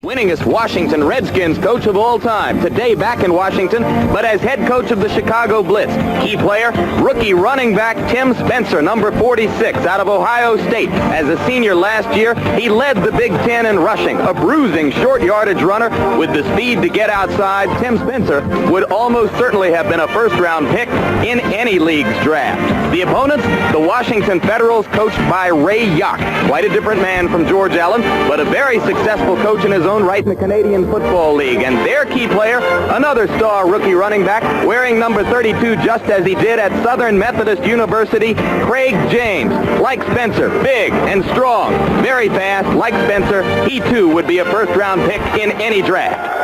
Winningest Washington Redskins coach of all time, today back in Washington, but as head coach of the Chicago Blitz. Key player, rookie running back Tim Spencer, number 46, out of Ohio State. As a senior last year, he led the Big Ten in rushing, a bruising short yardage runner with the speed to get outside. Tim Spencer would almost certainly have been a first-round pick in any league's draft. The opponents, the Washington Federals, coached by Ray Yock. Quite a different man from George Allen, but a very successful coach in his own right in the Canadian Football League. And their key player, another star rookie running back, wearing number 32 just as he did at Southern Methodist University, Craig James. Like Spencer, big and strong, very fast. Like Spencer, he too would be a first-round pick in any draft.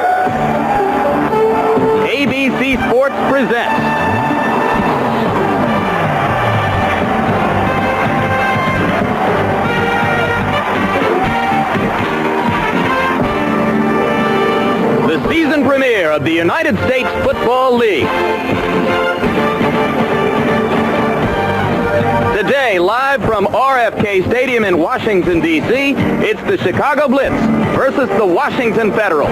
ABC Sports presents the season premiere of the United States Football League. Today, live from RFK Stadium in Washington, D.C., it's the Chicago Blitz versus the Washington Federals.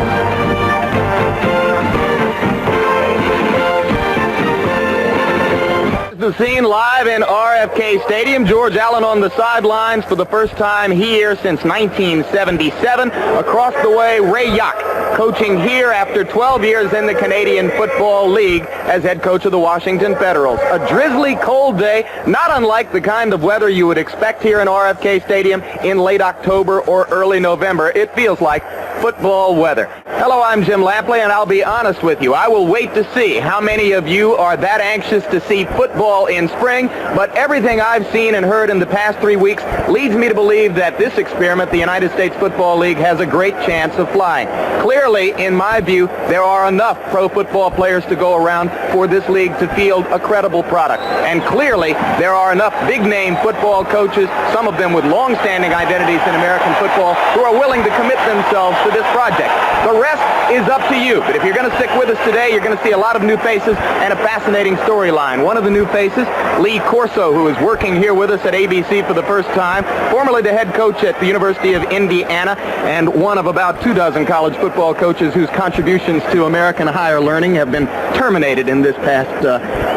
The scene live in RFK Stadium. George Allen on the sidelines for the first time here since 1977. Across the way, Ray Yock, coaching here after 12 years in the Canadian Football League as head coach of the Washington Federals. A drizzly, cold day, not unlike the kind of weather you would expect here in RFK Stadium in late October or early November. It feels like football weather. Hello, I'm Jim Lampley, and I'll be honest with you. I will wait to see how many of you are that anxious to see football in spring, but everything I've seen and heard in the past 3 weeks leads me to believe that this experiment, the United States Football League, has a great chance of flying. Clearly, in my view, there are enough pro football players to go around for this league to field a credible product. And clearly, there are enough big-name football coaches, some of them with long-standing identities in American football, who are willing to commit themselves to this project. The rest is up to you. But if you're going to stick with us today, you're going to see a lot of new faces and a fascinating storyline. One of the new faces, Lee Corso, who is working here with us at ABC for the first time, formerly the head coach at the University of Indiana and one of about 24 college football coaches whose contributions to American higher learning have been terminated in this past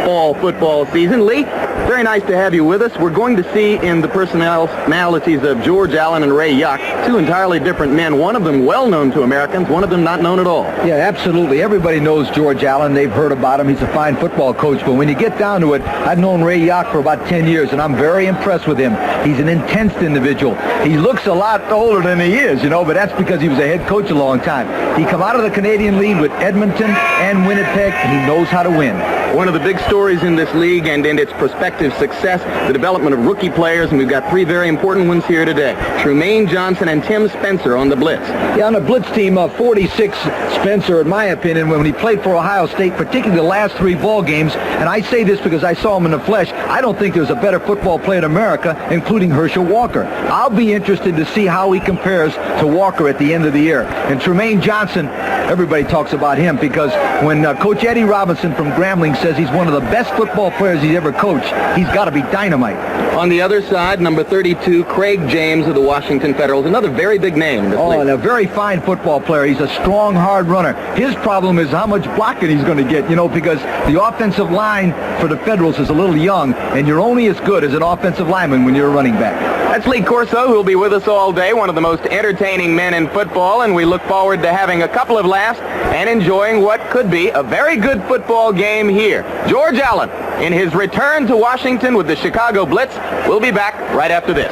fall football season. Lee, very nice to have you with us. We're going to see in the personalities of George Allen and Ray Yock, two entirely different men, one of them well known to Americans, one of them not known at all. Yeah, absolutely. Everybody knows George Allen. They've heard about him. He's a fine football coach. But when you get down to it, I've known Ray Yock for about 10 years, and I'm very impressed with him. He's an intense individual. He looks a lot older than he is, but that's because he was a head coach a long time. He come out of the Canadian League with Edmonton and Winnipeg, and he knows how to win. One of the big stories in this league and in its prospective success, the development of rookie players, and we've got three very important ones here today. Trumaine Johnson and Tim Spencer on the Blitz. Yeah, on the Blitz team, 46, Spencer, in my opinion, when he played for Ohio State, particularly the last three ball games, and I say this because I saw him in the flesh, I don't think there's a better football player in America, including Herschel Walker. I'll be interested to see how he compares to Walker at the end of the year. And Trumaine Johnson, everybody talks about him because when Coach Eddie Robinson from Grambling says he's one of the best football players he's ever coached, he's got to be dynamite. On the other side, number 32, Craig James of the Washington Federals, another very big name in this league. And a very fine football player. He's a strong, hard runner. His problem is how much blocking he's going to get, because the offensive line for the Federals is a little young, and you're only as good as an offensive lineman when you're a running back. That's Lee Corso, who will be with us all day, one of the most entertaining men in football, and we look forward to having a couple of laughs and enjoying what could be a very good football game here. George Allen, in his return to Washington with the Chicago Blitz, will be back right after this.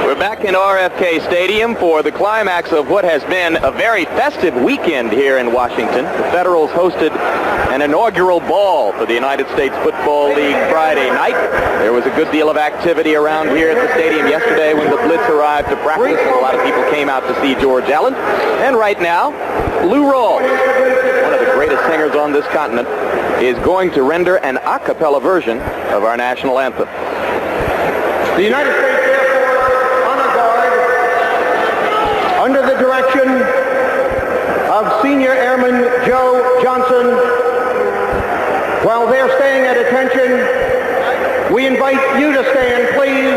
We're back in RFK Stadium for the climax of what has been a very festive weekend here in Washington. The Federals hosted an inaugural ball for the United States Football League Friday night. There was a good deal of activity around here at the stadium yesterday when the Blitz arrived to practice, and a lot of people came out to see George Allen. And right now, Lou Rawls, one of the greatest singers on this continent, is going to render an a cappella version of our national anthem. The United States under the direction of Senior Airman Joe Johnson. While they're staying at attention, we invite you to stand, please,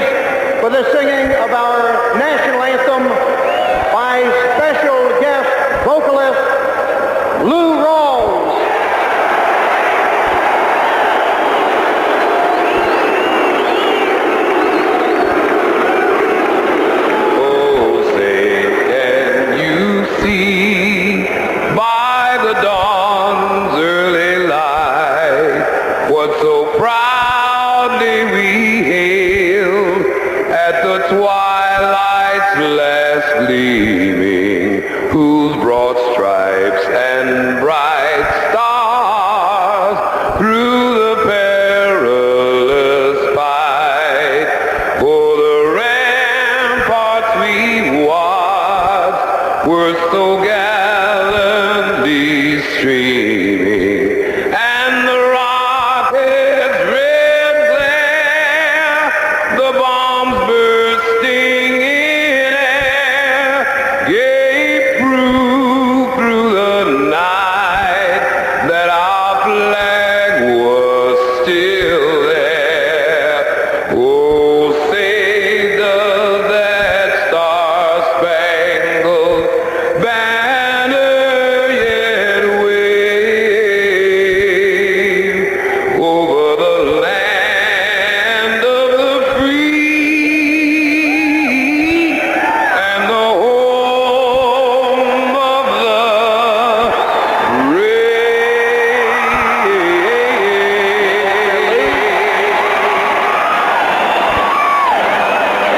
for the singing of our national anthem by special guest see by the dawn's early light what so proudly we hailed at the twilight's last gleaming, whose broad stripes and bright stars through the perilous fight for the ramparts we watched were so gallantly streaming, and the rockets' red glare, the bombs bursting in air, gave proof through the night that our flag was still there. Oh, say does that star-spangled banner yet wave over the land of the free and the home of the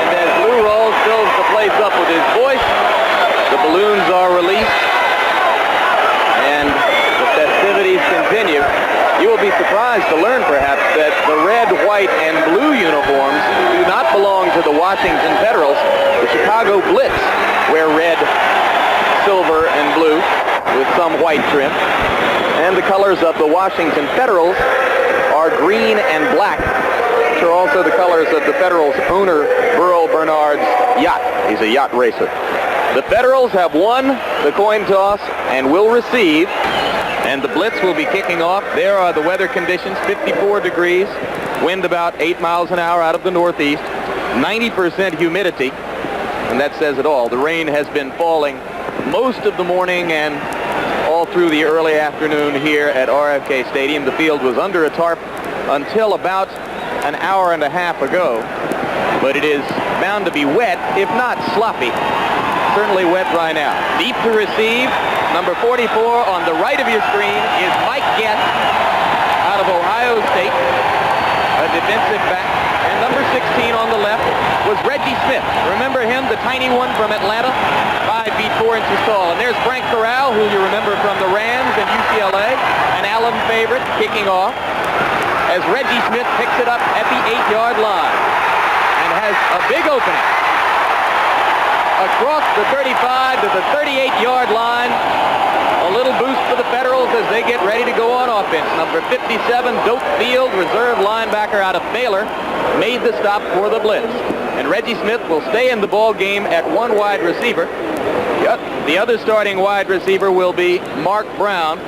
And as Blue Rolls fills the place up with his voice, the balloons are released, and the festivities continue. You will be surprised to learn, perhaps, that the red, white, and blue uniforms do not belong to the Washington Federals. The Chicago Blitz wear red, silver, and blue with some white trim. And the colors of the Washington Federals are green and black, which are also the colors of the Federals' owner, Burl Bernard's yacht. He's a yacht racer. The Federals have won the coin toss and will receive, and the Blitz will be kicking off. There are the weather conditions, 54 degrees, wind about 8 miles an hour out of the northeast, 90% humidity, and that says it all. The rain has been falling most of the morning and all through the early afternoon here at RFK Stadium. The field was under a tarp until about an hour and a half ago, but it is bound to be wet, if not sloppy. Certainly wet right now. Deep to receive, number 44 on the right of your screen is Mike Guest out of Ohio State, a defensive back. And number 16 on the left was Reggie Smith. Remember him, the tiny one from Atlanta, 5 feet 4 inches tall. And there's Frank Corral, who you remember from the Rams and UCLA, an alum favorite, kicking off as Reggie Smith picks it up at the 8-yard line and has a big opening across the 35 to the 38-yard line. A little boost for the Federals as they get ready to go on offense. Number 57, Doak Field, reserve linebacker out of Baylor, made the stop for the Blitz. And Reggie Smith will stay in the ball game at one wide receiver. The other starting wide receiver will be Mark Brown.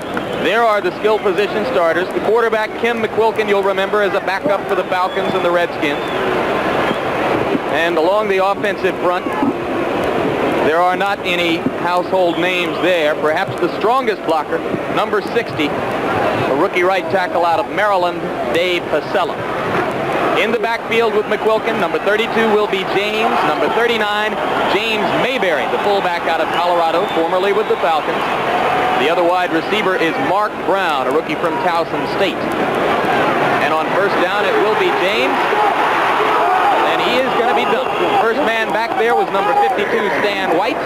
There are the skill position starters. The quarterback, Kim McQuilkin, you'll remember, as a backup for the Falcons and the Redskins. And along the offensive front, there are not any household names there. Perhaps the strongest blocker, number 60, a rookie right tackle out of Maryland, Dave Pasella. In the backfield with McQuilkin, number 32 will be James. Number 39, James Mayberry, the fullback out of Colorado, formerly with the Falcons. The other wide receiver is Mark Brown, a rookie from Towson State. And on first down, it will be James. And he is going to be done. First man back there was number 52, Stan White,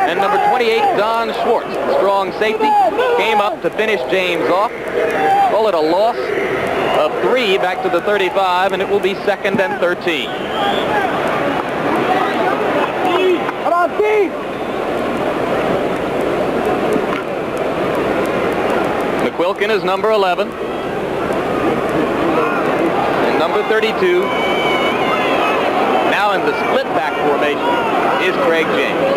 and number 28, Don Schwartz. Strong safety came up to finish James off. Call it a loss of 3 back to the 35, and it will be 2nd and 13. Come on, Steve! McQuilkin is number 11. And number 32, now in the split back formation, is Craig James.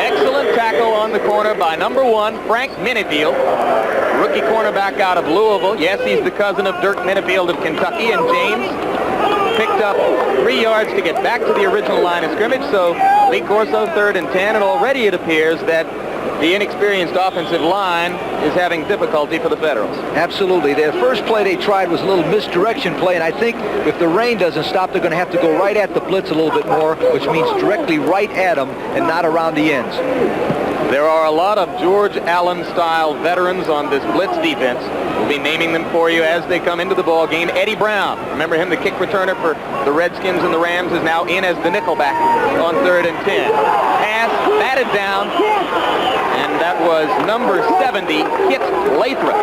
Excellent tackle on the corner by number 1, Frank Minifield, rookie cornerback out of Louisville. Yes, he's the cousin of Dirk Minifield of Kentucky, and James picked up 3 yards to get back to the original line of scrimmage. So Lee Corso 3rd and 10, and already it appears that the inexperienced offensive line is having difficulty for the Federals. Absolutely. The first play they tried was a little misdirection play, and I think if the rain doesn't stop, they're going to have to go right at the blitz a little bit more, which means directly right at them and not around the ends. There are a lot of George Allen-style veterans on this blitz defense. We'll be naming them for you as they come into the ball game. Eddie Brown, remember him, the kick returner for the Redskins and the Rams, is now in as the nickelback on 3rd and 10. Pass, batted down, and that was number 70, Kit Lathrop,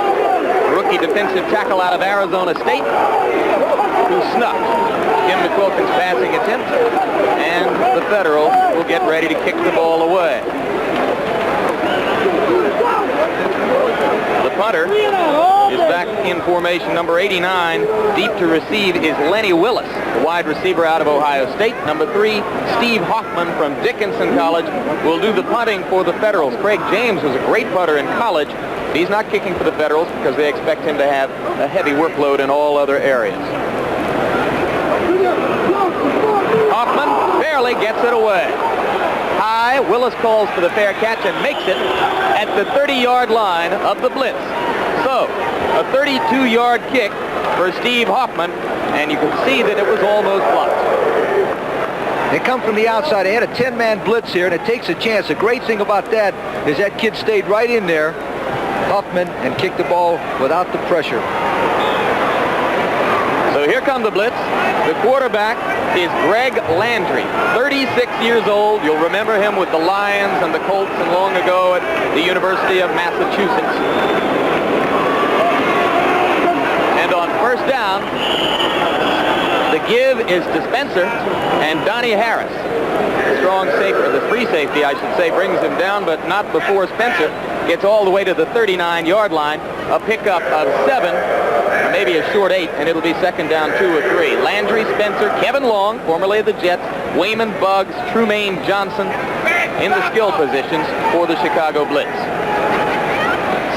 rookie defensive tackle out of Arizona State, who snuffed Jim McQuilkin's passing attempt, and the Federals will get ready to kick the ball away. The punter is back in formation. Number 89, deep to receive, is Lenny Willis, the wide receiver out of Ohio State. Number 3, Steve Hoffman from Dickinson College, will do the punting for the Federals. Craig James was a great punter in college. He's not kicking for the Federals because they expect him to have a heavy workload in all other areas. Hoffman barely gets it away. High, Willis calls for the fair catch and makes it at the 30-yard line of the blitz. So, a 32-yard kick for Steve Hoffman, and you can see that it was almost blocked. They come from the outside. They had a 10-man blitz here, and it takes a chance. The great thing about that is that kid stayed right in there, Hoffman, and kicked the ball without the pressure. So here comes the blitz. The quarterback is Greg Landry, 36 years old. You'll remember him with the Lions and the Colts and long ago at the University of Massachusetts. And on first down, the give is to Spencer, and Donnie Harris, the strong safety, or the free safety, I should say, brings him down, but not before Spencer gets all the way to the 39-yard line. A pickup of 7, maybe a short 8, and it'll be second down 2 or 3. Landry, Spencer, Kevin Long, formerly of the Jets, Wayman Buggs, Trumaine Johnson in the skill positions for the Chicago Blitz.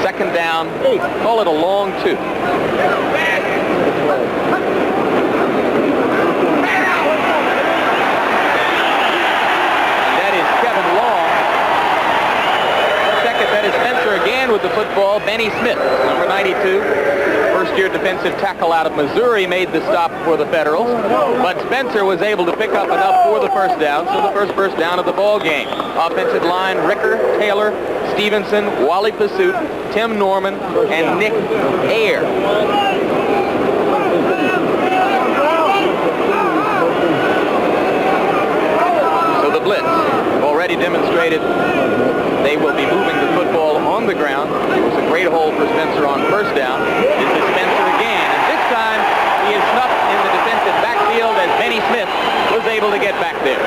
Second down, call it a long 2. That is Kevin Long. Second, that is Spencer again with the football. Benny Smith, number 92. First-year defensive tackle out of Missouri, made the stop for the Federals, but Spencer was able to pick up enough for the first down, so the first down of the ball game. Offensive line, Ricker, Taylor, Stevenson, Wally Pursuit, Tim Norman, and Nick Ayer. So the blitz already demonstrated they will be moving the football on the ground. It was a great hole for Spencer on first down. This is Spencer again, and this time he is snuffed in the defensive backfield as Benny Smith was able to get back there.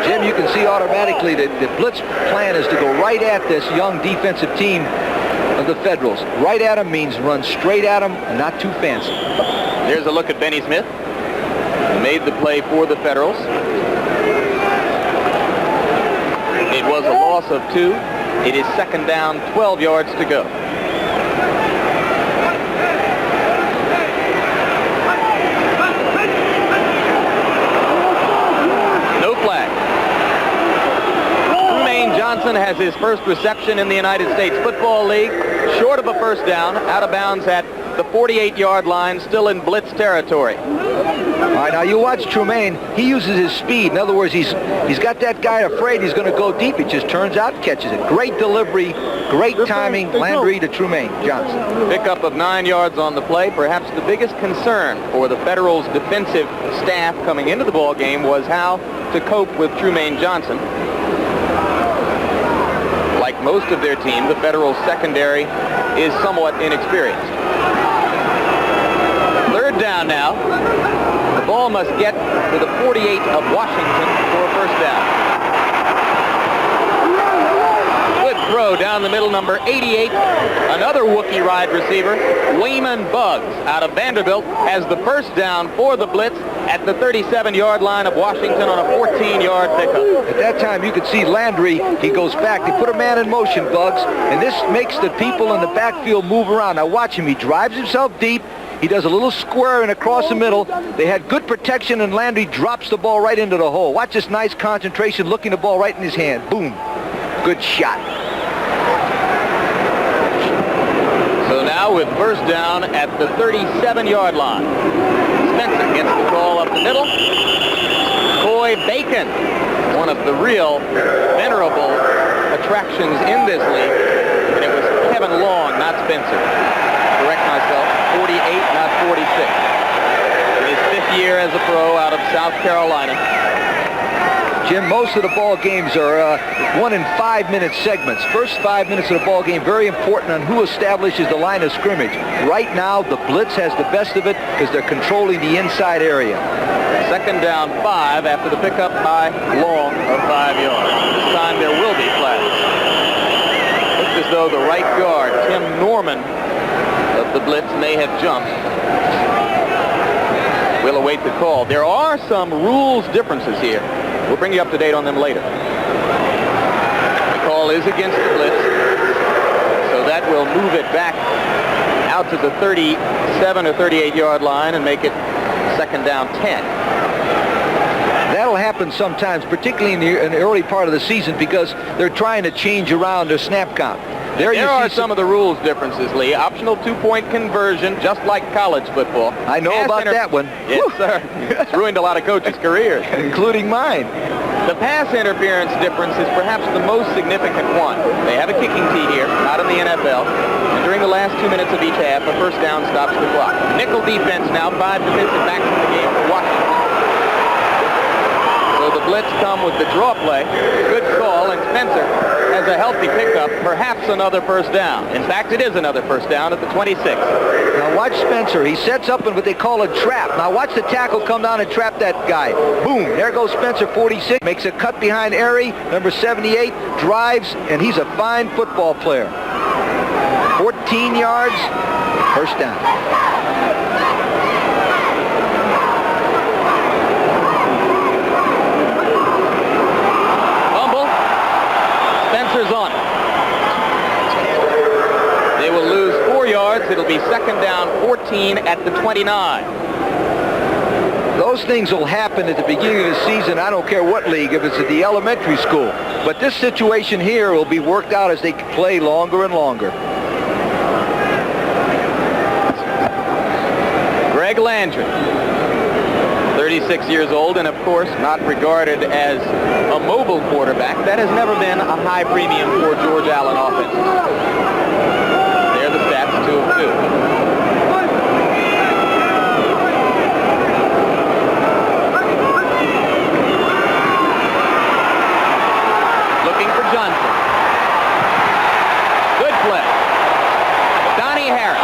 Jim, you can see automatically that the blitz plan is to go right at this young defensive team of the Federals. Right at them means run straight at them and not too fancy. There's a look at Benny Smith, who made the play for the Federals. It was a loss of 2. It is second down, 12 yards to go. No flag. Trumaine Johnson has his first reception in the United States Football League. Short of a first down, out of bounds at the 48-yard line, still in blitz territory. All right, now you watch Trumaine. He uses his speed. In other words, he's got that guy afraid he's going to go deep. It just turns out, catches it. Great delivery, great timing. Landry to Trumaine Johnson. Pickup of 9 yards on the play. Perhaps the biggest concern for the Federals' defensive staff coming into the ball game was how to cope with Trumaine Johnson. Like most of their team, the Federals' secondary is somewhat inexperienced. Third down now. The ball must get to the 48 of Washington for a first down. Good throw down the middle, number 88. Another Wookiee wide receiver, Wayman Buggs out of Vanderbilt, has the first down for the blitz at the 37-yard line of Washington on a 14-yard pickup. At that time, you could see Landry. He goes back. They put a man in motion, Buggs, and this makes the people in the backfield move around. Now watch him. He drives himself deep. He does a little square and across the middle. They had good protection, and Landry drops the ball right into the hole. Watch this nice concentration, looking the ball right in his hand. Boom. Good shot. So now with first down at the 37-yard line. Spencer gets the ball up the middle. Coy Bacon, one of the real venerable attractions in this league. And it was Kevin Long, not Spencer. Correct myself, 48, not 46. In his 5th year as a pro out of South Carolina. Jim, most of the ball games are 1 and 5 minute segments. First 5 minutes of the ball game, very important on who establishes the line of scrimmage. Right now, the Blitz has the best of it because they're controlling the inside area. Second down 5 after the pickup by Long of 5 yards. This time there will be flags. Looks as though the right guard, Tim Norman of the Blitz, may have jumped. We'll await the call. There are some rules differences here. We'll bring you up to date on them later. The call is against the Blitz, so that will move it back out to the 37 or 38-yard line and make it second down 10. That'll happen sometimes, particularly in the early part of the season, because they're trying to change around their snap count. There are some of the rules differences, Lee. Optional 2-point conversion, just like college football. I know about that one. Yes, sir. It's ruined a lot of coaches' careers. Including mine. The pass interference difference is perhaps the most significant one. They have a kicking tee here, not in the NFL. And during the last 2 minutes of each half, a first down stops the clock. Nickel defense now, 5 defensive backs in the game for Washington. So the Blitz come with the draw play. Good call, and Spencer has a healthy pickup, perhaps another first down. In fact, it is another first down at the 26. Now watch Spencer. He sets up in what they call a trap. Now watch the tackle come down and trap that guy. Boom. There goes Spencer, 46. Makes a cut behind Airy, number 78. Drives, and he's a fine football player. 14 yards, first down. Spencer's on it. They will lose 4 yards. It'll be second down 14 at the 29. Those things will happen at the beginning of the season. I don't care what league, if it's at the elementary school. But this situation here will be worked out as they play longer and longer. Greg Landry, 36 years old, and of course not regarded as a mobile quarterback. That has never been a high premium for George Allen offense. There are the stats, 2 of 2. Looking for Johnson. Good play. Donnie Harris.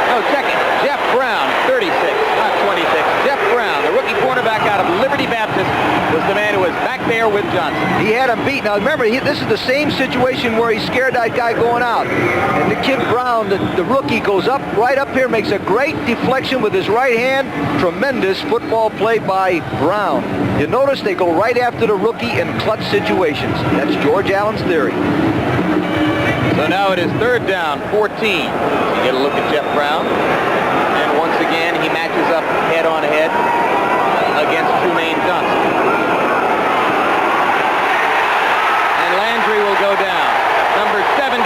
No, check it. Jeff Brown, 36, not 26. Jeff Brown, the rookie cornerback out of Liberty Baptist, was the man who was back there with Johnson. He had him beat. Now remember, this is the same situation where he scared that guy going out. And the kid Brown, the rookie, goes up, right up here, makes a great deflection with his right hand. Tremendous football play by Brown. You notice they go right after the rookie in clutch situations. That's George Allen's theory. So now it is third down, 14. You get a look at Jeff Brown. And once again, he matches up head-on-head against Trumaine Johnson. And Landry will go down. Number 79,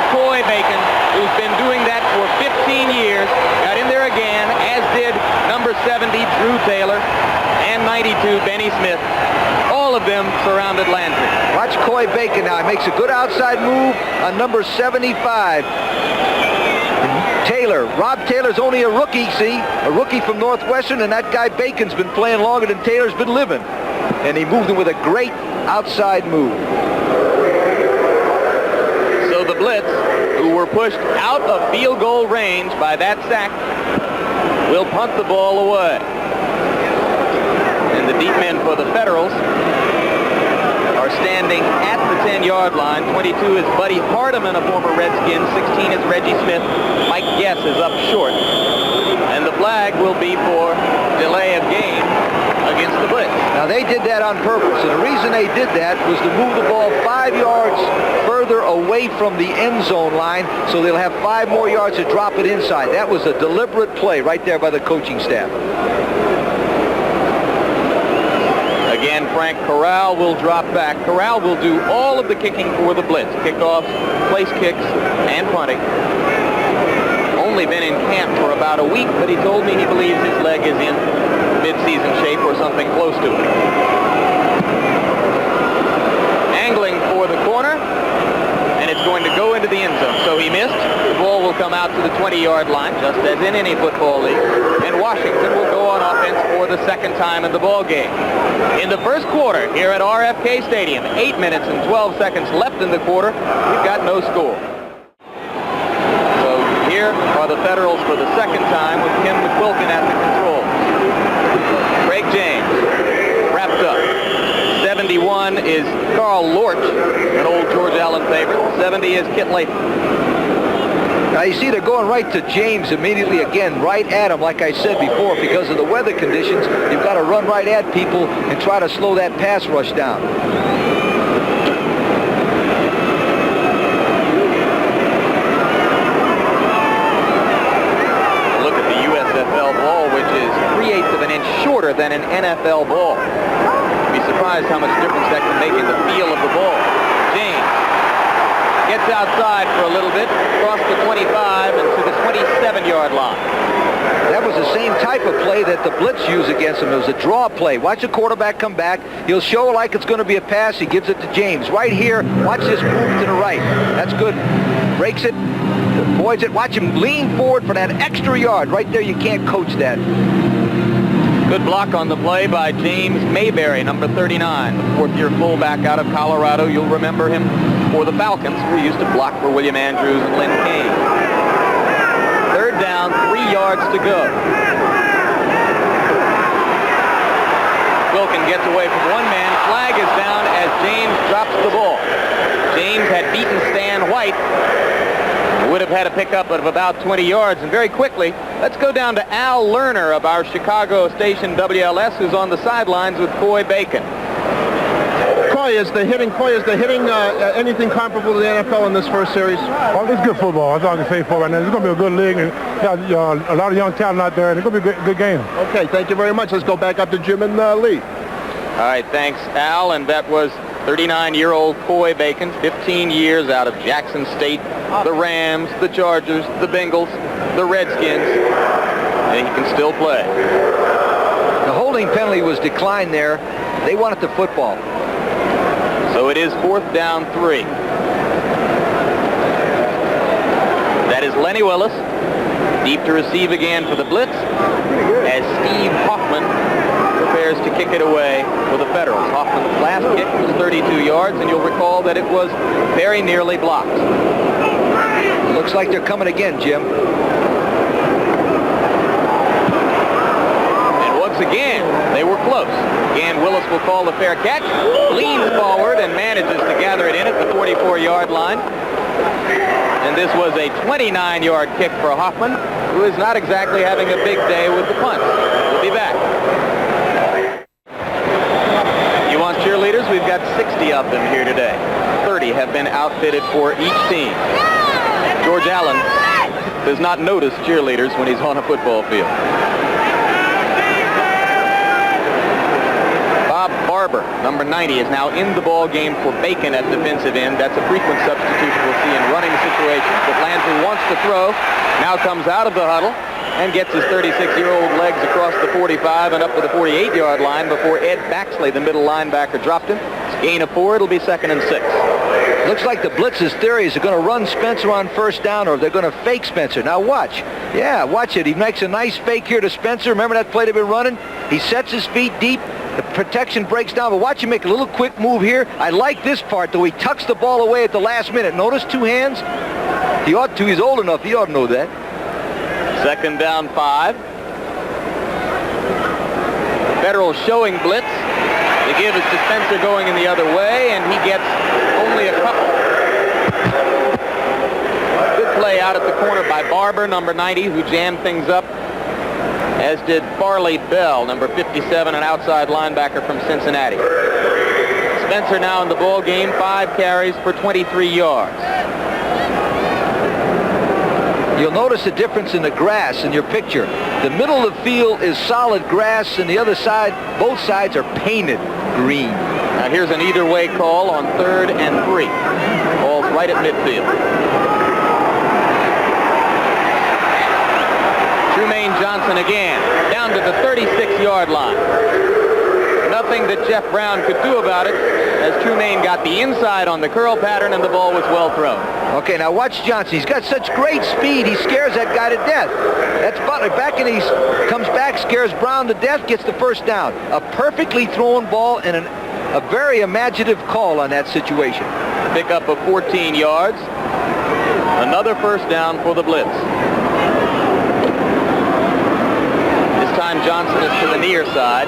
Coy Bacon, who's been doing that for 15 years, got in there again, as did number 70, Drew Taylor, and 92, Benny Smith. All of them surrounded Landry. Watch Coy Bacon now. He makes a good outside move on number 75. Taylor. Rob Taylor's only a rookie, see? A rookie from Northwestern, and that guy Bacon's been playing longer than Taylor's been living. And he moved him with a great outside move. So the Blitz, who were pushed out of field goal range by that sack, will punt the ball away. And the deep men for the Federals are standing at the 10-yard line. 22 is Buddy Hardiman, a former Redskin. 16 is Reggie Smith. Mike Guess is up short. And the flag will be for delay of game against the Blitz. Now They did that on purpose, and the reason they did that was to move the ball 5 yards further away from the end zone line, so they'll have 5 more yards to drop it inside. That was a deliberate play right there by the coaching staff. Again, Frank Corral will drop back. Corral will do all of the kicking for the Blitz. Kickoffs, place kicks, and punting. Only been in camp for about a week, but he told me he believes his leg is in mid-season shape or something close to it. Angling for the corner, and it's going to go into the end zone. So he missed. The ball will come out to the 20-yard line, just as in any football league. And Washington will go on offense for the second time in the ball game. In the first quarter here at RFK Stadium, 8 minutes and 12 seconds left in the quarter. We've got no score. So here are the Federals for the second time with Kim McQuilkin at the controls. Craig James wrapped up. 71 is Carl Lorch, an old George Allen favorite. 70 is Kit Latham. Now you see they're going right to James immediately again, right at him, like I said before. Because of the weather conditions, you've got to run right at people and try to slow that pass rush down. Look at the USFL ball, which is 3/8 of an inch shorter than an NFL ball. You'd be surprised how much difference that can make in the feel of the ball. James gets outside for a little bit, across the 25 and to the 27-yard line. That was the same type of play that the Blitz used against him. It was a draw play. Watch the quarterback come back. He'll show like it's going to be a pass. He gives it to James. Right here, watch this move to the right. That's good. Breaks it, avoids it. Watch him lean forward for that extra yard. Right there, you can't coach that. Good block on the play by James Mayberry, number 39, the fourth-year fullback out of Colorado. You'll remember him for the Falcons, who used to block for William Andrews and Lynn Kane. Third down, 3 yards to go. Wilkin gets away from one man. Flag is down as James drops the ball. James had beaten Stan White. Would have had a pickup of about 20 yards. And very quickly, let's go down to Al Lerner of our Chicago station WLS, who's on the sidelines with Coy Bacon. Is the hitting anything comparable to the NFL in this first series? Well, it's good football. That's all I can say for right now. It's going to be a good league, and a lot of young talent out there, and it's going to be a good game. Okay, thank you very much. Let's go back up to Jim and Lee. All right, thanks, Al. And that was 39-year-old Coy Bacon, 15 years out of Jackson State, the Rams, the Chargers, the Bengals, the Redskins, and he can still play. The holding penalty was declined there. They wanted the football. So it is 4th down 3. That is Lenny Willis. Deep to receive again for the Blitz as Steve Hoffman prepares to kick it away for the Federals. Hoffman's last kick was 32 yards, and you'll recall that it was very nearly blocked. Looks like they're coming again, Jim. And once again, they were close. Again, Willis will call the fair catch, leans forward and manages to gather it in at the 44-yard line. And this was a 29-yard kick for Hoffman, who is not exactly having a big day with the punt. We'll be back. You want cheerleaders? We've got 60 of them here today. 30 have been outfitted for each team. George Allen does not notice cheerleaders when he's on a football field. Bob Barber, number 90, is now in the ball game for Bacon at defensive end. That's a frequent substitution we'll see in running situations. But Landry wants to throw, now comes out of the huddle and gets his 36-year-old legs across the 45 and up to the 48-yard line before Ed Baxley, the middle linebacker, dropped him. It's gain of 4. It'll be 2nd and 6. Looks like the Blitz's theory is they're going to run Spencer on first down, or they're going to fake Spencer. Now watch. Yeah, watch it. He makes a nice fake here to Spencer. Remember that play they've been running? He sets his feet deep. The protection breaks down, but watch him make a little quick move here. I like this part, though. He tucks the ball away at the last minute. Notice 2 hands? He ought to. He's old enough. He ought to know that. 2nd down 5. Federal showing blitz. They give it to Spencer going in the other way, and he gets only a couple. Good play out at the corner by Barber, number 90, who jammed things up as did Farley Bell, number 57, an outside linebacker from Cincinnati. Spencer now in the ball game, 5 carries for 23 yards. You'll notice a difference in the grass in your picture. The middle of the field is solid grass, and the other side, both sides are painted green. Now here's an either way call on 3rd and 3. Ball's right at midfield. Trumaine Johnson again, down to the 36-yard line. Nothing that Jeff Brown could do about it, as Trumaine got the inside on the curl pattern and the ball was well thrown. Okay, now watch Johnson. He's got such great speed, he scares that guy to death. That's Butler. Back and he comes back, scares Brown to death, gets the first down. A perfectly thrown ball and a very imaginative call on that situation. Pick up of 14 yards. Another first down for the Blitz. This time Johnson is to the near side.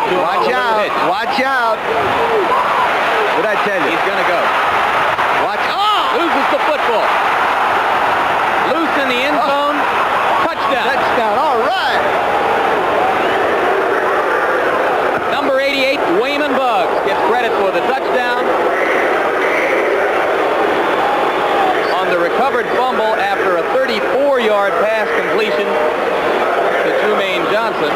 Watch out. Watch out. What'd I tell you? He's going to go. Watch. Oh! Loses the football. Loose in the end zone. Touchdown. Touchdown. All right. Number 88, Wayman Buggs, gets credit for the touchdown. On the recovered fumble after a 34-yard pass completion to Trumaine Johnson.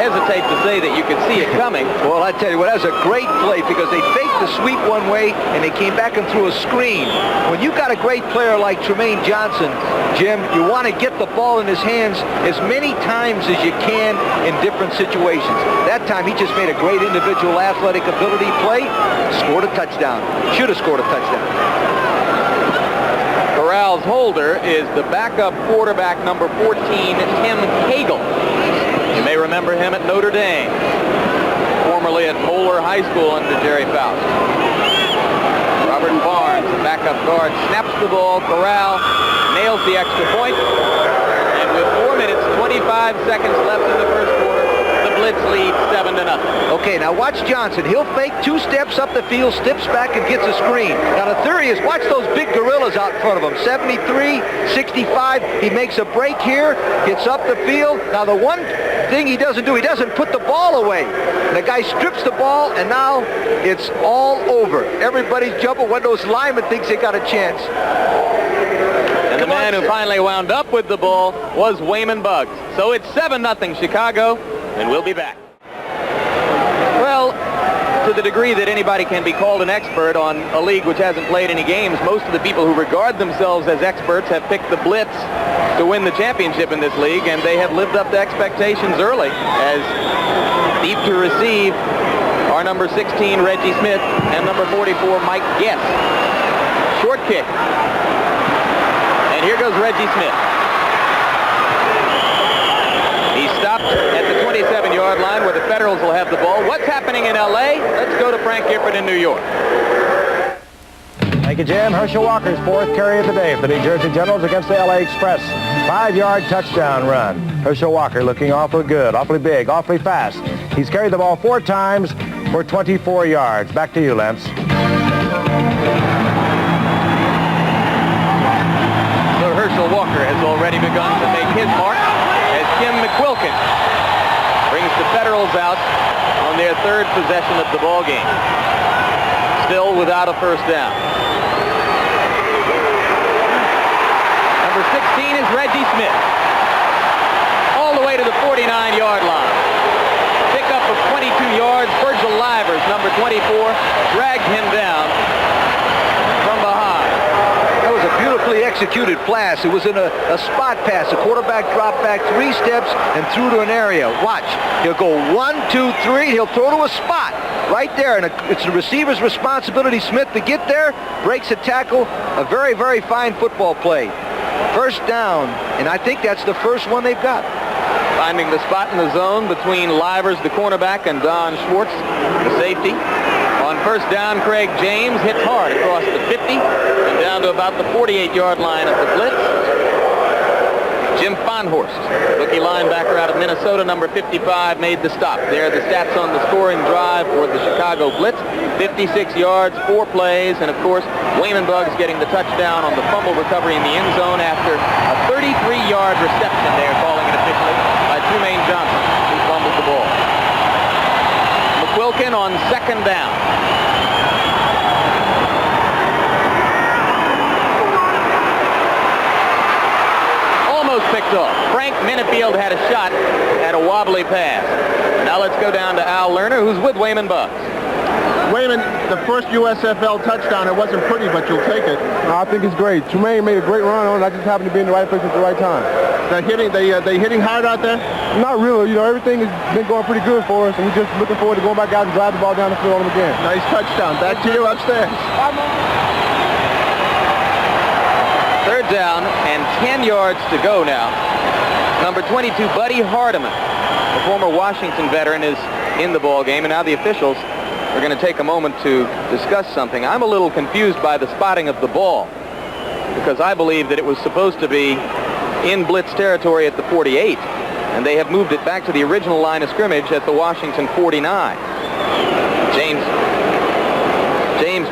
Hesitate to say that you could see it coming. Well, I tell you what, that was a great play because they faked the sweep one way and they came back and threw a screen. When you've got a great player like Trumaine Johnson, Jim, you want to get the ball in his hands as many times as you can in different situations. That time he just made a great individual athletic ability play, scored a touchdown. Should have scored a touchdown. Corral's holder is the backup quarterback, number 14, Tim Cagle. You may remember him at Notre Dame, formerly at Moeller High School under Jerry Faust. Robert Barnes, the backup guard, snaps the ball. Corral nails the extra point. And with 4 minutes, 25 seconds left in the first quarter, the Blitz leads 7-0. Okay, now watch Johnson. He'll fake 2 steps up the field, steps back, and gets a screen. Now the theory is watch those big gorillas out in front of him. 73, 65. He makes a break here, gets up the field. Now the one thing he doesn't do, he doesn't put the ball away. The guy strips the ball, and now it's all over. Everybody's jumping. One of those linemen thinks they got a chance. And the man who finally wound up with the ball was Wayman Buggs. So it's 7-0 Chicago, and we'll be back. Well, to the degree that anybody can be called an expert on a league which hasn't played any games, most of the people who regard themselves as experts have picked the Blitz to win the championship in this league, and they have lived up to expectations early, as deep to receive are number 16, Reggie Smith, and number 44, Mike Guess. Short kick. And here goes Reggie Smith. He stopped at the 27-yard line where the Federals will have the ball. What's happening in L.A.? Let's go to Frank Gifford in New York. Thank you, Jim. Herschel Walker's 4th carry of the day for the New Jersey Generals against the L.A. Express. 5-yard touchdown run. Herschel Walker looking awfully good, awfully big, awfully fast. He's carried the ball 4 times for 24 yards. Back to you, Lance. So Herschel Walker has already begun to make his mark as Kim McQuilkin brings the Federals out on their 3rd possession of the ball game. Still without a first down. Number 16 is Reggie Smith. All the way to the 49-yard line. Pickup of 22 yards. Virgil Livers, number 24, dragged him down from behind. That was a beautifully executed pass. It was in a spot pass. The quarterback dropped back 3 steps and threw to an area. Watch. He'll go 1, 2, 3. He'll throw to a spot right there. And it's the receiver's responsibility, Smith, to get there, breaks a tackle. A very, very fine football play. First down. And I think that's the first one they've got. Finding the spot in the zone between Livers, the cornerback, and Don Schwartz, the safety. On first down, Craig James hit hard across the 50 and down to about the 48-yard line of the Blitz. Jim Fonhorst, rookie linebacker out of Minnesota, number 55, made the stop. There are the stats on the scoring drive for the Chicago Blitz. 56 yards, 4 plays, and of course, Wayman Buggs getting the touchdown on the fumble recovery in the end zone after a 33-yard reception there, calling it officially, by Trumaine Johnson, who fumbled the ball. McQuilkin on 2nd down. Almost picked off. Frank Minifield had a shot at a wobbly pass. Now let's go down to Al Lerner, who's with Wayman Buggs. Wayman, the first USFL touchdown, it wasn't pretty, but you'll take it. I think it's great. Trumaine made a great run on it. I just happened to be in the right place at the right time. They hitting hard out there? Not really. You know, everything has been going pretty good for us, and we're just looking forward to going back out and drive the ball down the field on them again. Nice touchdown. Back to you upstairs. 3rd down and 10 yards to go now. Number 22, Buddy Hardiman, the former Washington veteran, is in the ball game, and now the officials are going to take a moment to discuss something. I'm a little confused by the spotting of the ball, because I believe that it was supposed to be in Blitz territory at the 48, and they have moved it back to the original line of scrimmage at the Washington 49. James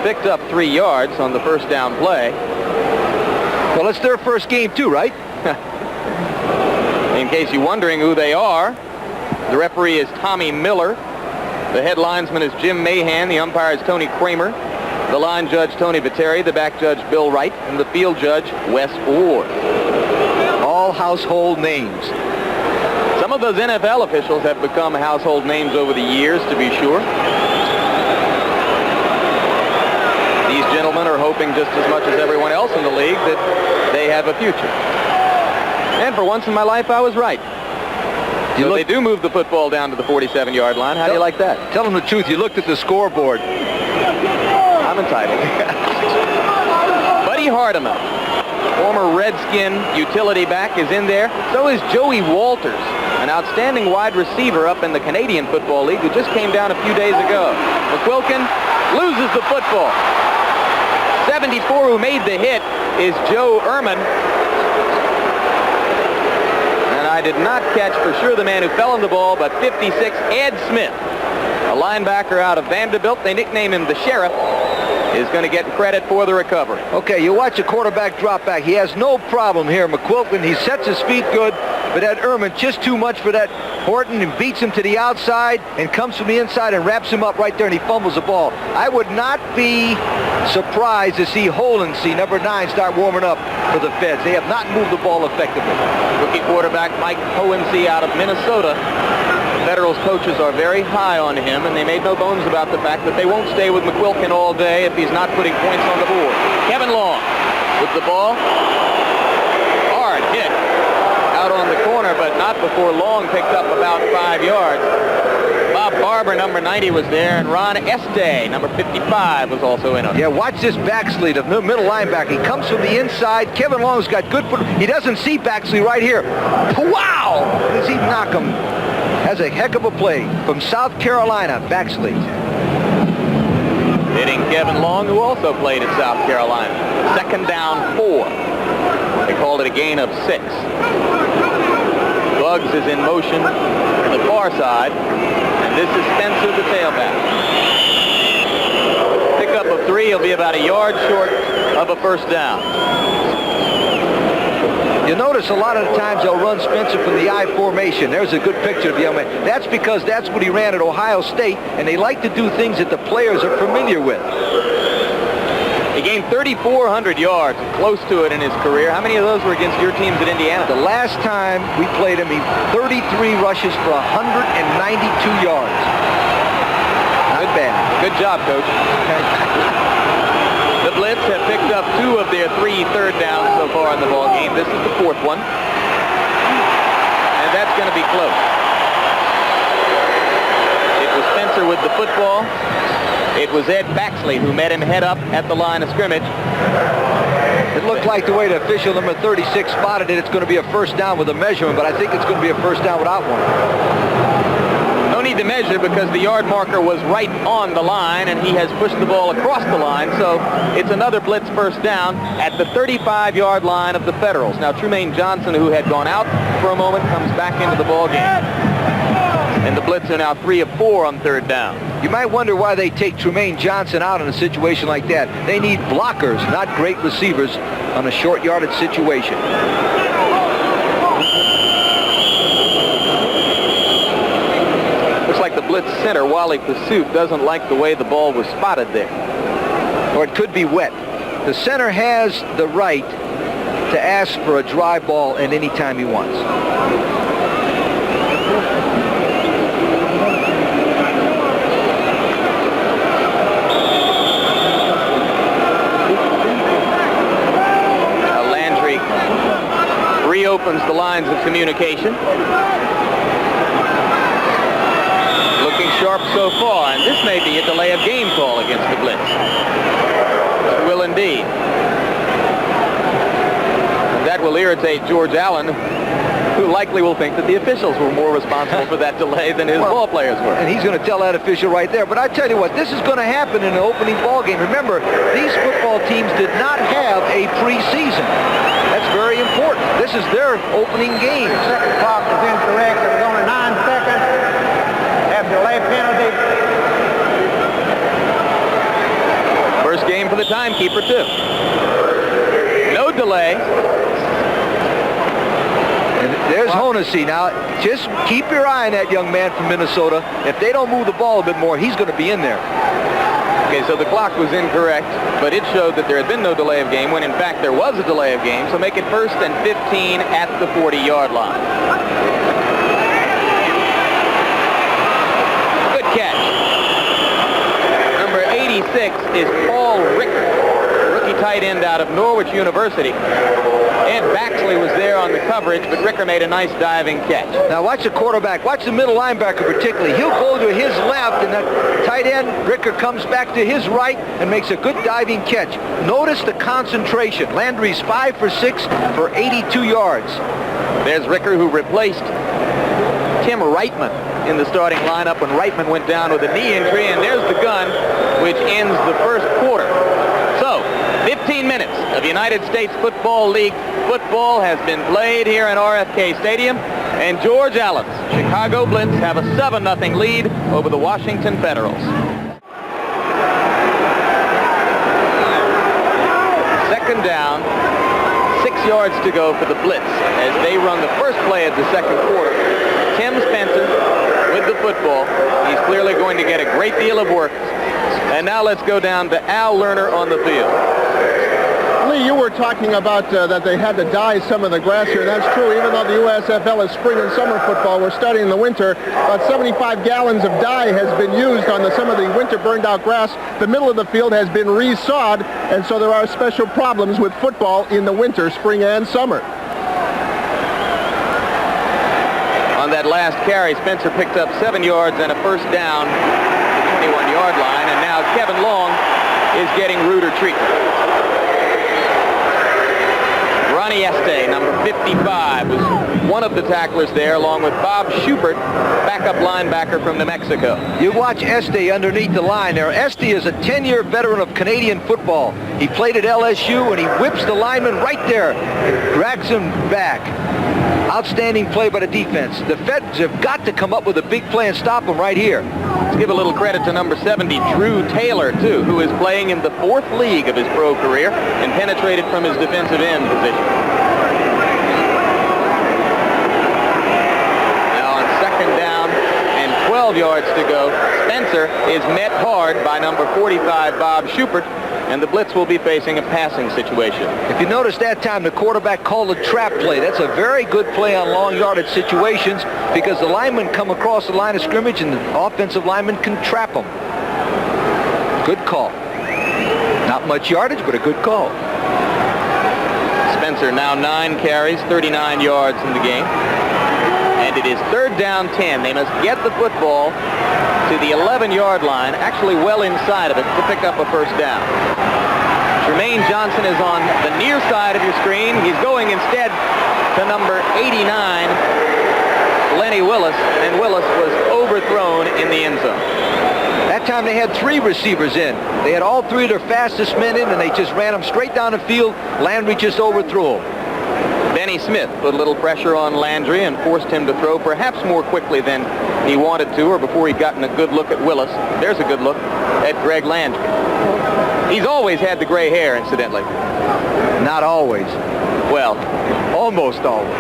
picked up 3 yards on the 1st down play. Well, it's their first game too, right? In case you're wondering who they are, the referee is Tommy Miller. The head linesman is Jim Mahan. The umpire is Tony Kramer. The line judge, Tony Viteri. The back judge, Bill Wright. And the field judge, Wes Ward. All household names. Some of those NFL officials have become household names over the years, to be sure. These gentlemen are hoping just as much as everyone else in the league that they have a future. And for once in my life, I was right. So they do move the football down to the 47-yard line. How do you like that? Tell them the truth. You looked at the scoreboard. I'm entitled. Buddy Hardiman, former Redskin utility back, is in there. So is Joey Walters, an outstanding wide receiver up in the Canadian Football League who just came down a few days ago. McQuilkin loses the football. 74, who made the hit, is Joe Ehrman. And I did not catch for sure the man who fell on the ball, but 56, Ed Smith, a linebacker out of Vanderbilt. They nickname him the Sheriff, is going to get credit for the recovery. Okay, you watch a quarterback drop back. He has no problem here. McQuilkin, he sets his feet good, but Ed Ehrman just too much for that Horton, and beats him to the outside and comes from the inside and wraps him up right there, and he fumbles the ball. I would not be surprised to see Holensee, number 9, start warming up for the Feds. They have not moved the ball effectively. Rookie quarterback Mike Holensee out of Minnesota. Federals coaches are very high on him, and they made no bones about the fact that they won't stay with McQuilkin all day if he's not putting points on the board. Kevin Long with the ball. Hard hit out on the corner, but not before Long picked up about 5 yards. Bob Barber, number 90, was there, and Ron Este, number 55, was also in on it. Yeah, watch this Baxley, the middle linebacker. He comes from the inside. Kevin Long's got good foot. He doesn't see Baxley right here. Wow! Does he knock him? Has a heck of a play from South Carolina, Baxley. Hitting Kevin Long, who also played at South Carolina. 2nd down, 4. They called it a gain of 6. Buggs is in motion to the far side, and this is Spencer, the tailback. Pickup of 3, he'll be about a yard short of a 1st down. You notice a lot of the times they'll run Spencer from the I formation. There's a good picture of the young man. That's because that's what he ran at Ohio State, and they like to do things that the players are familiar with. He gained 3,400 yards, close to it in his career. How many of those were against your teams at Indiana? The last time we played him, he 33 rushes for 192 yards. Not bad. Good job, Coach. The Blitz have picked up 2 of their 3 third downs so far in the ball game. This is the 4th one, and that's going to be close. It was Spencer with the football. It was Ed Baxley who met him head up at the line of scrimmage. It looked like the way the official number 36 spotted it, it's going to be a 1st down with a measurement, but I think it's going to be a 1st down without one. No need to measure because the yard marker was right on the line, and he has pushed the ball across the line, so it's another Blitz 1st down at the 35-yard line of the Federals. Now, Trumaine Johnson, who had gone out for a moment, comes back into the ball game. And the Blitz are now 3 of 4 on 3rd down. You might wonder why they take Tremaine Johnson out in a situation like that. They need blockers, not great receivers on a short yardage situation. Looks like the blitz center, Wally Pursuit, doesn't like the way the ball was spotted there. Or it could be wet. The center has the right to ask for a dry ball at any time he wants. Landry reopens the lines of communication. Looking sharp so far, and this may be a delay of game call against the blitz. It will indeed. That will irritate George Allen, who likely will think that the officials were more responsible for that delay than his ball players were. And he's going to tell that official right there. But I tell you what, this is going to happen in an opening ball game. Remember, these football teams did not have a preseason. That's very important. This is their opening game. The second clock was incorrect. There was only 9 seconds. Have delay penalty. First game for the timekeeper, too. No delay. There's Honesty. Now, just keep your eye on that young man from Minnesota. If they don't move the ball a bit more, he's going to be in there. Okay, so the clock was incorrect, but it showed that there had been no delay of game when, in fact, there was a delay of game. So make it 1st and 15 at the 40-yard line. Good catch. Number 86 is Paul Ricker, rookie tight end out of Norwich University. Ed Baxley was there on the coverage, but Ricker made a nice diving catch. Now watch the quarterback. Watch the middle linebacker particularly. He'll go to his left, and that tight end, Ricker, comes back to his right and makes a good diving catch. Notice the concentration. Landry's 5 for 6 for 82 yards. There's Ricker, who replaced Tim Reitman in the starting lineup when Reitman went down with a knee injury, and there's the gun, which ends the first quarter. So, 15 minutes of United States Football League football has been played here in RFK Stadium, and George Allen's Chicago Blitz have a 7-0 lead over the Washington Federals. Second down, 6 yards to go for the Blitz as they run the first play of the second quarter. Tim Spencer with the football. He's clearly going to get a great deal of work. And now let's go down to Al Lerner on the field. Lee, you were talking about that they had to dye some of the grass here. That's true. Even though the USFL is spring and summer football, we're starting in the winter. About 75 gallons of dye has been used on some of the winter burned out grass. The middle of the field has been resawed, and so there are special problems with football in the winter, spring and summer. On that last carry, Spencer picked up 7 yards and a first down at the 21-yard line, and now Kevin Long is getting ruder treatment. Ronnie Este, number 55, was one of the tacklers there, along with Bob Schubert, backup linebacker from New Mexico. You watch Este underneath the line there. Este is a 10-year veteran of Canadian football. He played at LSU, and he whips the lineman right there and drags him back. Outstanding play by the defense. The Feds have got to come up with a big play and stop him right here. Let's give a little credit to number 70, Drew Taylor, too, who is playing in the 4th league of his pro career and penetrated from his defensive end position. Now on second down and 12 yards to go, Spencer is met hard by number 45, Bob Schubert, and the Blitz will be facing a passing situation. If you notice that time, the quarterback called a trap play. That's a very good play on long yardage situations because the linemen come across the line of scrimmage and the offensive lineman can trap them. Good call. Not much yardage, but a good call. Spencer now 9 carries, 39 yards in the game. And it is third down 10. They must get the football to the 11-yard line, actually well inside of it, to pick up a first down. Tremaine Johnson is on the near side of your screen. He's going instead to number 89, Lenny Willis, and Willis was overthrown in the end zone. That time they had 3 receivers in. They had all 3 of their fastest men in, and they just ran them straight down the field. Landry just overthrew him. Benny Smith put a little pressure on Landry and forced him to throw perhaps more quickly than he wanted to, or before he'd gotten a good look at Willis. There's a good look at Greg Landry. He's always had the gray hair, incidentally. Not always. Well, almost always.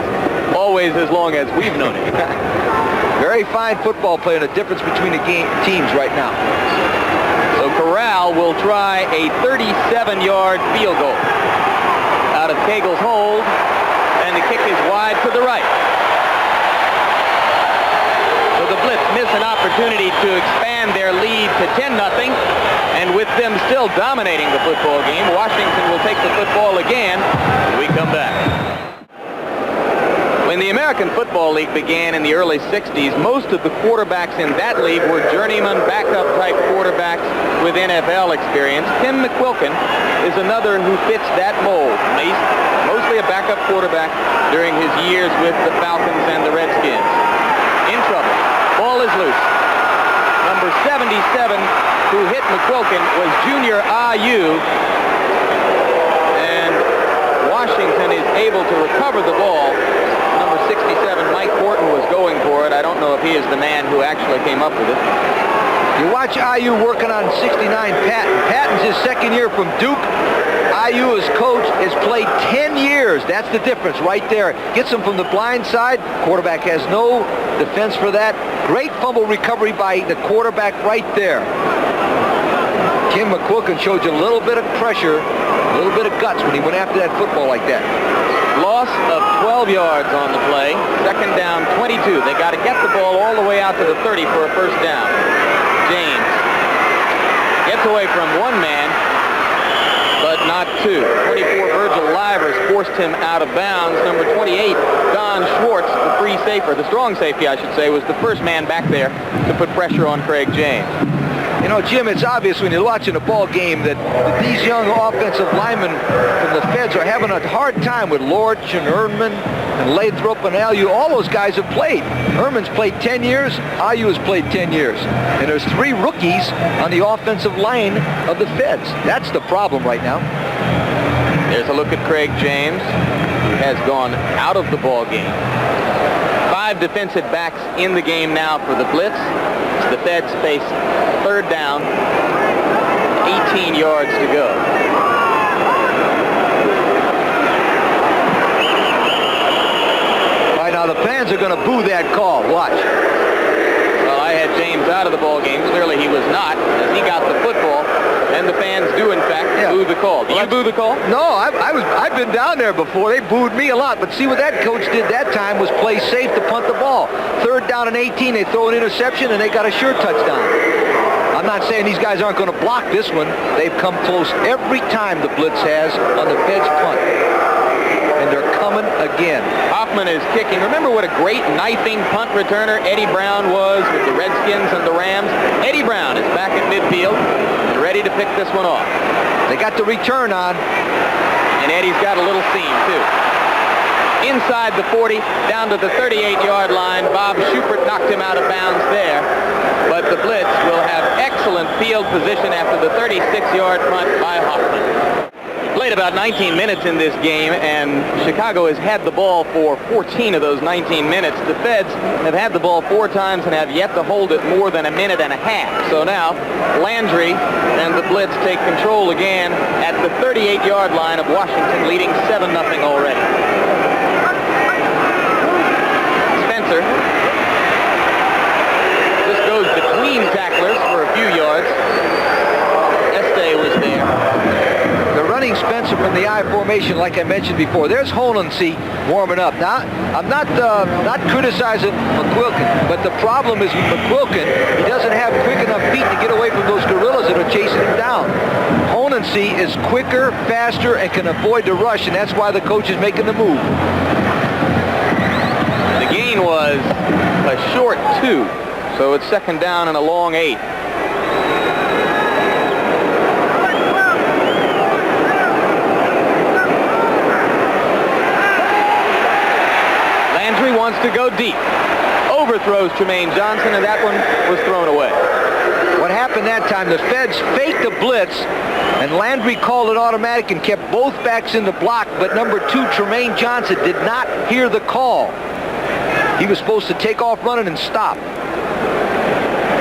Always as long as we've known him. Very fine football player, and the difference between the teams right now. So Corral will try a 37-yard field goal out of Cagle's hold, and the kick is wide to the right. So the Blitz miss an opportunity to expand their lead to 10-0, and with them still dominating the football game, Washington will take the football again when we come back. When the American Football League began in the early 60s, most of the quarterbacks in that league were journeyman backup-type quarterbacks with NFL experience. Tim McQuilkin is another who fits that mold. He's mostly a backup quarterback during his years with the Falcons and the Redskins. In trouble. Ball is loose. Number 77, who hit McQuilkin, was junior IU. And Washington is able to recover the ball. Number 67, Mike Horton, was going for it. I don't know if he is the man who actually came up with it. You watch IU working on 69 Patton. Patton's his second year from Duke. IU as coach has played 10 years. That's the difference right there. Gets him from the blind side. Quarterback has no defense for that. Great fumble recovery by the quarterback right there. Tim McQuilkin showed you a little bit of pressure, a little bit of guts when he went after that football like that. Loss of 12 yards on the play. Second down, 22. They got to get the ball all the way out to the 30 for a first down. James gets away from one man, but not two. 24, Virgil Livers forced him out of bounds. Number 28, Don Schwartz, the free safety, the strong safety, I should say, was the first man back there to put pressure on Craig James. You know, Jim, it's obvious when you're watching a ball game that these young offensive linemen from the Feds are having a hard time with Lorch and Erdman and Lathrop and Alu. All those guys have played. Erdman's played 10 years. IU has played 10 years. And there's 3 rookies on the offensive line of the Feds. That's the problem right now. There's a look at Craig James, who has gone out of the ball game. 5 defensive backs in the game now for the Blitz. The Feds face third down, 18 yards to go. Right now, the fans are going to boo that call. Watch. Well, I had James out of the ball game. Clearly, he was not, as he got the football, and the fans do, in fact, boo the call. Do you boo the call? No, I've been down there before. They booed me a lot. But see what that coach did that time was play safe to punt the ball. Third down and 18, they throw an interception, and they got a sure touchdown. I'm not saying these guys aren't going to block this one. They've come close every time the Blitz has on the Feds punt. And they're coming again. Hoffman is kicking. Remember what a great knifing punt returner Eddie Brown was with the Redskins and the Rams? Eddie Brown is back at midfield and ready to pick this one off. They got the return on. And Eddie's got a little seam, too. Inside the 40, down to the 38-yard line. Bob Schubert knocked him out of bounds there. But the Blitz will have excellent field position after the 36-yard punt by Hoffman. Played about 19 minutes in this game, and Chicago has had the ball for 14 of those 19 minutes. The Feds have had the ball 4 times and have yet to hold it more than a minute and a half. So now Landry and the Blitz take control again at the 38-yard line of Washington, leading 7-0 already. Spencer just goes between tacklers for a few yards. Este was there. They're running Spencer from the I formation, like I mentioned before. There's Holensee warming up. Now, I'm not criticizing McQuilkin, but the problem is with McQuilkin, he doesn't have quick enough feet to get away from those gorillas that are chasing him down. Holensee is quicker, faster, and can avoid the rush, and that's why the coach is making the move. The gain was a short 2, so it's second down and a long 8. Landry wants to go deep. Overthrows Tremaine Johnson, and that one was thrown away. What happened that time, the Feds faked the blitz, and Landry called it automatic and kept both backs in the block, but number 2, Tremaine Johnson, did not hear the call. He was supposed to take off running and stop.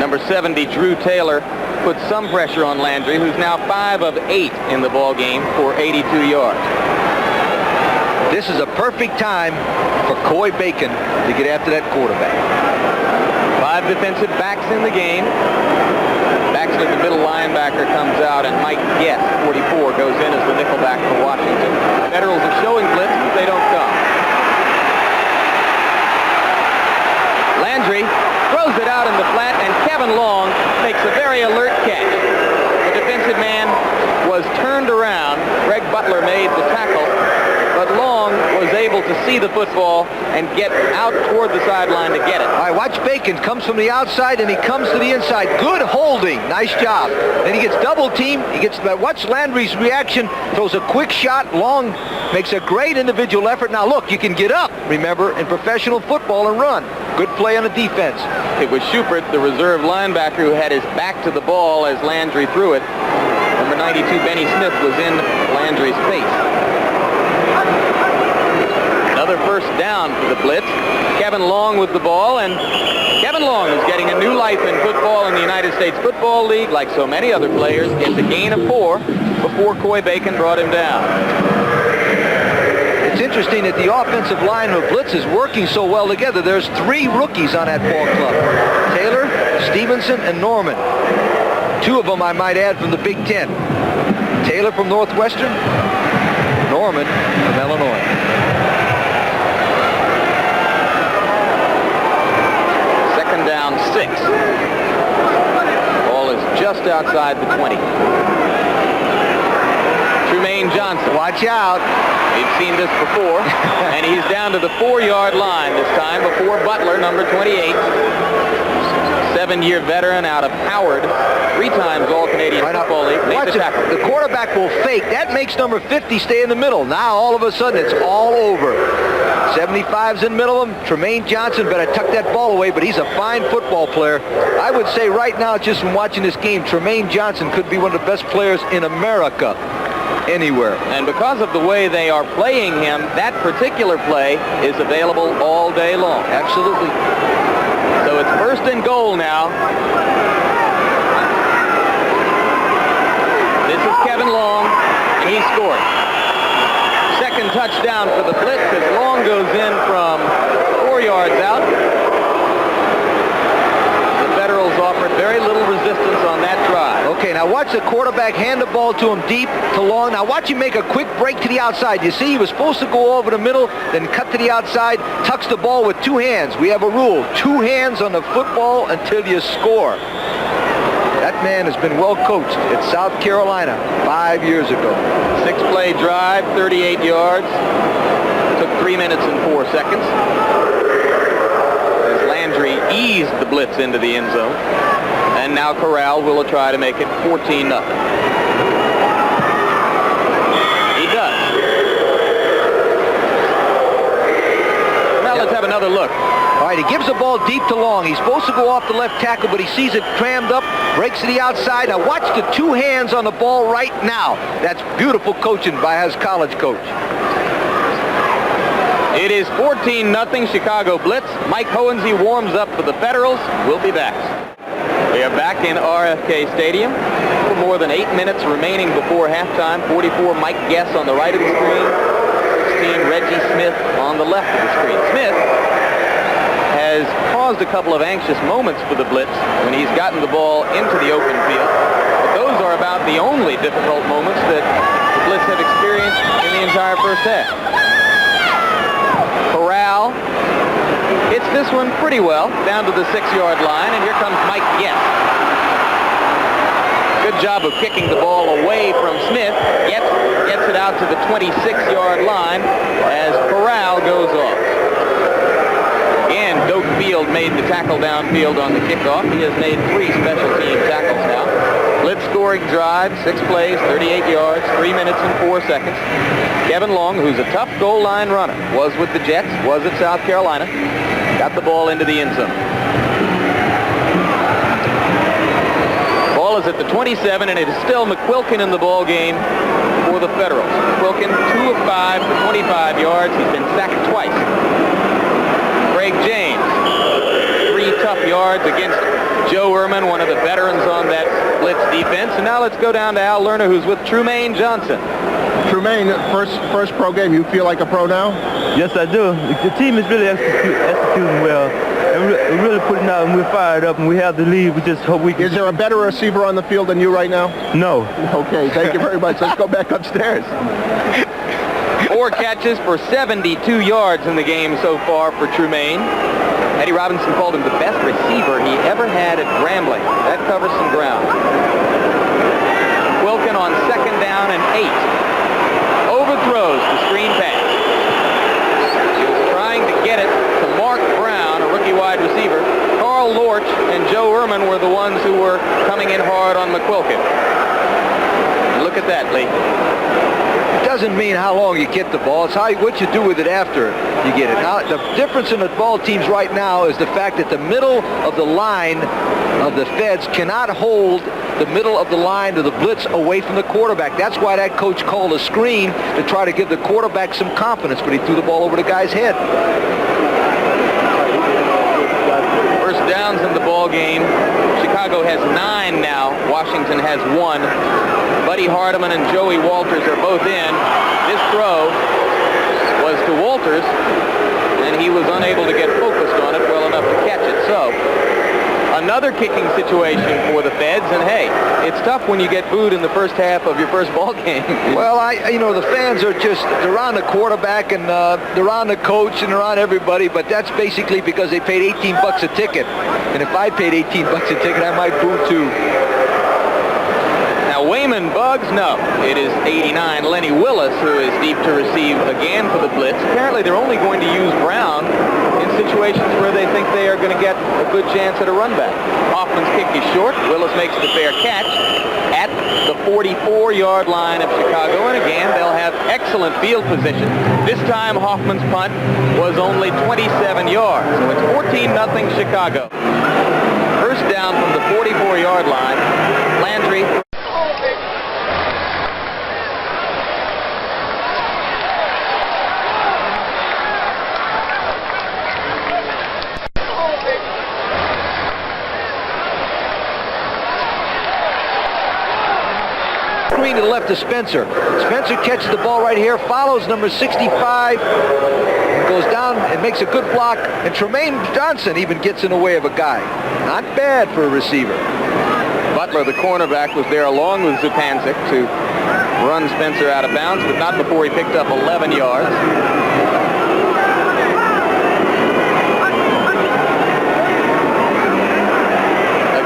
Number 70, Drew Taylor, put some pressure on Landry, who's now 5 of 8 in the ball game for 82 yards. This is a perfect time for Coy Bacon to get after that quarterback. 5 defensive backs in the game. Baxter, the middle linebacker, comes out, and Mike Guess, 44, goes in as the nickelback for Washington. Federals are showing blitz, but they don't come. Landry throws it out in the flat, and Kevin Long makes a very alert catch. The defensive man was turned around. Greg Butler made the tackle, but Long was able to see the football and get out toward the sideline to get it. All right, watch Bacon. Comes from the outside, and he comes to the inside. Good holding. Nice job. Then he gets double teamed. Watch Landry's reaction. Throws a quick shot. Long makes a great individual effort. Now, look, you can get up, remember, in professional football and run. Good play on the defense. It was Schubert, the reserve linebacker, who had his back to the ball as Landry threw it. Number 92, Benny Smith, was in Landry's face. Another first down for the blitz. Kevin Long with the ball, and Kevin Long is getting a new life in football in the United States Football League, like so many other players. Gets a gain of 4 before Coy Bacon brought him down. It's interesting that the offensive line of Blitz is working so well together. There's 3 rookies on that ball club. Taylor, Stevenson, and Norman. 2 of them, I might add, from the Big Ten. Taylor from Northwestern, Norman from Illinois. Second down, 6. Ball is just outside the 20. Tremaine Johnson. Watch out. We've seen this before, and he's down to the 4-yard line this time before Butler, number 28. 7-year veteran out of Howard, 3 times All-Canadian Football League. Watch it. The quarterback will fake. That makes number 50 stay in the middle. Now, all of a sudden, it's all over. 75's in the middle of him. Tremaine Johnson better tuck that ball away, but he's a fine football player. I would say right now, just from watching this game, Tremaine Johnson could be one of the best players in America. Anywhere. And because of the way they are playing him, that particular play is available all day long. Absolutely. So it's 1st and goal now. This is Kevin Long, and he scored. Second touchdown for the Blitz as Long goes in from 4 yards out. The Federals offered very little resistance on that drive. Okay, now watch the quarterback hand the ball to him deep to Long. Now watch him make a quick break to the outside. You see, he was supposed to go over the middle, then cut to the outside, tucks the ball with 2 hands. We have a rule, 2 hands on the football until you score. That man has been well coached at South Carolina 5 years ago. 6-play drive, 38 yards. Took 3 minutes and 4 seconds. As Landry eased the Blitz into the end zone. And now Corral will try to make it 14-0. He does. Now let's have another look. All right, he gives the ball deep to Long. He's supposed to go off the left tackle, but he sees it crammed up, breaks to the outside. Now watch the 2 hands on the ball right now. That's beautiful coaching by his college coach. It is 14-0 Chicago Blitz. Mike Hohensee warms up for the Federals. We'll be back. We are back in RFK Stadium. For more than 8 minutes remaining before halftime. 44 Mike Guess on the right of the screen. 16 Reggie Smith on the left of the screen. Smith has caused a couple of anxious moments for the Blitz when he's gotten the ball into the open field. But those are about the only difficult moments that the Blitz have experienced in the entire first half. Corral hits this one pretty well down to the 6-yard line, and here comes Mike Guess. Good job of kicking the ball away from Smith. Gets it out to the 26-yard line as Corral goes off. Again, Doak Field made the tackle downfield on the kickoff. He has made 3 special team tackles now. Blitz scoring drive, 6 plays, 38 yards, 3 minutes and 4 seconds. Kevin Long, who's a tough goal line runner, was with the Jets, was at South Carolina, got the ball into the end zone. Ball is at the 27, and it is still McQuilkin in the ball game for the Federals. McQuilkin, 2 of 5 for 25 yards. He's been sacked twice. Craig James, 3 tough yards against Joe Ehrman, one of the veterans on that Blitz defense. And now let's go down to Al Lerner, who's with Trumaine Johnson. Trumaine, first pro game. You feel like a pro now? Yes, I do. The team is really executing well. And we're really putting out, and we're fired up, and we have the lead. We just hope we can... Is there a better receiver on the field than you right now? No. Okay, thank you very much. Let's go back upstairs. 4 catches for 72 yards in the game so far for Trumaine. Eddie Robinson called him the best receiver he ever had at Grambling. That covers some ground. Wilkin on 2nd down and 8. Overthrows the screen pass. He was trying to get it to Mark Brown, a rookie wide receiver. Carl Lorch and Joe Ehrman were the ones who were coming in hard on McQuilkin. Look at that, Lee. It doesn't mean how long you get the ball. It's what you do with it after you get it. Now, the difference in the ball teams right now is the fact that the middle of the line of the Feds cannot hold the middle of the line of the blitz away from the quarterback. That's why that coach called a screen to try to give the quarterback some confidence, but he threw the ball over the guy's head. First downs in the ball game. Chicago has 9 now. Washington has 1. Buddy Hardeman and Joey Walters are both in. This throw was to Walters, and he was unable to get focused on it well enough to catch it. So, another kicking situation for the Feds, and hey, it's tough when you get booed in the first half of your first ball game. Well, the fans are they're on the quarterback, and they're on the coach, and they're on everybody, but that's basically because they paid $18 a ticket. And if I paid $18 a ticket, I might boo too. Now, Wayman Buggs, no. It is 89. Lenny Willis, who is deep to receive again for the Blitz. Apparently, they're only going to use Brown in situations where they think they are going to get a good chance at a run back. Hoffman's kick is short. Willis makes the fair catch at the 44-yard line of Chicago. And again, they'll have excellent field position. This time, Hoffman's punt was only 27 yards. So it's 14-0 Chicago. First down from the 44-yard line. Landry. To the left of Spencer. Spencer catches the ball right here, follows number 65, and goes down and makes a good block, and Trumaine Johnson even gets in the way of a guy. Not bad for a receiver. Butler, the cornerback, was there along with Zupancic to run Spencer out of bounds, but not before he picked up 11 yards.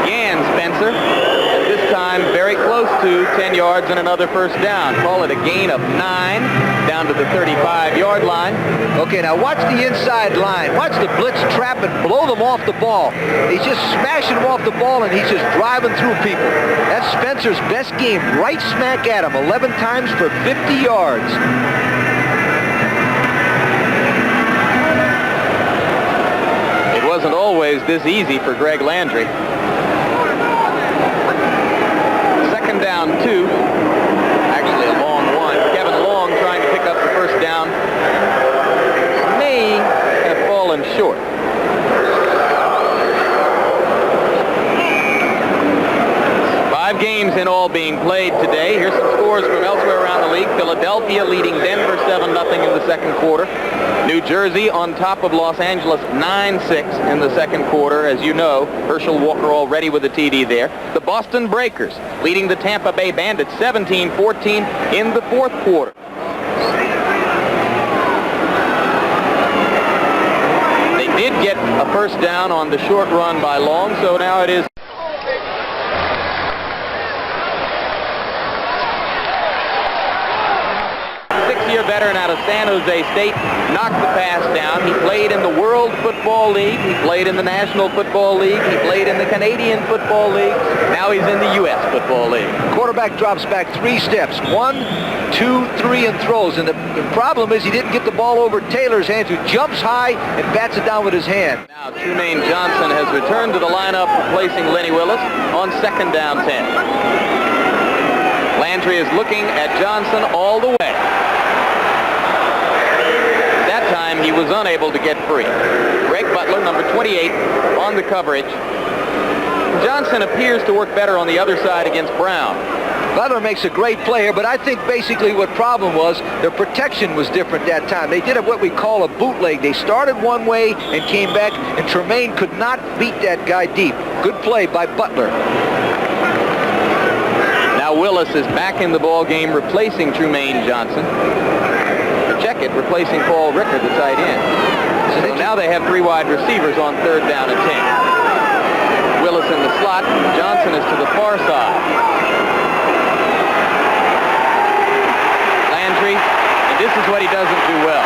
Again, Spencer. This time very close to 10 yards and another first down. Call it a gain of 9 down to the 35-yard line. Okay, now watch the inside line. Watch the blitz trap and blow them off the ball. He's just smashing them off the ball, and he's just driving through people. That's Spencer's best game, right smack at him, 11 times for 50 yards. It wasn't always this easy for Greg Landry. Down 2, actually a long one. Kevin Long trying to pick up the first down, may have fallen short. Five games in all being played today. Here's some scores from elsewhere around the league. Philadelphia leading Denver 7-0 in the second quarter. New Jersey on top of Los Angeles 9-6 in the second quarter. As you know, Herschel Walker already with a TD there. The Boston Breakers leading the Tampa Bay Bandits 17-14 in the fourth quarter. They did get a first down on the short run by Long, so now it is six-year veteran out of San Jose State, knocked the pass down. He played in the World Football League. He played in the National Football League. He played in the Canadian Football League. Now he's in the U.S. Football League. Quarterback drops back 3 steps. 1, 2, 3, and throws. And the problem is he didn't get the ball over Taylor's hands, who jumps high and bats it down with his hand. Now Trumaine Johnson has returned to the lineup, replacing Lenny Willis on second down 10. Landry is looking at Johnson all the way. That time he was unable to get free. Greg Butler, number 28, on the coverage. Johnson appears to work better on the other side against Brown. Butler makes a great player, but I think basically what problem was, their protection was different that time. They did what we call a bootleg. They started one way and came back, and Tremaine could not beat that guy deep. Good play by Butler. Now Willis is back in the ball game, replacing Trumaine Johnson. Check it, replacing Paul Ricker, the tight end. So now they have 3 wide receivers on 3rd down and 10. Willis in the slot. Johnson is to the far side. Landry, and this is what he doesn't do well.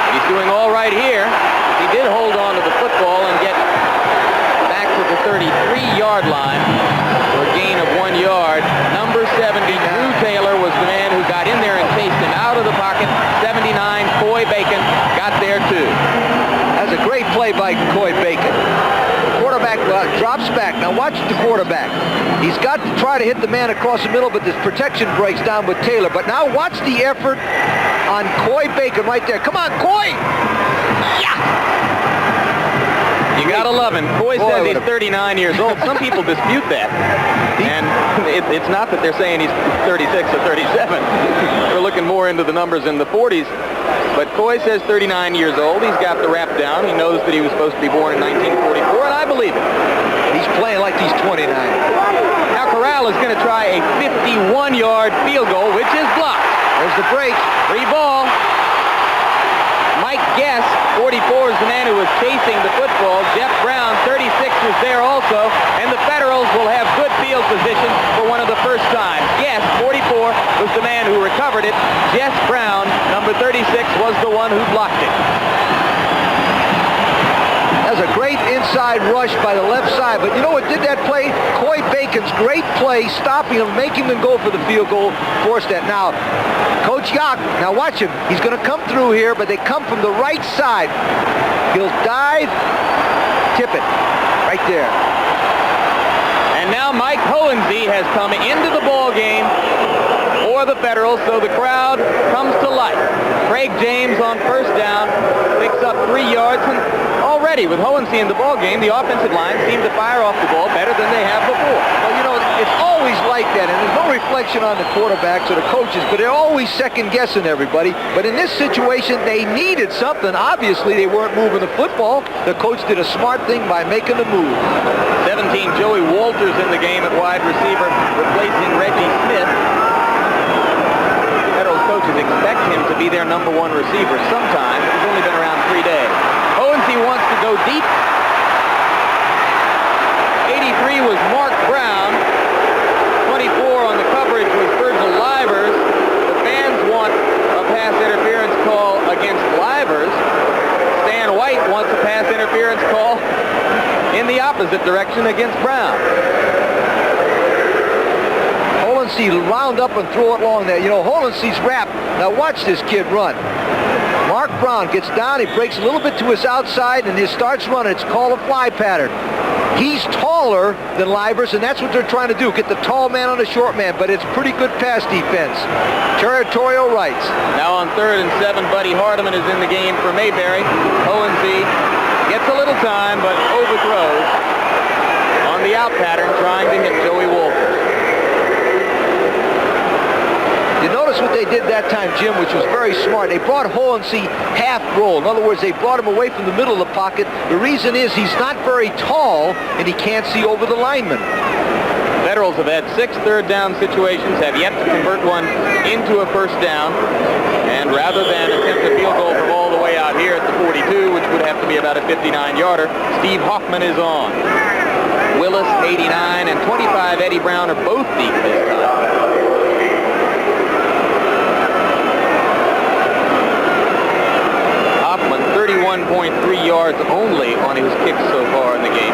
He's doing all right here. He did hold on to the football and get back to the 33-yard line for a gain of 1 yard. Number 70, Drew Taylor, was the man who got in there and chased him out of the pocket. 79, Coy Bacon, got there too. That's a great play by Coy Bacon. Quarterback drops back. Now watch the quarterback. He's got to try to hit the man across the middle, but this protection breaks down with Taylor. But now watch the effort on Coy Bacon right there. Come on, Coy! Yeah! You gotta love him. Coy says he's 39 years old. Some people dispute that. And it's not that they're saying he's 36 or 37. We're looking more into the numbers in the 40s. But Coy says 39 years old. He's got the rap down. He knows that he was supposed to be born in 1944, and I believe it. He's playing like he's 29. Now Corral is going to try a 51-yard field goal, which is blocked. There's the break. Free ball. Mike Guess, 44, is the man who was chasing the football. Jeff Brown, 36, was there also. And the Federals will have good field position for one of the first times. Guess, 44, was the man who recovered it. Jess Brown, number 36, was the one who blocked it. That was a great inside rush by the left side. But you know what did that play? Coy Bacon's great play, stopping him, making him go for the field goal, forced that. Now, Coach Yock, now watch him. He's going to come through here, but they come from the right side. He'll dive, tip it, right there. And now Mike Hohensee has come into the ball game for the Federals, so the crowd comes to life. Craig James on 1st down, picks up 3 yards, and already with Hohensee in the ball game, the offensive line seemed to fire off the ball better than they have before. Well, you know, it's always like that, and there's no reflection on the quarterbacks or the coaches, but they're always second-guessing everybody. But in this situation, they needed something. Obviously, they weren't moving the football. The coach did a smart thing by making the move. 17, Joey Walters in the game at wide receiver, replacing Reggie Smith. Federals coaches expect him to be their number 1 receiver sometime. He's only been around 3 days. Hohensee wants to go deep. 83 was Mark Brown. 24 on the coverage was Virgil Livers. The fans want a pass interference call against Livers. Stan White wants a pass interference call in the opposite direction against Brown. Hohensee round up and throw it long there. You know, Hohensee's wrapped. Now watch this kid run. Mark Brown gets down, he breaks a little bit to his outside, and he starts running. It's called a fly pattern. He's taller than Livers, and that's what they're trying to do, get the tall man on the short man, but it's pretty good pass defense. Territorial rights. Now on 3rd and 7, Buddy Hardiman is in the game for Mayberry. Hohensee gets a little time, but overthrows on the out pattern, trying to hit Joey Walters. You notice what they did that time, Jim, which was very smart. They brought Hohensee half roll. In other words, they brought him away from the middle of the pocket. The reason is he's not very tall, and he can't see over the lineman. Federals have had 6 3rd down situations, have yet to convert one into a 1st down. And rather than attempt a field goal from all the way out here at the 42, which would have to be about a 59-yarder, Steve Hoffman is on. Willis, 89, and 25, Eddie Brown, are both deep this time. Hoffman, 31.3 yards only on his kicks so far in the game.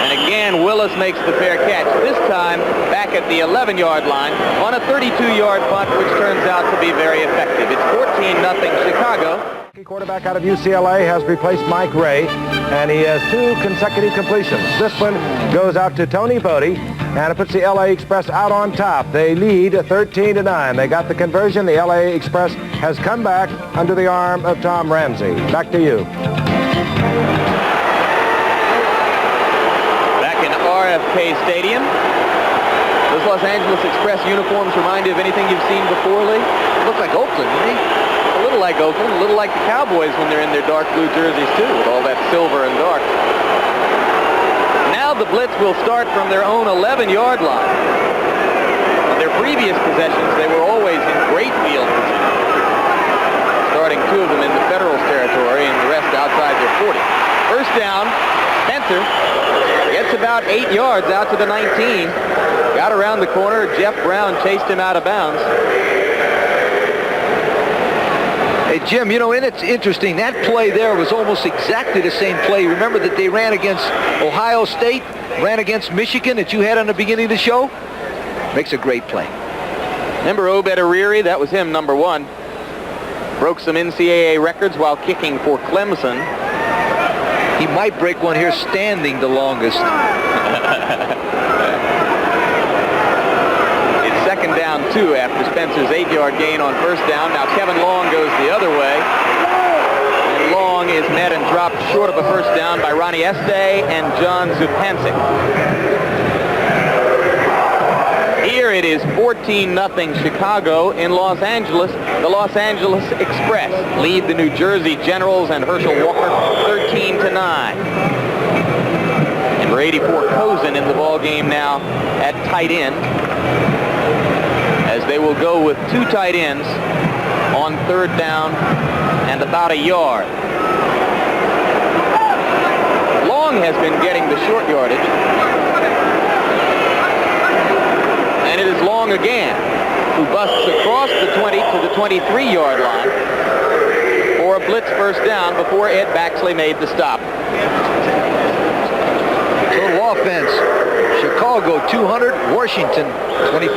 And again, Willis makes the fair catch, this time back at the 11-yard line on a 32-yard punt, which turns out to be very effective. It's 14-0 Chicago. Quarterback out of UCLA has replaced Mike Ray, and he has 2 consecutive completions. This one goes out to Tony Bodie, and it puts the LA Express out on top. They lead 13-9. They got the conversion. The LA Express has come back under the arm of Tom Ramsey. Back to you. Back in RFK Stadium. Those Los Angeles Express uniforms remind you of anything you've seen before, Lee? They look like Oakland, doesn't they? A little like Oakland, a little like the Cowboys when they're in their dark blue jerseys, too, with all that silver and dark. Now the Blitz will start from their own 11-yard line. On their previous possessions, they were always in great field position, starting 2 of them in the Federals territory and the rest outside their 40. First down, Spencer gets about 8 yards out to the 19. Got around the corner. Jeff Brown chased him out of bounds. Hey, Jim, you know, and it's interesting. That play there was almost exactly the same play. Remember that they ran against Ohio State, ran against Michigan that you had on the beginning of the show? Makes a great play. Remember Obed Ariri? That was him, number 1. Broke some NCAA records while kicking for Clemson. He might break one here standing the longest. It's second down 2 after Spencer's 8-yard gain on first down. Now Kevin Long goes the other way. And Long is met and dropped short of a first down by Ronnie Estee and John Zupancic. Here it is 14-0 Chicago in Los Angeles. The Los Angeles Express lead the New Jersey Generals and Herschel Walker 13-9. Number 84 Cozen in the ball game now at tight end, as they will go with 2 tight ends on third down and about a yard. Long has been getting the short yardage. And it is Long again, who busts across the 20 to the 23-yard line for a Blitz first down before Ed Baxley made the stop. Total offense, Chicago 200, Washington 24.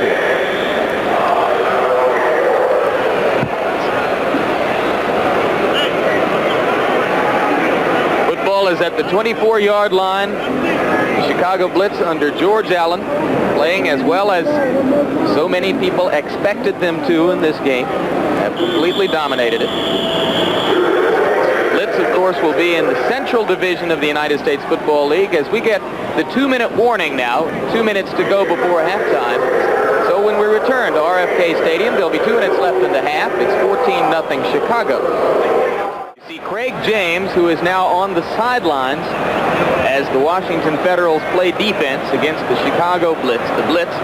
Football is at the 24-yard line. The Chicago Blitz under George Allen, playing as well as so many people expected them to in this game, have completely dominated it. Blitz, of course, will be in the Central Division of the United States Football League as we get the 2-minute warning now, 2 minutes to go before halftime. So when we return to RFK Stadium, there'll be 2 minutes left in the half. It's 14-0 Chicago. You see Craig James, who is now on the sidelines as the Washington Federals play defense against the Chicago Blitz. The Blitz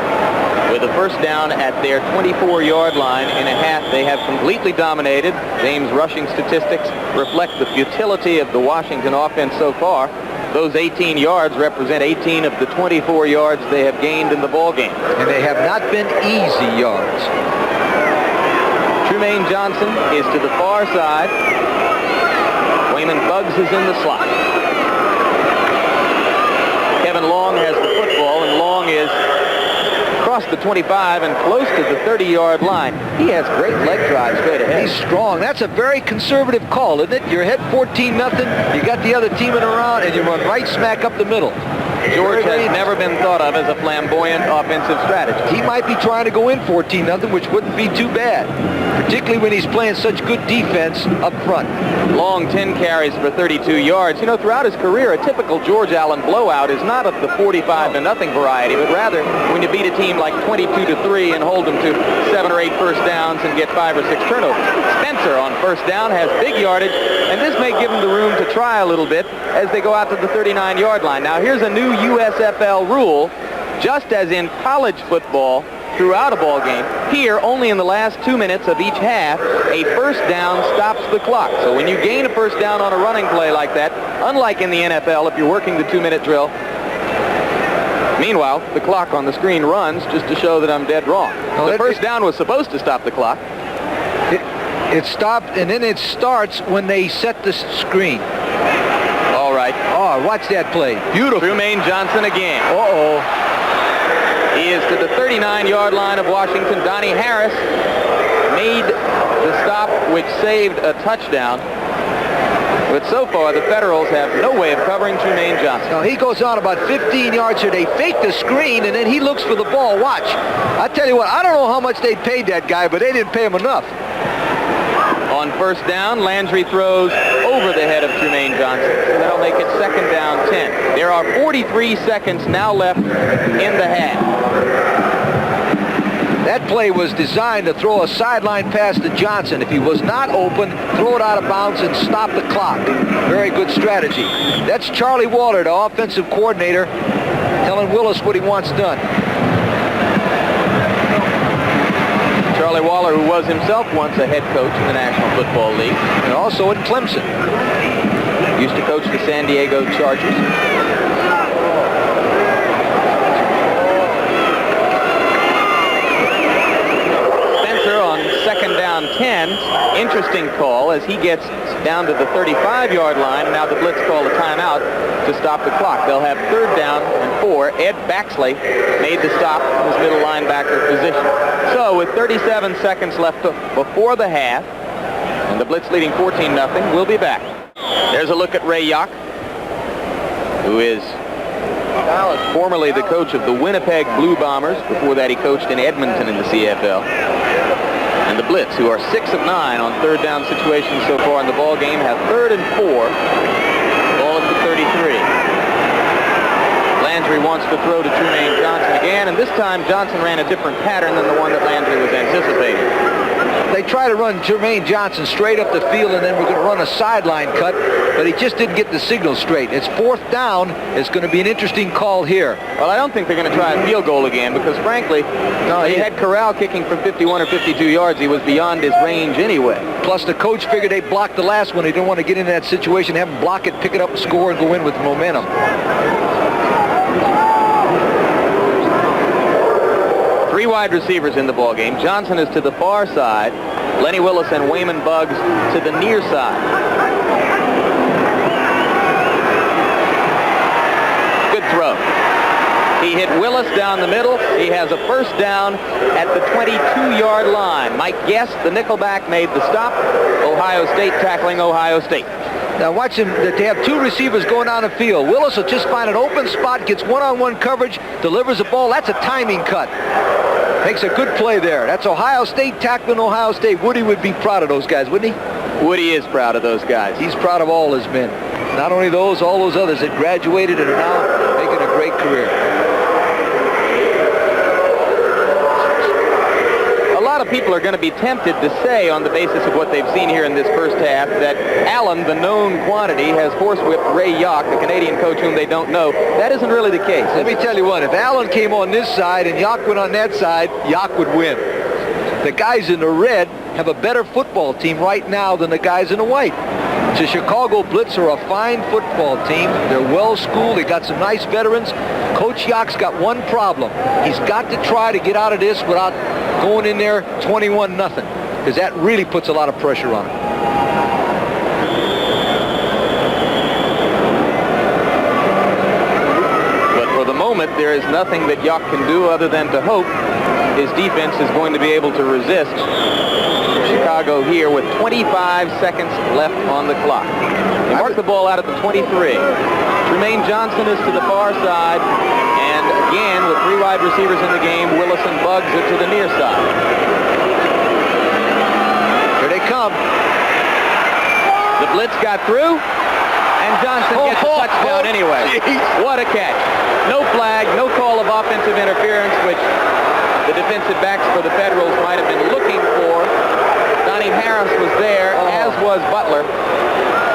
with a first down at their 24-yard line in a half they have completely dominated. James' rushing statistics reflect the futility of the Washington offense so far. Those 18 yards represent 18 of the 24 yards they have gained in the ballgame. And they have not been easy yards. Trumaine Johnson is to the far side. Wayman Buggs is in the slot. Kevin Long has the football, and Long is across the 25 and close to the 30-yard line. He has great leg drive straight ahead. He's strong. That's a very conservative call, isn't it? You're ahead 14-0. You got the other team in around, and you run right smack up the middle. George has never been thought of as a flamboyant offensive strategy. He might be trying to go in 14-0, which wouldn't be too bad, particularly when he's playing such good defense up front. Long 10 carries for 32 yards. You know, throughout his career, a typical George Allen blowout is not of the 45-0 variety, but rather when you beat a team like 22-3 and hold them to 7 or 8 first downs and get 5 or 6 turnovers. Spencer on first down has big yardage, and this may give him the room to try a little bit as they go out to the 39-yard line. Now, here's a new USFL rule. Just as in college football throughout a ball game, here only in the last 2 minutes of each half a first down stops the clock. So when you gain a first down on a running play like that, unlike in the NFL if you're working the 2-minute drill, meanwhile the clock on the screen runs just to show that I'm dead wrong. The first down was supposed to stop the clock. It stopped, and then it starts when they set the screen. All right. Oh, watch that play. Beautiful. Trumaine Johnson again. Uh-oh. He is to the 39-yard line of Washington. Donnie Harris made the stop which saved a touchdown. But so far, the Federals have no way of covering Trumaine Johnson. Now, he goes on about 15 yards here. They fake the screen, and then he looks for the ball. Watch. I tell you what, I don't know how much they paid that guy, but they didn't pay him enough. On first down, Landry throws over the head of Trumaine Johnson. So that'll make it second down 10. There are 43 seconds now left in the half. That play was designed to throw a sideline pass to Johnson. If he was not open, throw it out of bounds and stop the clock. Very good strategy. That's Charlie Waller, the offensive coordinator, telling Willis what he wants done. Charlie Waller, who was himself once a head coach in the National Football League. And also in Clemson. Used to coach the San Diego Chargers. Second down 10, interesting call as he gets down to the 35-yard line, and now the Blitz call a timeout to stop the clock. They'll have third down and 4. Ed Baxley made the stop in his middle linebacker position. So with 37 seconds left before the half, and the Blitz leading 14-0, we'll be back. There's a look at Ray Yock, who is formerly the coach of the Winnipeg Blue Bombers. Before that, he coached in Edmonton in the CFL. And the Blitz, who are 6 of 9 on third down situations so far in the ball game, have third and 4. Ball at the 33. Landry wants to throw to Trumaine Johnson again, and this time Johnson ran a different pattern than the one that Landry was anticipating. They try to run Trumaine Johnson straight up the field, and then we're going to run a sideline cut, but he just didn't get the signal straight. It's fourth down. It's going to be an interesting call here. Well, I don't think they're going to try a field goal again because, frankly, he had Corral kicking from 51 or 52 yards. He was beyond his range anyway. Plus, the coach figured they blocked the last one. He didn't want to get into that situation, have him block it, pick it up, and score, and go in with momentum. 3 wide receivers in the ball game. Johnson is to the far side. Lenny Willis and Wayman Buggs to the near side. Good throw. He hit Willis down the middle. He has a first down at the 22-yard line. Mike Guest, the nickelback, made the stop. Ohio State tackling Ohio State. Now watch him. They have 2 receivers going down the field. Willis will just find an open spot, gets one-on-one coverage, delivers the ball. That's a timing cut. Makes a good play there. That's Ohio State tackling Ohio State. Woody would be proud of those guys, wouldn't he? Woody is proud of those guys. He's proud of all his men. Not only those, all those others that graduated and are now making a great career. A lot of people are going to be tempted to say, on the basis of what they've seen here in this first half, that Allen, the known quantity, has horsewhipped Ray Yock, the Canadian coach whom they don't know. That isn't really the case. Let me tell you what, if Allen came on this side and Yock went on that side, Yock would win. The guys in the red have a better football team right now than the guys in the white. The Chicago Blitz are a fine football team. They're well-schooled. They got some nice veterans. Coach Yock's got one problem. He's got to try to get out of this without going in there 21-0, because that really puts a lot of pressure on him. But for the moment, there is nothing that Yock can do other than to hope his defense is going to be able to resist Chicago here with 25 seconds left on the clock. They mark the ball out at the 23. Trumaine Johnson is to the far side, and again, with 3 wide receivers in the game, Willis and Buggs are to the near side. Here they come. The Blitz got through, and Johnson gets a touchdown anyway. Geez. What a catch. No flag, no call of offensive interference, which the defensive backs for the Federals might have been looking for. Donnie Harris was there, as was Butler.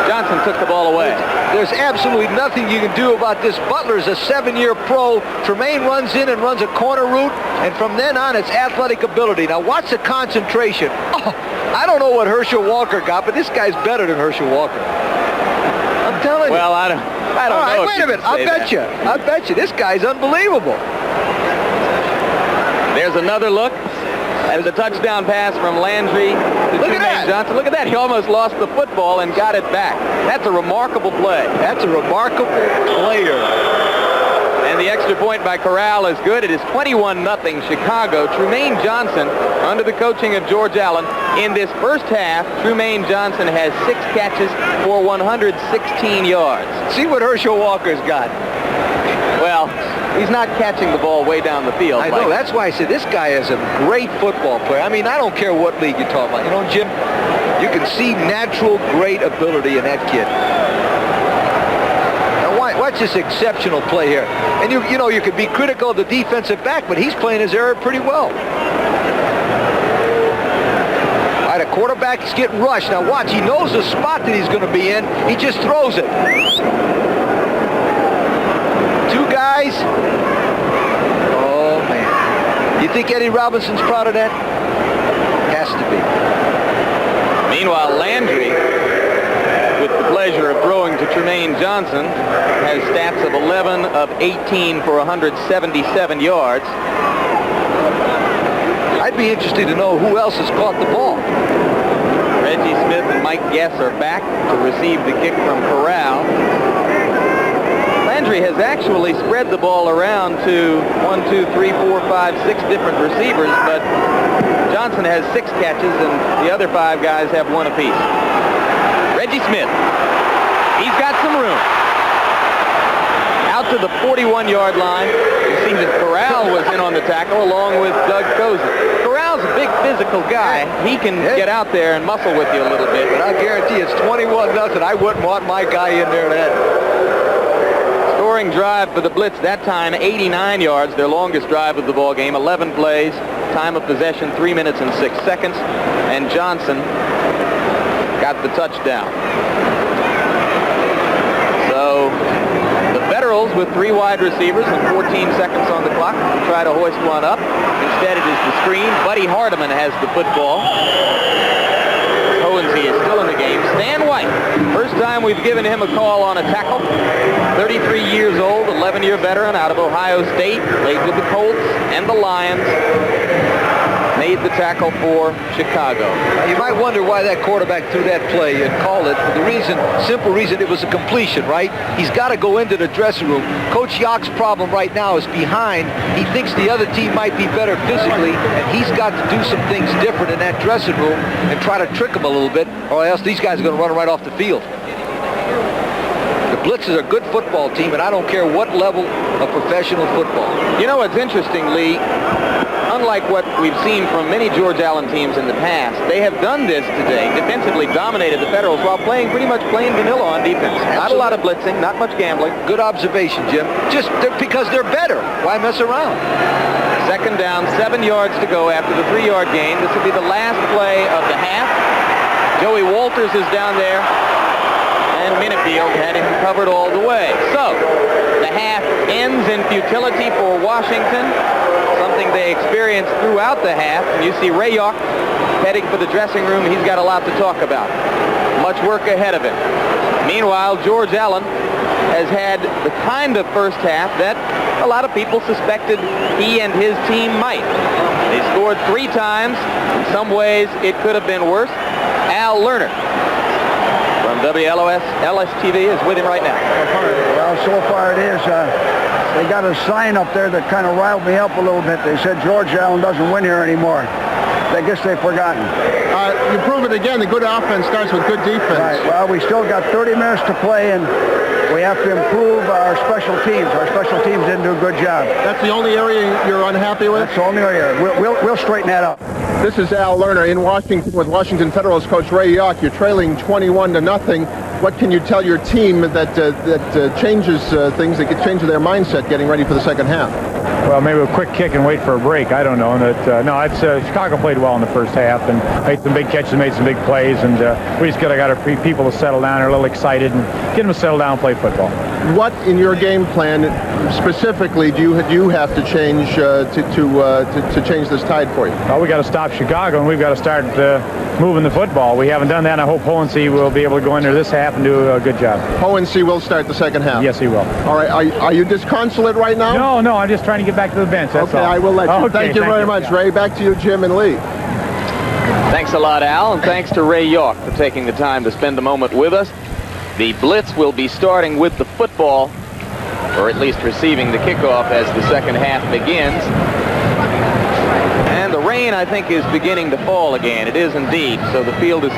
Johnson took the ball away. There's absolutely nothing you can do about this. Butler's a 7-year pro. Trumaine runs in and runs a corner route, and from then on, it's athletic ability. Now, watch the concentration. Oh, I don't know what Herschel Walker got, but this guy's better than Herschel Walker. I'm telling you. Well, I don't All right, know. Wait a minute. I bet you. This guy's unbelievable. There's another look. That is a touchdown pass from Landry to Trumaine Johnson. Look at that. He almost lost the football and got it back. That's a remarkable play. That's a remarkable player. And the extra extra point by Corral is good. It is 21-0 Chicago. Trumaine Johnson, under the coaching of George Allen, in this first half, Trumaine Johnson has 6 catches for 116 yards. See what Herschel Walker's got. Well, he's not catching the ball way down the field. I know. That's why I said this guy is a great football player. I mean, I don't care what league you're talking about. You know, Jim, you can see natural great ability in that kid. Now, watch this exceptional play here. And you know, you could be critical of the defensive back, but he's playing his area pretty well. All right, a quarterback is getting rushed. Now watch, he knows the spot that he's going to be in. He just throws it. 2 guys. Oh, man. You think Eddie Robinson's proud of that? Has to be. Meanwhile, Landry, with the pleasure of throwing to Trumaine Johnson, has stats of 11 of 18 for 177 yards. I'd be interested to know who else has caught the ball. Reggie Smith and Mike Guess are back to receive the kick from Corral. Landry has actually spread the ball around to 1, 2, 3, 4, 5, 6 different receivers, but Johnson has 6 catches and the other 5 guys have 1 apiece. Reggie Smith, he's got some room. Out to the 41-yard line. You see that Corral was in on the tackle along with Doug Cozen. Corral's a big physical guy. He can get out there and muscle with you a little bit. But I guarantee it's 21-0. I wouldn't want my guy in there then. Scoring drive for the Blitz, that time 89 yards, their longest drive of the ball game, 11 plays, time of possession 3 minutes and 6 seconds, and Johnson got the touchdown. So the Federals with 3 wide receivers and 14 seconds on the clock to try to hoist one up. Instead it is the screen. Buddy Hardiman has the football. Hohensee is still in the game. Stan White, first time we've given him a call on a tackle. 33 years old, 11-year veteran out of Ohio State. Played with the Colts and the Lions. Made the tackle for Chicago. You might wonder why that quarterback threw that play and called it. The simple reason, it was a completion, right? He's got to go into the dressing room. Coach Yock's problem right now is behind. He thinks the other team might be better physically, and he's got to do some things different in that dressing room and try to trick them a little bit, or else these guys are going to run right off the field. The Blitz is a good football team, and I don't care what level of professional football. You know what's interesting, Lee? Unlike what we've seen from many George Allen teams in the past, they have done this today, defensively dominated the Federals while playing pretty much plain vanilla on defense. Absolutely. Not a lot of blitzing, not much gambling. Good observation, Jim. Just because they're better. Why mess around? Second down, 7 yards to go after the 3-yard gain. This will be the last play of the half. Joey Walters is down there, and Minifield had him covered all the way. So, the half ends in futility for Washington, something they experienced throughout the half. And you see Ray York heading for the dressing room. He's got a lot to talk about. Much work ahead of him. Meanwhile, George Allen has had the kind of first half that a lot of people suspected he and his team might. They scored 3 times. In some ways, it could have been worse. Al Lerner from WLOS LSTV is with him right now. Well, so far it is. They got a sign up there that kind of riled me up a little bit. They said George Allen doesn't win here anymore. I guess they've forgotten. You prove it again. The good offense starts with good defense. Right. Well, we still got 30 minutes to play, and we have to improve our special teams. Our special teams didn't do a good job. That's the only area you're unhappy with? That's the only area. We'll straighten that up. This is Al Lerner in Washington with Washington Federals coach Ray York. You're trailing 21-0. What can you tell your team that changes things, that change their mindset getting ready for the second half? Well, maybe a quick kick and wait for a break. I don't know. Chicago played well in the first half and made some big catches, made some big plays, and we just got our people to settle down. They're a little excited and get them to settle down and play football. What in your game plan specifically do you have to change to change this tide for you? Well, we got to stop Chicago and we've got to start moving the football. We haven't done that, and I hope Hohensee will be able to go in there this half and do a good job. Hohensee will start the second half? Yes, he will. All right. Are you disconsolate right now? No, I'm just trying to get back to the bench. That's okay, all. I will let you. Okay, thank you very much, Ray. Back to you, Jim and Lee. Thanks a lot, Al, and thanks to Ray York for taking the time to spend a moment with us. The Blitz will be starting with the football or at least receiving the kickoff as the second half begins. And the rain, I think, is beginning to fall again. It is indeed. So the field is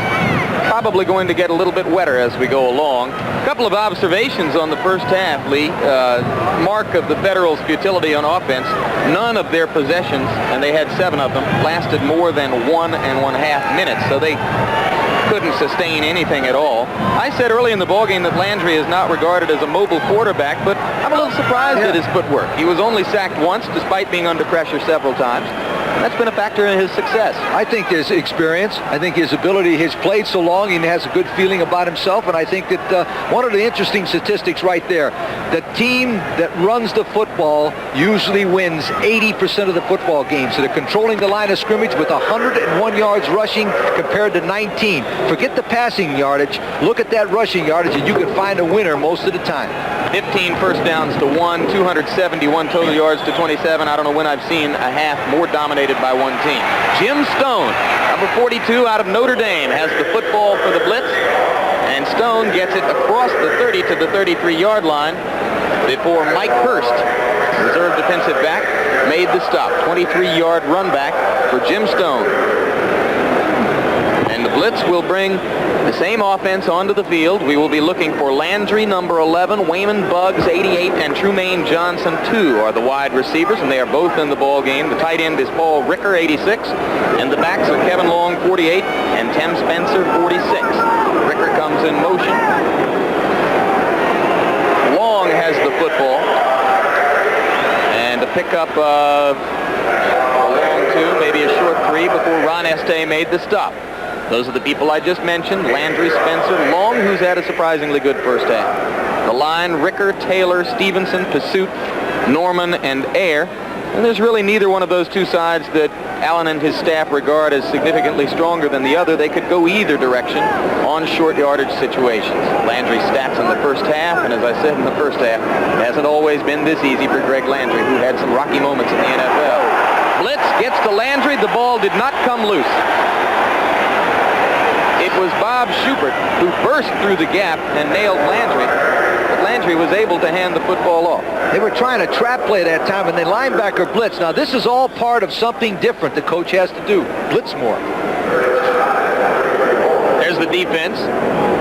probably going to get a little bit wetter as we go along. A couple of observations on the first half, Lee. Mark of the Federals' futility on offense. None of their possessions, and they had 7 of them, lasted more than 1.5 minutes. So they couldn't sustain anything at all. I said early in the ballgame that Landry is not regarded as a mobile quarterback, but I'm a little surprised at his footwork. He was only sacked once, despite being under pressure several times. That's been a factor in his success. I think his experience, I think his ability, he's played so long and has a good feeling about himself, and I think that one of the interesting statistics right there, the team that runs the football usually wins 80% of the football games. So they're controlling the line of scrimmage with 101 yards rushing compared to 19. Forget the passing yardage. Look at that rushing yardage, and you can find a winner most of the time. 15 first downs to 1, 271 total yards to 27. I don't know when I've seen a half more dominated by one team. Jim Stone, number 42 out of Notre Dame, has the football for the Blitz, and Stone gets it across the 30 to the 33-yard line before Mike Hurst, reserve defensive back, made the stop. 23-yard run back for Jim Stone. And the Blitz will bring the same offense onto the field. We will be looking for Landry, number 11, Wayman Buggs, 88, and Trumaine Johnson, 2, are the wide receivers, and they are both in the ball game. The tight end is Paul Ricker, 86, and the backs are Kevin Long, 48, and Tim Spencer, 46. Ricker comes in motion. Long has the football, and a pickup of a long 2, maybe a short 3 before Ron Estee made the stop. Those are the people I just mentioned: Landry, Spencer, Long, who's had a surprisingly good first half. The line: Ricker, Taylor, Stevenson, Pursuit, Norman, and Ayer. And there's really neither one of those two sides that Allen and his staff regard as significantly stronger than the other. They could go either direction on short yardage situations. Landry's stats in the first half, and as I said in the first half, it hasn't always been this easy for Greg Landry, who had some rocky moments in the NFL. Blitz gets to Landry. The ball did not come loose. It was Bob Schubert who burst through the gap and nailed Landry, but Landry was able to hand the football off. They were trying to trap play that time, and they linebacker blitz. Now, this is all part of something different the coach has to do. Blitz more. There's the defense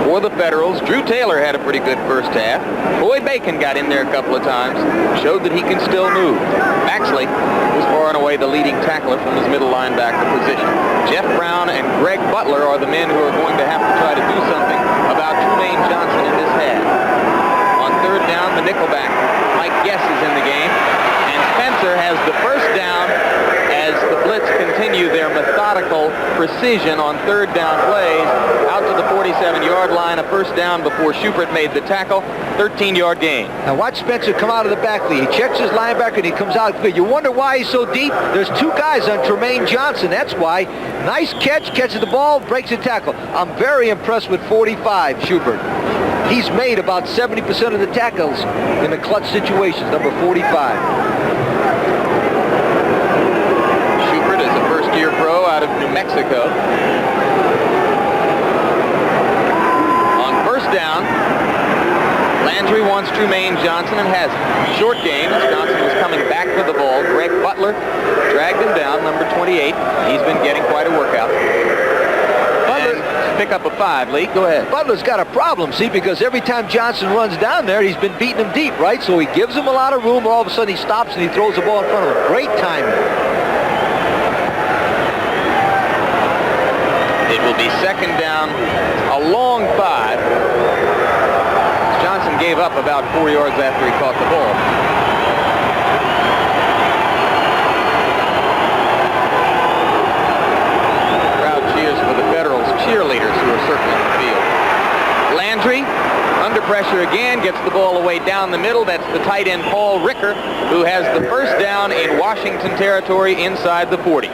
for the Federals. Drew Taylor had a pretty good first half. Boyd Bacon got in there a couple of times, showed that he can still move. Baxley was far and away the leading tackler from his middle linebacker position. Jeff Brown and Greg Butler are the men who are going to have to try to do something about Trumaine Johnson in this half. On third down, the nickelback, Mike Guess, is in the game, and Spencer has the first down as the Blitz continue their methodical precision on third down plays out to the 47-yard line. A first down before Schubert made the tackle. 13-yard gain. Now watch Spencer come out of the back lead. He checks his linebacker and he comes out good. You wonder why he's so deep? There's 2 guys on Trumaine Johnson. That's why. Nice catch, catches the ball, breaks the tackle. I'm very impressed with 45, Schubert. He's made about 70% of the tackles in the clutch situations, number 45. First-year pro out of New Mexico. On first down, Landry wants Trumaine Johnson and has it. Short game as Johnson was coming back for the ball. Greg Butler dragged him down, number 28. He's been getting quite a workout. Pick up a 5. Lee, go ahead. Butler's got a problem, see, because every time Johnson runs down there, he's been beating him deep, right? So he gives him a lot of room, all of a sudden he stops and he throws the ball in front of him. Great timing. It will be second down, a long 5. Johnson gave up about 4 yards after he caught the ball. Crowd cheers for the Federals cheerleaders who are circling the field. Landry, under pressure again, gets the ball away down the middle. That's the tight end Paul Ricker, who has the first down in Washington territory inside the 40.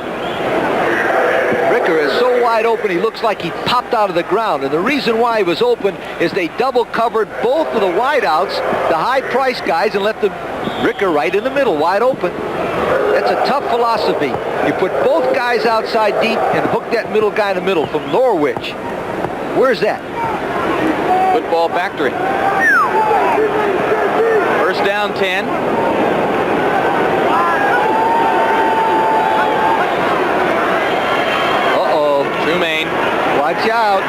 Ricker is so wide open, he looks like he popped out of the ground. And the reason why he was open is they double covered both of the wideouts, the high-priced guys, and left the Ricker right in the middle, wide open. That's a tough philosophy. You put both guys outside deep and hook that middle guy in the middle from Norwich. Where's that? Football Factory. First down 10. Trumaine. Watch out.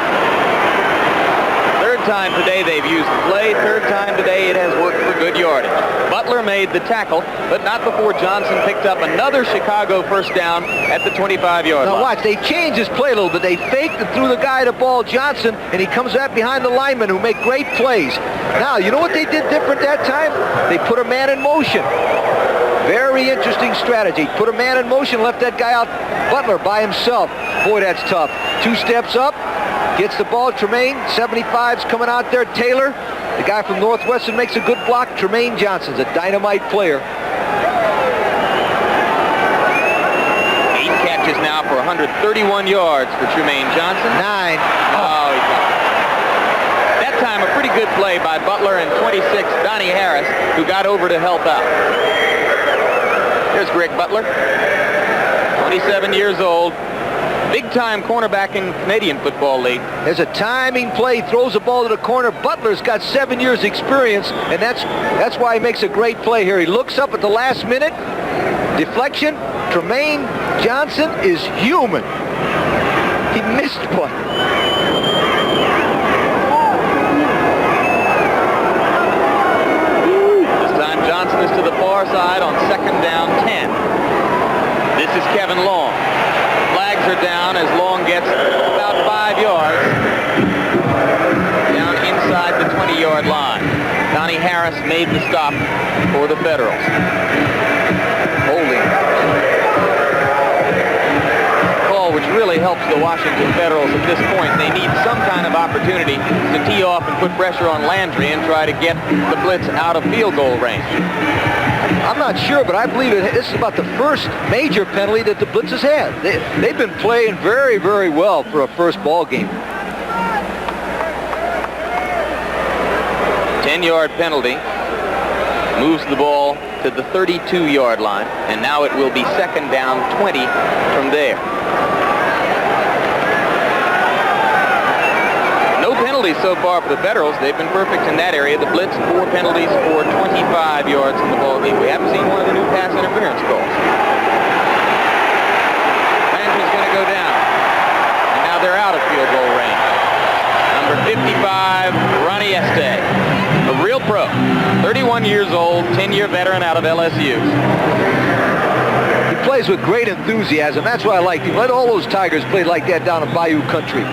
Third time today they've used the play. Third time today it has worked for good yardage. Butler made the tackle, but not before Johnson picked up another Chicago first down at the 25-yard line. Now watch, they changed his play a little bit. They faked and threw the guy the ball, Johnson, and he comes right behind the linemen who make great plays. Now, you know what they did different that time? They put a man in motion. Very interesting strategy. Put a man in motion, left that guy out, Butler, by himself. Boy, that's tough. 2 steps up, gets the ball. Tremaine, 75's coming out there. Taylor, the guy from Northwestern, makes a good block. Tremaine Johnson's a dynamite player. 8 catches now for 131 yards for Tremaine Johnson. 9. Oh, he got it. That time, a pretty good play by Butler and 26, Donnie Harris, who got over to help out. There's Greg Butler, 27 years old. Big-time cornerback in Canadian Football League. There's a timing play, throws the ball to the corner. Butler's got 7 years experience, and that's why he makes a great play here. He looks up at the last minute, deflection. Tremaine Johnson is human. He missed one. This time Johnson is to the far side on second down 10. This is Kevin Long. Flags are down as Long gets about 5 yards down inside the 20-yard line. Donnie Harris made the stop for the Federals. Holding call, which really helps the Washington Federals at this point. They need some kind of opportunity to tee off and put pressure on Landry and try to get the Blitz out of field goal range. I'm not sure, but I believe this is about the first major penalty that the Blitz has had. They've been playing very, very well for a first ball game. 10-yard penalty moves the ball to the 32-yard line, and now it will be second down 20 from there. No penalties so far for the Federals. They've been perfect in that area. The Blitz, 4 penalties for 25 yards in the ball game. We haven't seen one of the new pass interference calls. Landry's going to go down, and now they're out of field goal range. Number 55, Ronnie Este, a real pro, 31 years old, 10-year veteran out of LSU. He plays with great enthusiasm. That's why I like him. Let all those Tigers play like that down in Bayou Country.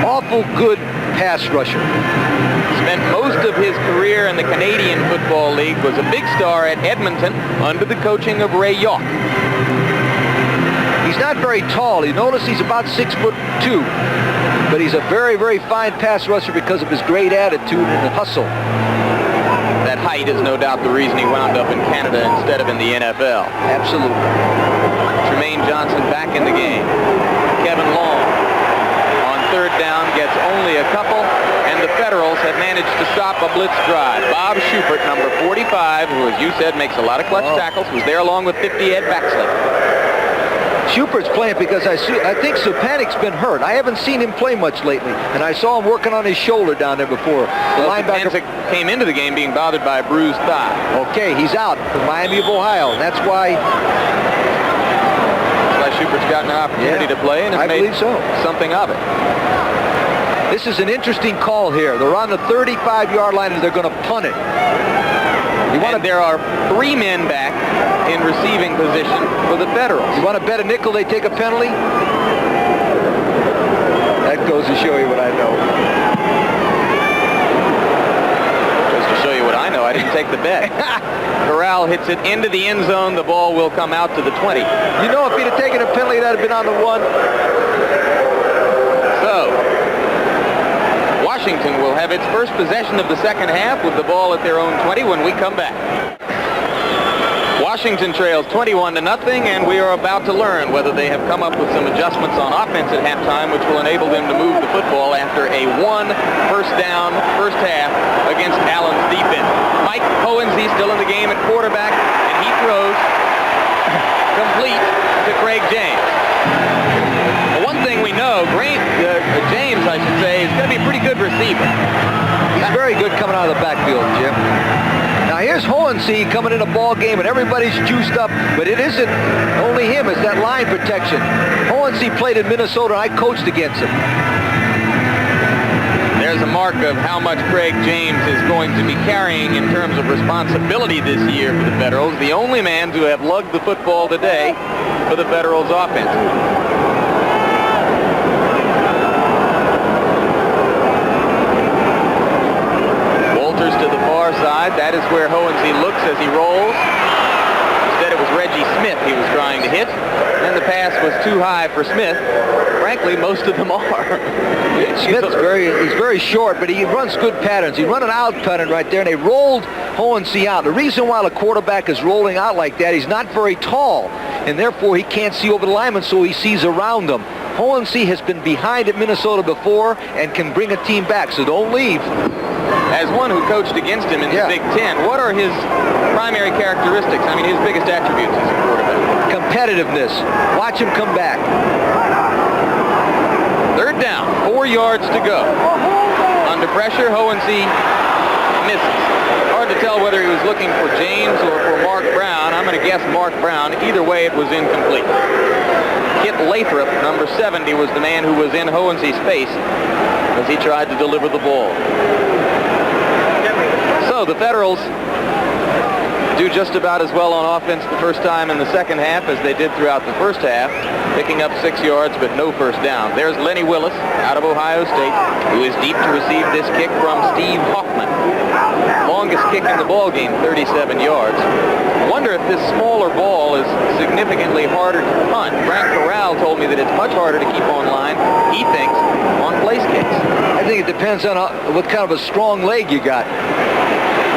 Awful good pass rusher. Spent most of his career in the Canadian Football League, was a big star at Edmonton under the coaching of Ray Yawk. He's not very tall. You notice he's about 6'2", but he's a very, very fine pass rusher because of his great attitude and the hustle. That height is no doubt the reason he wound up in Canada instead of in the NFL. Absolutely. Tremaine Johnson back in the game. Kevin Long on third down gets only a couple, and the Federals have managed to stop a blitz drive. Bob Schubert, number 45, who, as you said, makes a lot of clutch tackles, was there along with 50 Ed Baxley. Schubert's playing because I think Supanic's been hurt. I haven't seen him play much lately, and I saw him working on his shoulder down there before. The linebacker came into the game being bothered by a bruised thigh. Okay, he's out from Miami of Ohio, and that's why Schubert's gotten an opportunity to play and has made something of it. This is an interesting call here. They're on the 35-yard line, and they're going to punt it. There are 3 men back in receiving position for the Federals. You want to bet a nickel they take a penalty? That goes to show you what I know. Goes to show you what I know. I didn't take the bet. Corral hits it into the end zone. The ball will come out to the 20. You know, if he'd have taken a penalty, that would have been on the 1. So, Washington will have its first possession of the second half with the ball at their own 20 when we come back. Washington trails 21-0, and we are about to learn whether they have come up with some adjustments on offense at halftime, which will enable them to move the football after a 1 first down first half against Allen's defense. Mike Hohensee still in the game at quarterback, and he throws complete to Craig James. One thing we know, James, I should say, is going to be a pretty good receiver. He's very good coming out of the backfield, Jim. Now, here's Hohensee coming in a ball game and everybody's juiced up, but it isn't only him, it's that line protection. Hohensee played in Minnesota and I coached against him. There's a mark of how much Craig James is going to be carrying in terms of responsibility this year for the Federals. The only man to have lugged the football today for the Federals offense. Walters to the far side. That is where Hohensee looks as he rolls. Instead, it was Reggie Smith he was trying to hit. And the pass was too high for Smith. Frankly, most of them are. Smith's he's very short, but he runs good patterns. He run an out pattern right there, and they rolled Hohensee out. The reason why the quarterback is rolling out like that, he's not very tall, and therefore he can't see over the lineman, so he sees around them. Hohensee has been behind at Minnesota before and can bring a team back, so don't leave. As one who coached against him in the Big Ten, what are his primary characteristics? I mean, his biggest attributes as a quarterback? Competitiveness. Watch him come back. Third down, 4 yards to go. Under pressure, Hohensee misses. Hard to tell whether he was looking for James or for Mark Brown. I'm going to guess Mark Brown. Either way, it was incomplete. Kit Lathrop, number 70, was the man who was in Hohensee's face as he tried to deliver the ball. So the Federals do just about as well on offense the first time in the second half as they did throughout the first half, picking up 6 yards but no first down. There's Lenny Willis out of Ohio State, who is deep to receive this kick from Steve Hoffman. Longest kick in the ball game, 37 yards. I wonder if this smaller ball is significantly harder to punt. Frank Corral told me that it's much harder to keep on line, he thinks, on place kicks. I think it depends on what kind of a strong leg you got.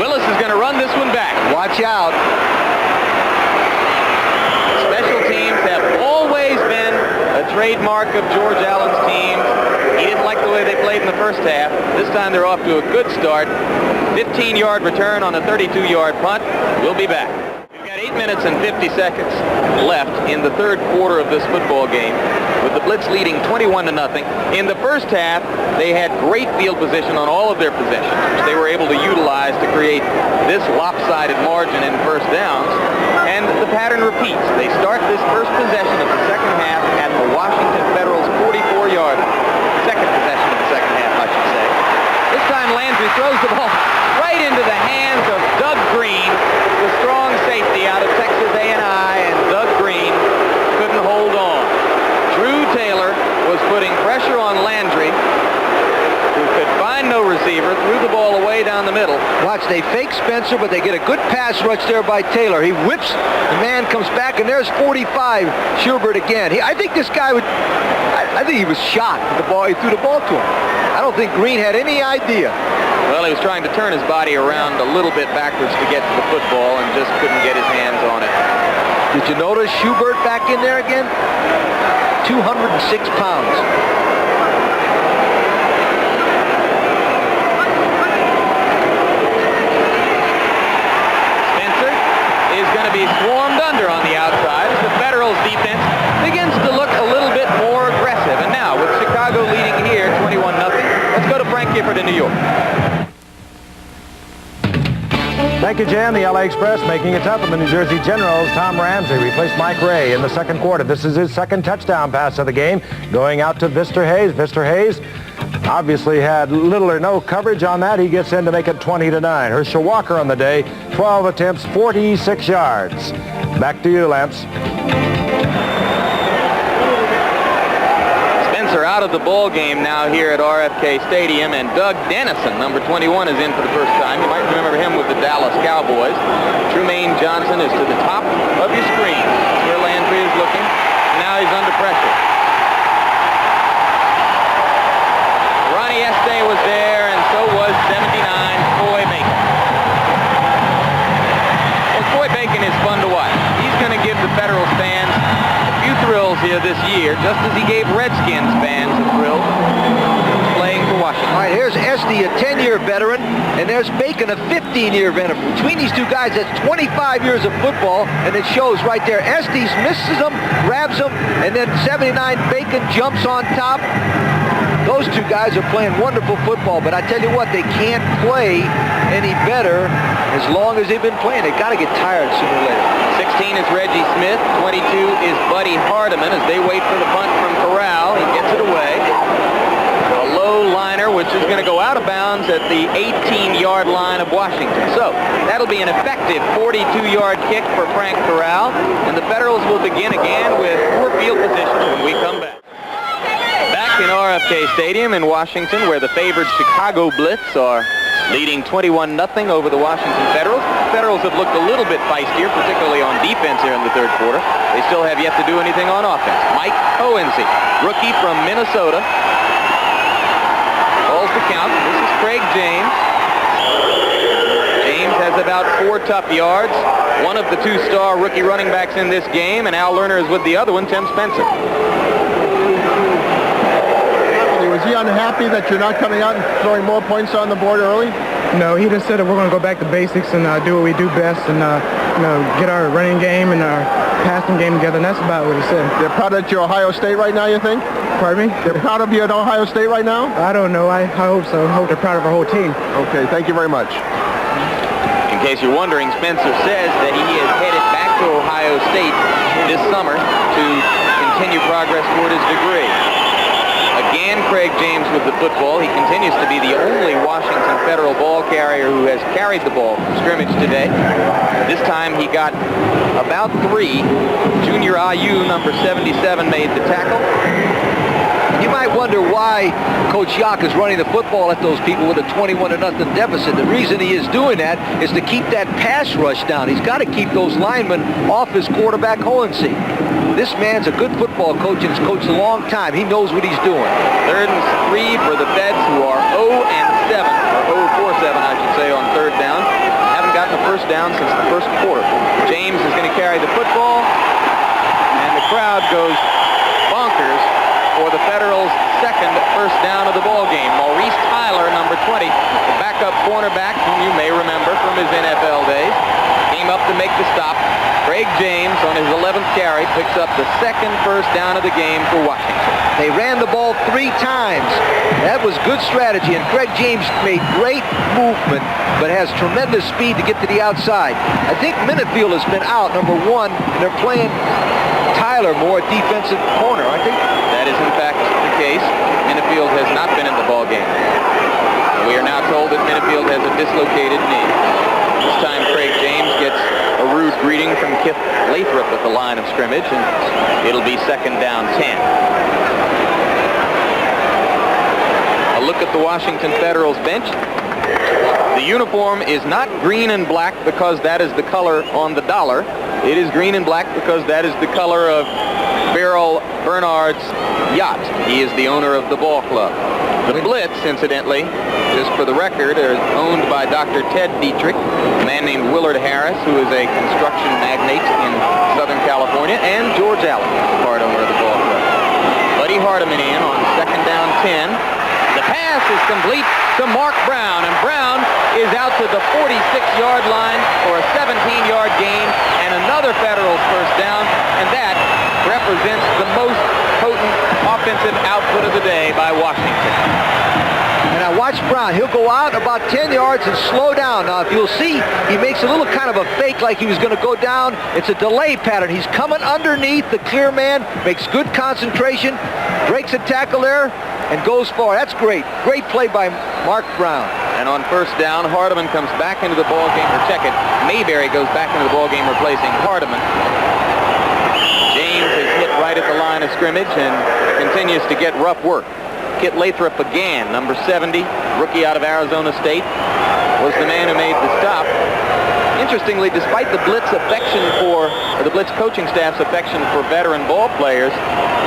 Willis is going to run this one back. Watch out. Special teams have always been a trademark of George Allen's teams. He didn't like the way they played in the first half. This time they're off to a good start. 15-yard return on a 32-yard punt. We'll be back. We've got 8 minutes and 50 seconds left in the third quarter of this football game, with the Blitz leading 21-0. In the first half, they had great field position on all of their possessions, which they were able to utilize to create this lopsided margin in first downs. And the pattern repeats. They start this first possession of the second half at the Washington Federals' 44-yard line. Second possession of the second half, I should say. This time Landry throws the ball right into the hands of Doug Green, the strong safety out of Texas A&I, and Doug Green couldn't hold on. Drew Taylor was putting pressure on Landry, who could find no receiver, threw the ball away down the middle. Watch, they fake Spencer, but they get a good pass rush there by Taylor. He whips, the man comes back, and there's 45, Schubert again. I think this guy would, I think he was shocked with the ball. He threw the ball to him. I don't think Green had any idea. Well, he was trying to turn his body around a little bit backwards to get to the football and just couldn't get his hands on it. Did you notice Schubert back in there again? 206 pounds. Spencer is going to be swarmed under on the outside as the Federals defense begins to look a little bit more aggressive. And now, with Chicago leading here 21-0, let's go to Frank Gifford in New York. Thank you, Jan. The LA Express making it tough on the New Jersey Generals. Tom Ramsey replaced Mike Ray in the second quarter. This is his second touchdown pass of the game, going out to Vister Hayes. Vister Hayes obviously had little or no coverage on that. He gets in to make it 20-9. Herschel Walker on the day, 12 attempts, 46 yards. Back to you, Lance. Out of the ball game now here at RFK Stadium, and Doug Dennison, number 21, is in for the first time. You might remember him with the Dallas Cowboys. Trumaine Johnson is to the top of your screen. That's where Landry is looking. Now he's under pressure. Ronnie Este was there, and so was 79 Coy Bacon. Well, Coy Bacon is fun to watch. He's going to give the Federals fans thrills here this year, just as he gave Redskins fans a thrill playing for Washington. All right, here's Esty, a 10-year veteran, and there's Bacon, a 15-year veteran. Between these two guys, that's 25 years of football, and it shows right there. Estes misses them, grabs them, and then 79 Bacon jumps on top. Those two guys are playing wonderful football, but I tell you what, they can't play any better as long as they've been playing. They've got to get tired sooner or later. 16 is Reggie Smith. 22 is Buddy Hardiman as they wait for the punt from Corral. He gets it away. A low liner, which is going to go out of bounds at the 18-yard line of Washington. So that'll be an effective 42-yard kick for Frank Corral, and the Federals will begin again with poor field position when we come back. Back in RFK Stadium in Washington, where the favored Chicago Blitz are leading 21-0 over the Washington Federals. Federals have looked a little bit feistier, particularly on defense here in the third quarter. They still have yet to do anything on offense. Mike Coensey, rookie from Minnesota, calls the count. This is Craig James. James has about 4 tough yards. One of the 2-star rookie running backs in this game, and Al Lerner is with the other one, Tim Spencer. Was he unhappy that you're not coming out and throwing more points on the board early? No, he just said that we're going to go back to basics and do what we do best and get our running game and our passing game together, and that's about what he said. They're proud that you're Ohio State right now, you think? Pardon me? They're proud of you at Ohio State right now? I don't know. I hope so. I hope they're proud of our whole team. Okay, thank you very much. In case you're wondering, Spencer says that he is headed back to Ohio State this summer to continue progress toward his degree. Again, Craig James with the football. He continues to be the only Washington Federal ball carrier who has carried the ball from scrimmage today. This time he got about 3. Junior IU, number 77, made the tackle. You might wonder why Coach Yock is running the football at those people with a 21-0 deficit. The reason he is doing that is to keep that pass rush down. He's got to keep those linemen off his quarterback, Hohensee. This man's a good football coach and has coached a long time. He knows what he's doing. 3rd and 3 for the Feds, who are 0-7, or 0-4-7, I should say, on 3rd down. Haven't gotten a first down since the first quarter. James is going to carry the football, and the crowd goes bonkers for the Federals' second first down of the ball game. Maurice Tyler, number 20, the backup cornerback, whom you may remember from his NFL days, came up to make the stop. Craig James, on his 11th carry, picks up the second first down of the game for Washington. They ran the ball 3 times. That was good strategy, and Craig James made great movement, but has tremendous speed to get to the outside. I think Minifield has been out, number 1, and they're playing Tyler more at defensive corner, aren't they? That is, in fact, the case. Minifield has not been in the ball game. We are now told that Minifield has a dislocated knee. This time Craig James gets a rude greeting from Kip Lathrop at the line of scrimmage, and it'll be 2nd down 10. A look at the Washington Federals bench. The uniform is not green and black because that is the color on the dollar. It is green and black because that is the color of Beryl Bernard's yacht. He is the owner of the ball club. The Blitz, incidentally, just for the record, is owned by Dr. Ted Dietrich, a man named Willard Harris, who is a construction magnate in Southern California, and George Allen, the part owner of the ball club. Buddy Hardiman in on 2nd down 10. The pass is complete to Mark Brown, and Brown is out to the 46-yard line for a 17-yard gain and another Federals first down, and that represents the most potent offensive output of the day by Washington. And I watch Brown. He'll go out about 10 yards and slow down. Now, if you'll see, he makes a little kind of a fake like he was going to go down. It's a delay pattern. He's coming underneath the clear man, makes good concentration, breaks a tackle there, and goes far. That's great. Great play by Mark Brown. And on first down, Hardiman comes back into the ball game. Or check it. Mayberry goes back into the ball game, replacing Hardiman. James is hit right at the line of scrimmage and continues to get rough work. Kit Lathrop again, number 70, rookie out of Arizona State, was the man who made the stop. Interestingly, despite the Blitz affection for, or the Blitz coaching staff's affection for veteran ball players,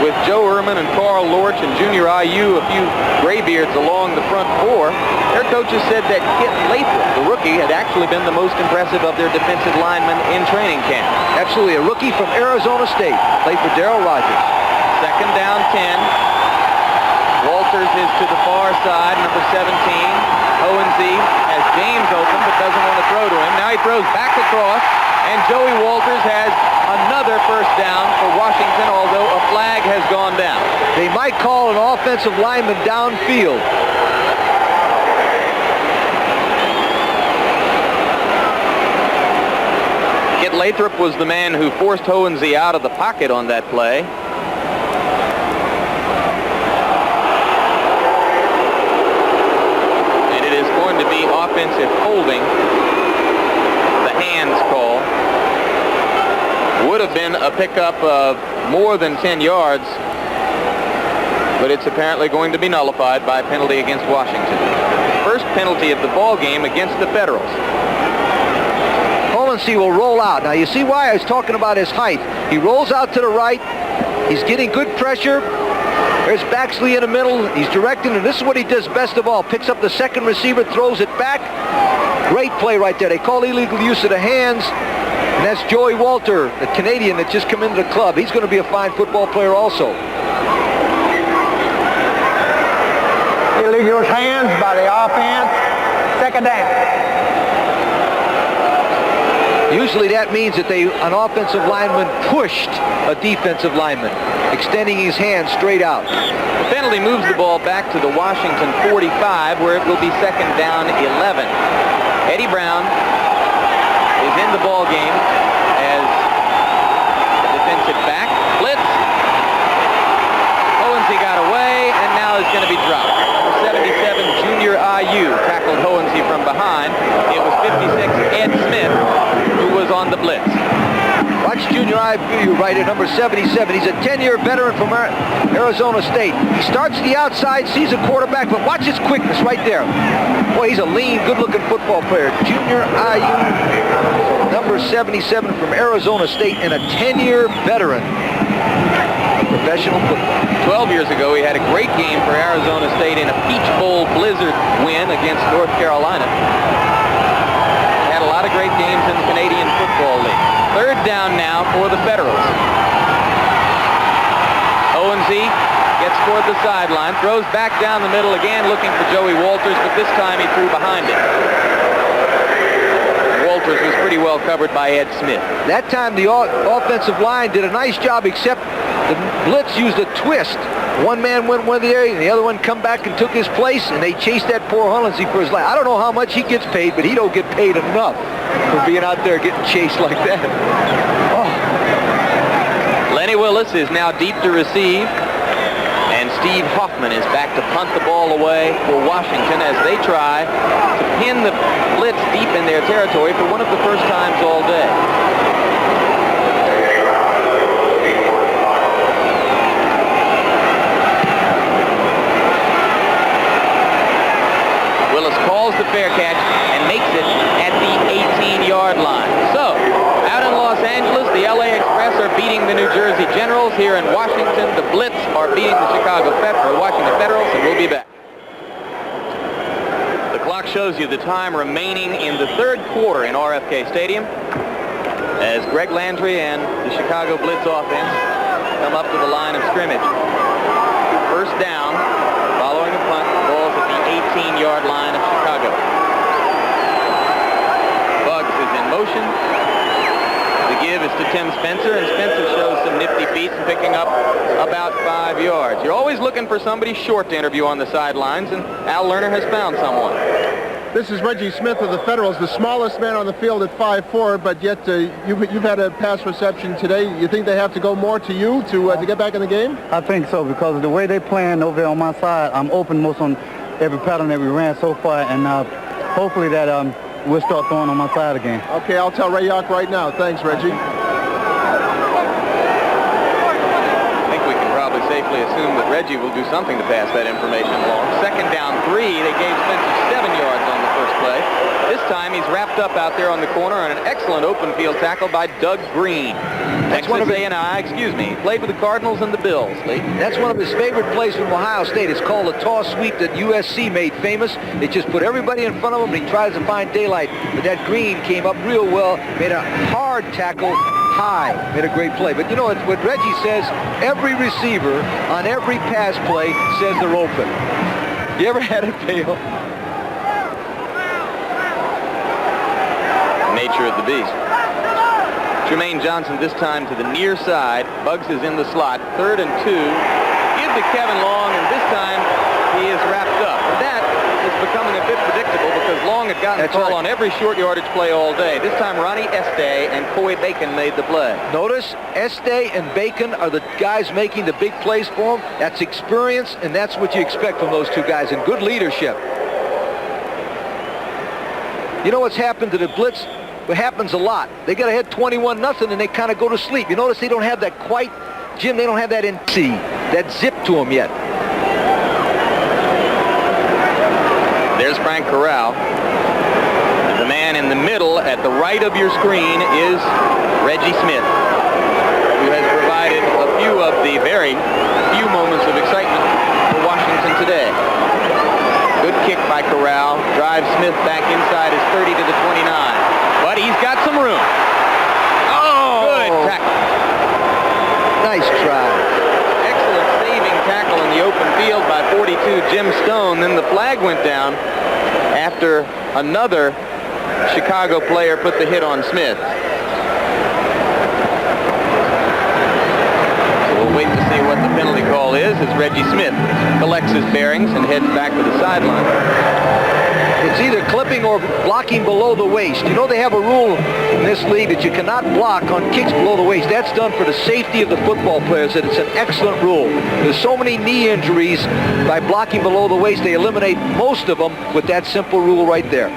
with Joe Ehrman and Carl Lorch and Junior IU, a few graybeards along the front 4, their coaches said that Kit Lathrop, the rookie, had actually been the most impressive of their defensive linemen in training camp. Absolutely, a rookie from Arizona State, played for Darrell Rogers. 2nd down 10. Walters is to the far side, number 17. Hohensee has James open but doesn't want to throw to him. Now he throws back across, and Joey Walters has another first down for Washington, although a flag has gone down. They might call an offensive lineman downfield. Kit Lathrop was the man who forced Hohensee out of the pocket on that play. And it is going to be offensive holding. The hands call. Would have been a pickup of more than 10 yards, but it's apparently going to be nullified by a penalty against Washington. First penalty of the ball game against the Federals. Hohensee will roll out. Now you see why I was talking about his height. He rolls out to the right. He's getting good pressure. There's Baxley in the middle. He's directing, and this is what he does best of all. Picks up the second receiver, throws it back. Great play right there. They call illegal use of the hands. And that's Joey Walter, the Canadian that just come into the club. He's going to be a fine football player also. Illegal hands by the offense. Second down. Usually that means that an offensive lineman pushed a defensive lineman, extending his hand straight out. The penalty moves the ball back to the Washington 45, where it will be second down 11. Eddie Brown is in the ball game as the defensive back. Blitz. Hohensee got away, and now is going to be dropped. Number 77, Junior IU, tackled Hohensee from behind. It was 56, Ed Smith, who was on the blitz. Watch Junior IU right at number 77. He's a 10-year veteran from Arizona State. He starts the outside, sees a quarterback, but watch his quickness right there. Boy, he's a lean, good-looking football player. Junior IU, number 77 from Arizona State, and a 10-year veteran of professional football. 12 years ago, he had a great game for Arizona State in a Peach Bowl Blizzard win against North Carolina. Had a lot of great games in the Canadian Football League. Third down now for the Federals. Hohensee gets toward the sideline, throws back down the middle again, looking for Joey Walters, but this time he threw behind him. Walters was pretty well covered by Ed Smith. That time the offensive line did a nice job, except the blitz used a twist. One man went one area, and the other one come back and took his place, and they chased that poor Hohensee for his life. I don't know how much he gets paid, but he don't get paid enough for being out there getting chased like that. Oh. Lenny Willis is now deep to receive, and Steve Hoffman is back to punt the ball away for Washington as they try to pin the blitz deep in their territory for one of the first times all day. Calls the fair catch and makes it at the 18-yard line. So, out in Los Angeles, the LA Express are beating the New Jersey Generals. Here in Washington, the Blitz are beating the Washington Federals, and we'll be back. The clock shows you the time remaining in the third quarter in RFK Stadium as Greg Landry and the Chicago Blitz offense come up to the line of scrimmage. First down, following a punt, the ball's at the 18-yard line of Chicago. Buggs is in motion. The give is to Tim Spencer, and Spencer shows some nifty feet and picking up about 5 yards. You're always looking for somebody short to interview on the sidelines, and Al Lerner has found someone. This is Reggie Smith of the Federals, the smallest man on the field at 5'4", but yet you've had a pass reception today. You think they have to go more to you to get back in the game? I think so, because of the way they're playing over there on my side, I'm open most on every pattern that we ran so far, and hopefully that we'll start throwing on my side again. Okay, I'll tell Ray Yock right now. Thanks, Reggie. I think we can probably safely assume that Reggie will do something to pass that information along. Second down 3, they gave Spencer 7 yards on the first play. This time he's wrapped up out there on the corner on an excellent open field tackle by Doug Green. That's one of he played with the Cardinals and the Bills, Lee. That's one of his favorite plays from Ohio State. It's called a toss sweep that USC made famous. They just put everybody in front of him, and he tries to find daylight. But that Green came up real well, made a hard tackle, high. Made a great play. But you know what Reggie says, every receiver on every pass play says they're open. You ever had it fail? Nature of the beast. Jermaine Johnson this time to the near side. Buggs is in the slot. 3rd and 2. Give to Kevin Long, and this time he is wrapped up. And that is becoming a bit predictable because Long had gotten a call on every short yardage play all day. This time Ronnie Estee and Coy Bacon made the play. Notice Estee and Bacon are the guys making the big plays for him. That's experience, and that's what you expect from those two guys, and good leadership. You know what's happened to the Blitz? What happens a lot. They got ahead 21-0, and they kind of go to sleep. You notice they don't have that quite, Jim, they don't have that that zip to them yet. There's Frank Corral. The man in the middle at the right of your screen is Reggie Smith, who has provided a few of the very few moments of excitement for Washington today. Good kick by Corral. Drives Smith back inside his 30 to the 29. But he's got some room. Oh! Good tackle. Nice try. Excellent saving tackle in the open field by 42 Jim Stone. Then the flag went down after another Chicago player put the hit on Smith. So we'll wait to see what the penalty call is as Reggie Smith collects his bearings and heads back to the sideline. It's either clipping or blocking below the waist. You know they have a rule in this league that you cannot block on kicks below the waist. That's done for the safety of the football players, and it's an excellent rule. There's so many knee injuries by blocking below the waist. They eliminate most of them with that simple rule right there.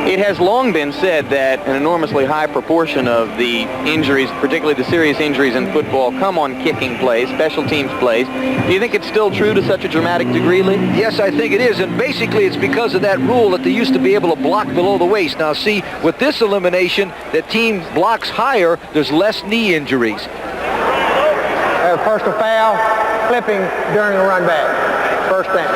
It has long been said that an enormously high proportion of the injuries, particularly the serious injuries in football, come on kicking plays, special teams plays. Do you think it's still true to such a dramatic degree, Lee? Yes, I think it is, and basically it's because of that rule that they used to be able to block below the waist. Now see, with this elimination, the team blocks higher, there's less knee injuries. Personal foul, flipping during the run back. First down.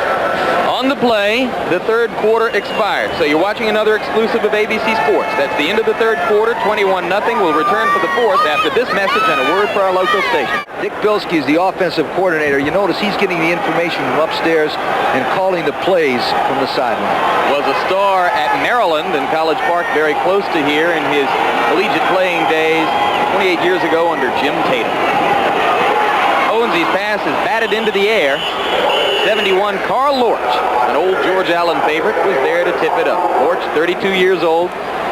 On the play, the 3rd quarter expired. So you're watching another exclusive of ABC Sports. That's the end of the 3rd quarter, 21-0. We'll return for the 4th after this message and a word for our local station. Dick Bilski is the offensive coordinator. You notice he's getting the information from upstairs and calling the plays from the sideline. Was a star at Maryland and College Park, very close to here in his collegiate playing days 28 years ago under Jim Tatum. Owensy's pass is batted into the air. 71, Carl Lorch, an old George Allen favorite, was there to tip it up. Lorch, 32 years old,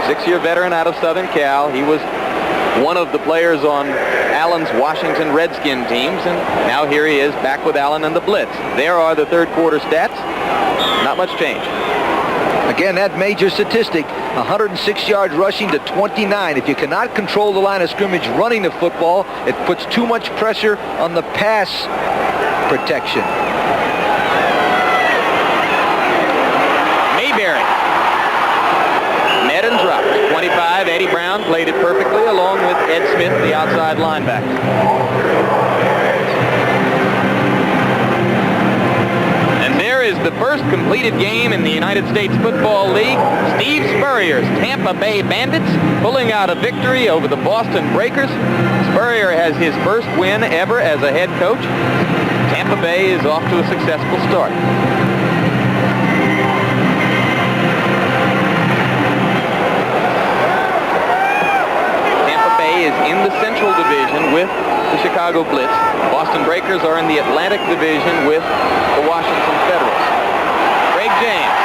6-year veteran out of Southern Cal. He was one of the players on Allen's Washington Redskin teams, and now here he is back with Allen and the Blitz. There are the 3rd quarter stats. Not much change. Again, that major statistic, 106 yards rushing to 29. If you cannot control the line of scrimmage running the football, it puts too much pressure on the pass protection. Mayberry. Met and dropped. 25, Eddie Brown played it perfectly along with Ed Smith, the outside linebacker. And there is the first completed game in the United States Football League. Steve Spurrier's Tampa Bay Bandits pulling out a victory over the Boston Breakers. Spurrier has his first win ever as a head coach. Tampa Bay is off to a successful start. Tampa Bay is in the Central Division with the Chicago Blitz. Boston Breakers are in the Atlantic Division with the Washington Federals. Craig James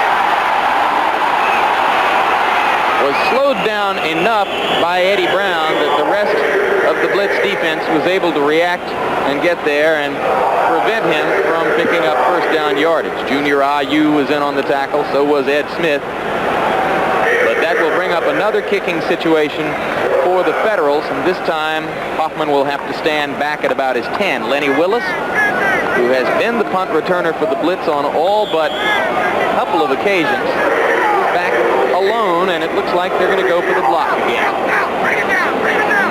was slowed down enough by Eddie Brown that the rest of the Blitz defense was able to react and get there and prevent him from picking up first down yardage. Junior Ayu was in on the tackle, so was Ed Smith. But that will bring up another kicking situation for the Federals, and this time Hoffman will have to stand back at about his 10. Lenny Willis, who has been the punt returner for the Blitz on all but a couple of occasions, is back alone, and it looks like they're going to go for the block again.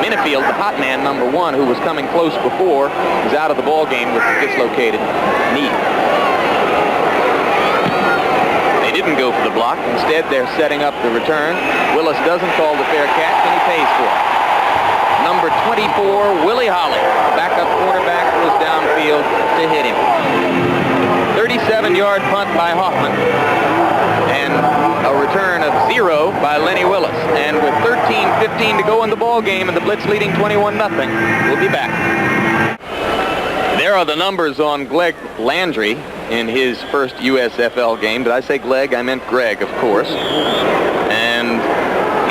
Minifield, the hot man, number 1, who was coming close before, is out of the ball game with the dislocated knee. They didn't go for the block. Instead, they're setting up the return. Willis doesn't call the fair catch, and he pays for it. number 24, Willie Holly. Backup cornerback was downfield to hit him. 37-yard punt by Hoffman. And a return of 0 by Lenny Willis. And with 13:15 to go in the ball game and the Blitz leading 21-0, we'll be back. There are the numbers on Greg Landry in his first USFL game. Did I say Glegg? I meant Greg, of course. And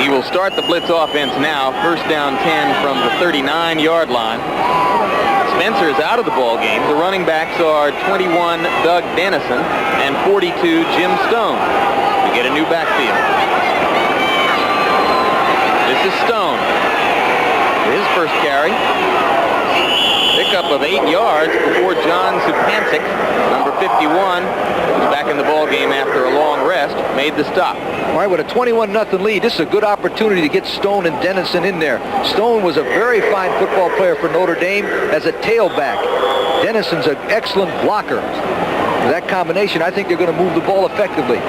he will start the Blitz offense now. First down 10 from the 39-yard line. Spencer is out of the ball game. The running backs are 21 Doug Dennison and 42 Jim Stone. We get a new backfield. This is Stone. His first carry. Pickup of 8 yards before John Zupancic, number 51, who's back in the ball game after a long rest, made the stop. All right, with a 21-0 lead, this is a good opportunity to get Stone and Dennison in there. Stone was a very fine football player for Notre Dame as a tailback. Dennison's an excellent blocker. That combination, I think they're going to move the ball effectively.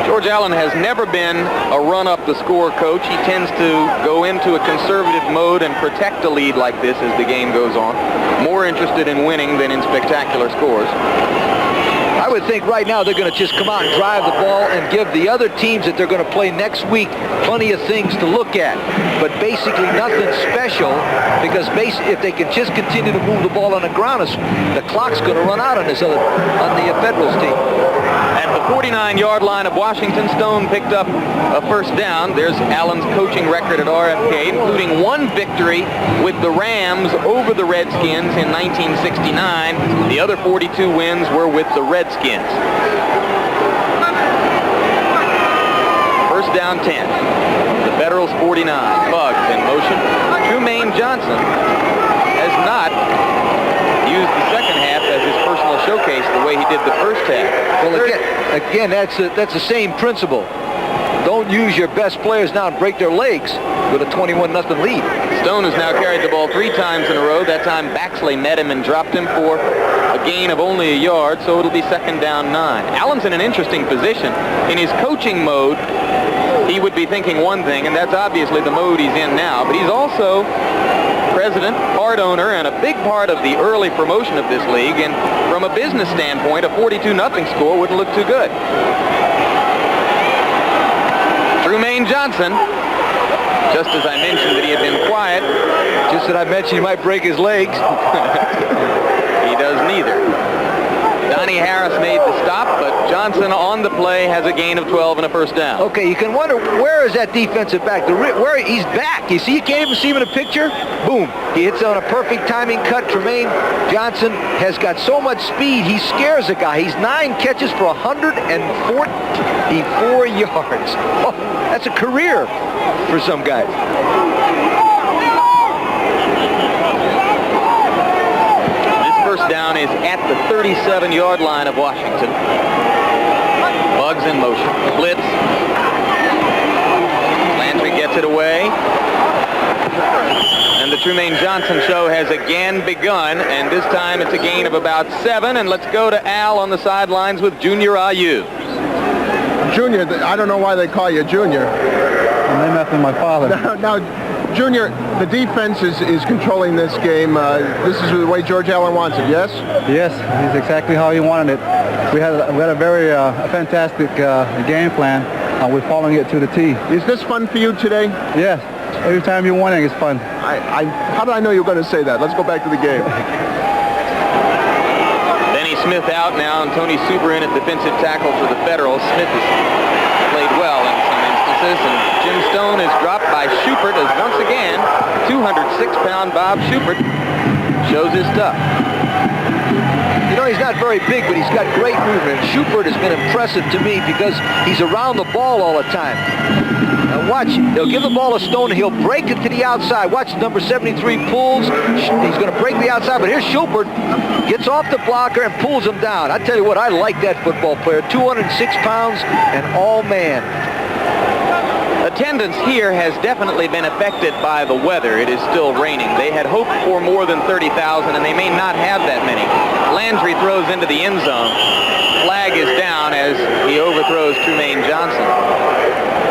George Allen has never been a run-up-the-score coach. He tends to go into a conservative mode and protect a lead like this as the game goes on. More interested in winning than in spectacular scores. I would think right now they're going to just come out and drive the ball and give the other teams that they're going to play next week plenty of things to look at. But basically nothing special, because if they can just continue to move the ball on the ground, the clock's going to run out on the Federals team. At the 49-yard line of Washington, Stone picked up a first down. There's Allen's coaching record at RFK, including one victory with the Rams over the Redskins in 1969. The other 42 wins were with the Redskins. First down 10. The Federals 49. Bugs in motion. Trumaine Johnson has not used the second half as his personal showcase the way he did the first half. Well, again, that's the same principle. Don't use your best players now and break their legs with a 21-0 lead. Stone has now carried the ball 3 times in a row. That time Baxley met him and dropped him for a gain of only a yard, so it'll be second down 9. Allen's in an interesting position. In his coaching mode, he would be thinking one thing, and that's obviously the mode he's in now, but he's also president, part owner, and a big part of the early promotion of this league, and from a business standpoint, a 42-0 score wouldn't look too good. Trumaine Johnson, just as I mentioned that he had been quiet. Just that I mentioned he might break his legs. He does neither. Donnie Harris made the stop, but Johnson on the play has a gain of 12 and a first down. Okay, you can wonder, where is that defensive back? Where he's back. You see, you can't even see him in the picture. Boom. He hits on a perfect timing cut. Trumaine Johnson has got so much speed, he scares a guy. He's 9 catches for 144 yards. Oh, that's a career for some guys. First down is at the 37-yard line of Washington. Bugs in motion. Blitz. Landry gets it away. And the Trumaine Johnson show has again begun, and this time it's a gain of about 7. And let's go to Al on the sidelines with Junior Ayu. Junior, I don't know why they call you Junior. I'm named after my father. Now, Junior, the defense is controlling this game. This is the way George Allen wants it, yes? Yes, it's exactly how he wanted it. We had a very fantastic game plan. We're following it to the T. Is this fun for you today? Yes. Every time you're winning, it's fun. How did I know you were going to say that? Let's go back to the game. Denny Smith out now, and Tony Suber in at defensive tackle for the Federals. Smith has played well in some instances, and Jim Stone is dropped by Schubert as once again 206-pound Bob Schubert shows his stuff. You know, he's not very big, but he's got great movement. Schubert has been impressive to me because he's around the ball all the time. Now watch, they'll give the ball to Stone, he'll break it to the outside. Watch, number 73 pulls, he's going to break the outside, but here's Schubert, gets off the blocker and pulls him down. I tell you what, I like that football player, 206 pounds and all man. Attendance here has definitely been affected by the weather. It is still raining. They had hoped for more than 30,000, and they may not have that many. Landry throws into the end zone. Flag is down as he overthrows Trumaine Johnson.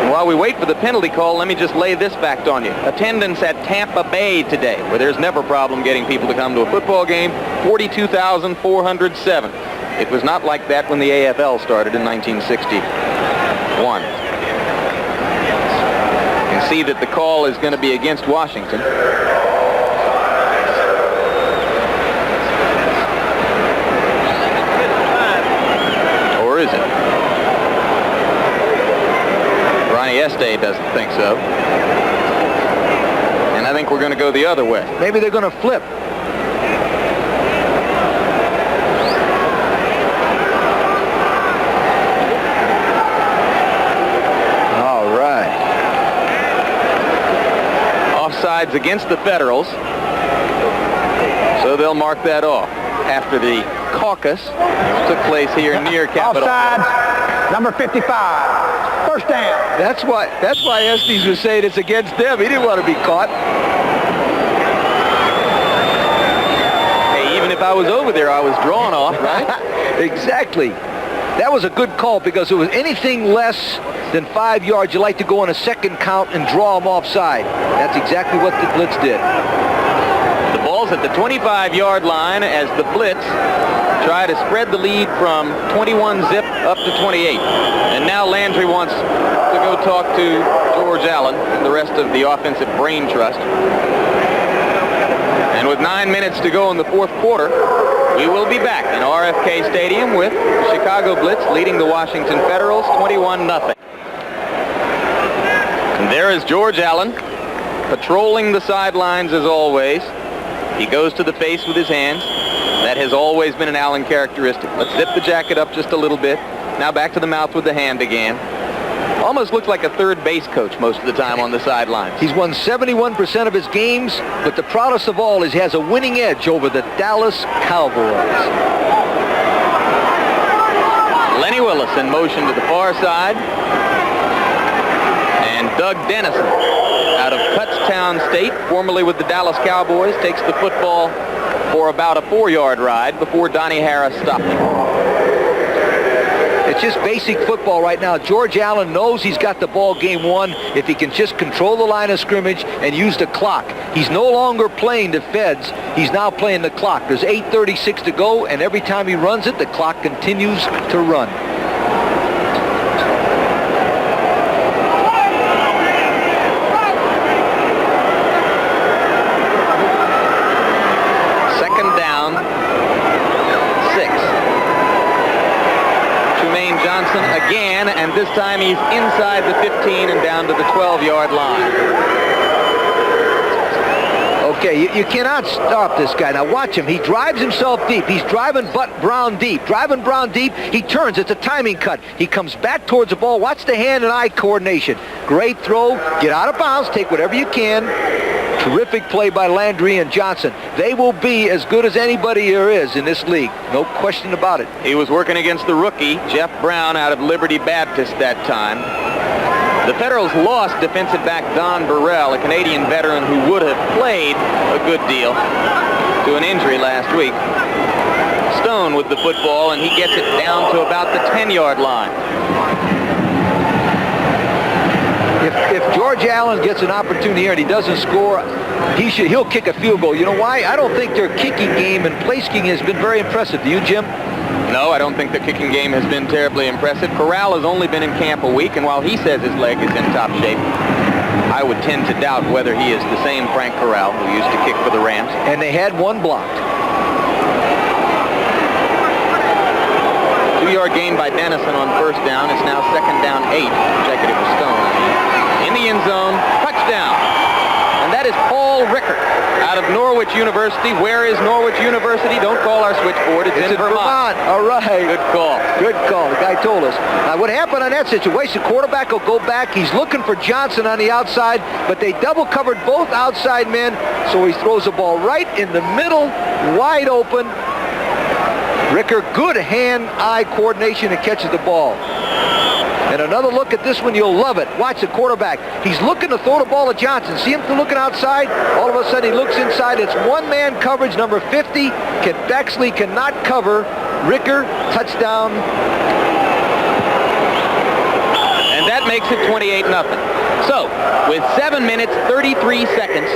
And while we wait for the penalty call, let me just lay this fact on you. Attendance at Tampa Bay today, where there's never a problem getting people to come to a football game, 42,407. It was not like that when the AFL started in 1961. You can see that the call is going to be against Washington. Or is it? Ronnie Estee doesn't think so. And I think we're going to go the other way. Maybe they're going to flip. All right. Offsides against the Federals. So they'll mark that off after the caucus took place here near Capitol. Offside, number 55. First down. That's why Estes was saying it's against them. He didn't want to be caught. Hey, even if I was over there, I was drawn off, right? Exactly. That was a good call because it was anything less than 5 yards. You like to go on a second count and draw them offside. That's exactly what the Blitz did. The ball's at the 25-yard line as the Blitz try to spread the lead from 21 zip up to 28. And now Landry wants to go talk to George Allen and the rest of the offensive brain trust. And with 9 minutes to go in the fourth quarter, we will be back in RFK Stadium with Chicago Blitz leading the Washington Federals 21-0. And there is George Allen patrolling the sidelines as always. He goes to the face with his hands. That has always been an Allen characteristic. Let's zip the jacket up just a little bit. Now back to the mouth with the hand again. Almost looks like a third base coach most of the time on the sidelines. He's won 71% of his games, but the proudest of all is he has a winning edge over the Dallas Cowboys. Lenny Willis in motion to the far side. And Doug Dennison out of Kutztown State, formerly with the Dallas Cowboys, takes the football for about a 4-yard ride before Donnie Harris stopped him. It's just basic football right now. George Allen knows he's got the ball game won if he can just control the line of scrimmage and use the clock. He's no longer playing the feds. He's now playing the clock. There's 8:36 to go, and every time he runs it, the clock continues to run. Again, and this time he's inside the 15 and down to the 12-yard line. Okay, you cannot stop this guy. Now watch him. He drives himself deep. He's driving Brown deep. Driving Brown deep. He turns. It's a timing cut. He comes back towards the ball. Watch the hand and eye coordination. Great throw. Get out of bounds. Take whatever you can. Terrific play by Landry and Johnson. They will be as good as anybody there is in this league. No question about it. He was working against the rookie, Jeff Brown, out of Liberty Baptist that time. The Federals lost defensive back Don Burrell, a Canadian veteran who would have played a good deal, to an injury last week. Stone with the football, and he gets it down to about the 10-yard line. If George Allen gets an opportunity here and he doesn't score, he'll kick a field goal. You know why? I don't think their kicking game and place kicking has been very impressive. Do you, Jim? No, I don't think the kicking game has been terribly impressive. Corral has only been in camp a week, and while he says his leg is in top shape, I would tend to doubt whether he is the same Frank Corral who used to kick for the Rams. And they had one blocked. 2-yard gain by Dennison on first down. It's now second down 8. Check it, it was Stone. In the end zone, touchdown. And that is Paul Rickert out of Norwich University. Where is Norwich University? Don't call our switchboard. It's in Vermont. All right. Good call. Good call. The guy told us. What happened on that situation, quarterback will go back. He's looking for Johnson on the outside, but they double covered both outside men, so he throws the ball right in the middle, wide open. Rickert, good hand-eye coordination, and catches the ball. And another look at this one, you'll love it. Watch the quarterback. He's looking to throw the ball at Johnson. See him looking outside? All of a sudden, he looks inside. It's one-man coverage, number 50. Bexley cannot cover. Rickert, touchdown. And that makes it 28-0. So, with 7 minutes, 33 seconds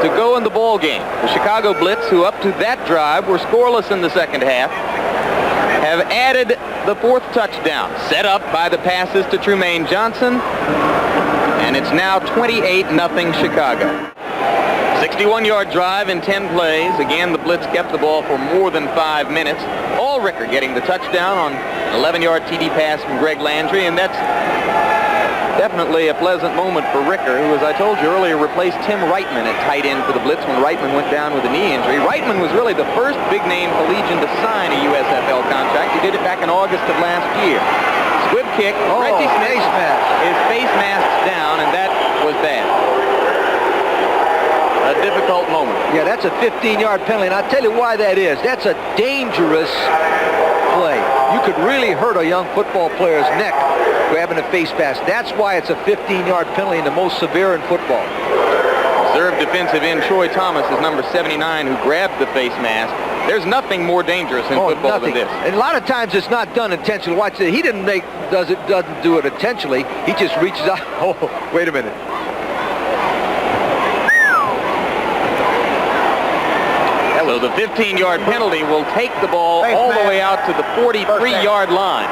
to go in the ball game, the Chicago Blitz, who up to that drive were scoreless in the second half, have added the 4th touchdown, set up by the passes to Trumaine Johnson, and it's now 28-0 Chicago. 61-yard drive in 10 plays. Again, the Blitz kept the ball for more than 5 minutes. All Ricker getting the touchdown on an 11-yard TD pass from Greg Landry, and that's definitely a pleasant moment for Ricker, who, as I told you earlier, replaced Tim Reitman at tight end for the Blitz when Reitman went down with a knee injury. Reitman was really the first big-name collegian to sign a USFL contract. He did it back in August of last year. Squib kick. Reggie Smith, his face masked down, and that was bad. A difficult moment. Yeah, that's a 15-yard penalty, and I'll tell you why that is. That's a dangerous play. You could really hurt a young football player's neck grabbing a face mask. That's why it's a 15-yard penalty and the most severe in football. Reserve defensive end Troy Thomas is number 79 who grabbed the face mask. There's nothing more dangerous in football than this. And a lot of times it's not done intentionally. Watch it. He doesn't do it intentionally. He just reaches out. Oh, wait a minute. So the 15-yard penalty will take the ball all the way out to the 43-yard line.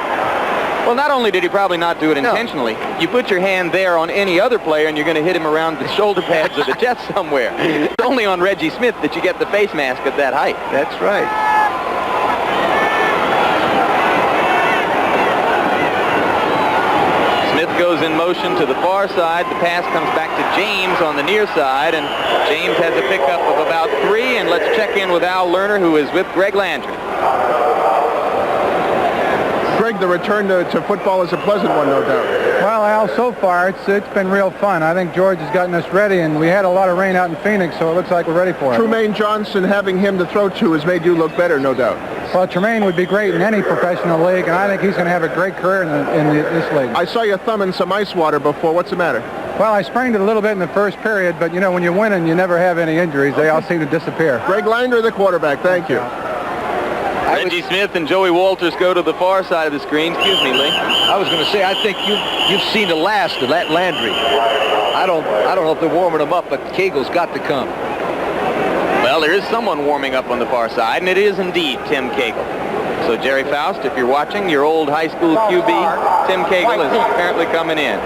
Well, not only did he probably not do it intentionally, you put your hand there on any other player and you're going to hit him around the shoulder pads or the chest somewhere. It's only on Reggie Smith that you get the face mask at that height. That's right. Smith goes in motion to the far side. The pass comes back to James on the near side, and James has a pickup of about 3, and let's check in with Al Lerner, who is with Greg Landry. Greg, the return to football is a pleasant one, no doubt. Well, Al, so far it's been real fun. I think George has gotten us ready, and we had a lot of rain out in Phoenix, so it looks like we're ready for it. Trumaine Johnson, having him to throw to has made you look better, no doubt. Well, Trumaine would be great in any professional league, and I think he's going to have a great career in this league. I saw you thumb in some ice water before. What's the matter? Well, I sprained it a little bit in the first period, but, you know, when you're winning, you never have any injuries. They all seem to disappear. Greg Landry, the quarterback. Thank you. Reggie Smith and Joey Walters go to the far side of the screen. Excuse me, Lee. I was going to say, I think you've seen the last of that Landry. I don't know if they're warming him up, but Cagle's got to come. Well, there is someone warming up on the far side, and it is indeed Tim Cagle. So, Jerry Faust, if you're watching, your old high school QB, Tim Cagle, is apparently coming in.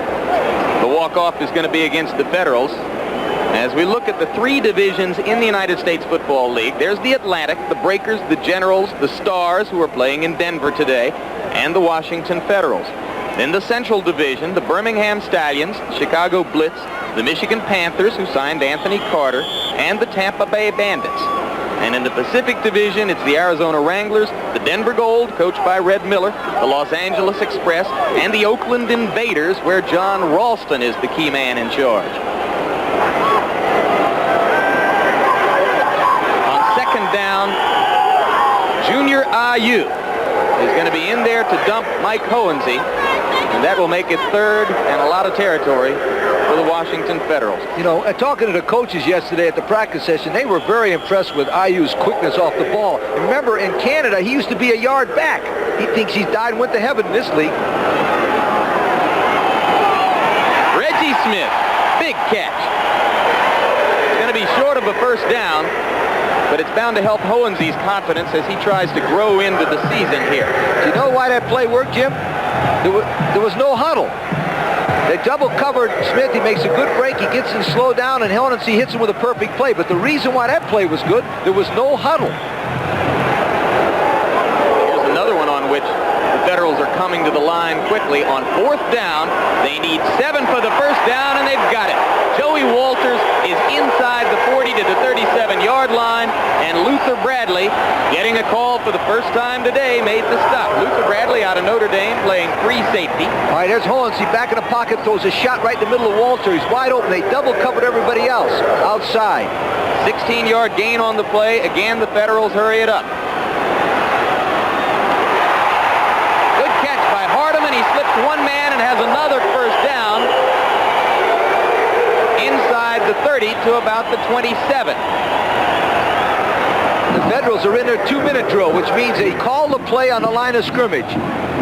The walk-off is going to be against the Federals. As we look at the 3 divisions in the United States Football League, there's the Atlantic, the Breakers, the Generals, the Stars, who are playing in Denver today, and the Washington Federals. Then the Central Division, the Birmingham Stallions, Chicago Blitz, the Michigan Panthers, who signed Anthony Carter, and the Tampa Bay Bandits. And in the Pacific Division, it's the Arizona Wranglers, the Denver Gold, coached by Red Miller, the Los Angeles Express, and the Oakland Invaders, where John Ralston is the key man in charge. Down, Junior IU is going to be in there to dump Mike Hohensee, and that will make it 3rd and a lot of territory for the Washington Federals. You know, talking to the coaches yesterday at the practice session, they were very impressed with IU's quickness off the ball. And remember, in Canada, he used to be a yard back. He thinks he's died and went to heaven in this league. Reggie Smith, big catch. It's going to be short of a first down, but it's bound to help Hohensee's confidence as he tries to grow into the season here. Do you know why that play worked, Jim? There was no huddle. They double covered Smith. He makes a good break. He gets him slowed down, and Hohensee hits him with a perfect play. But the reason why that play was good, there was no huddle. Here's another one on which the Federals are coming to the line quickly. On 4th down, they need 7 for the first down, and they've got it. Joey Walters is inside the 40 to the 37-yard line, and Luther Bradley, getting a call for the first time today, made the stop. Luther Bradley out of Notre Dame playing free safety. All right, there's Hohensee back in the pocket, throws a shot right in the middle of Walter. He's wide open. They double covered everybody else outside. 16-yard gain on the play. Again, the Federals hurry it up. Good catch by Hardeman. He slips one man and has another first down inside the 30 to about the 27. The Federals are in their 2-minute drill, which means they call the play on the line of scrimmage.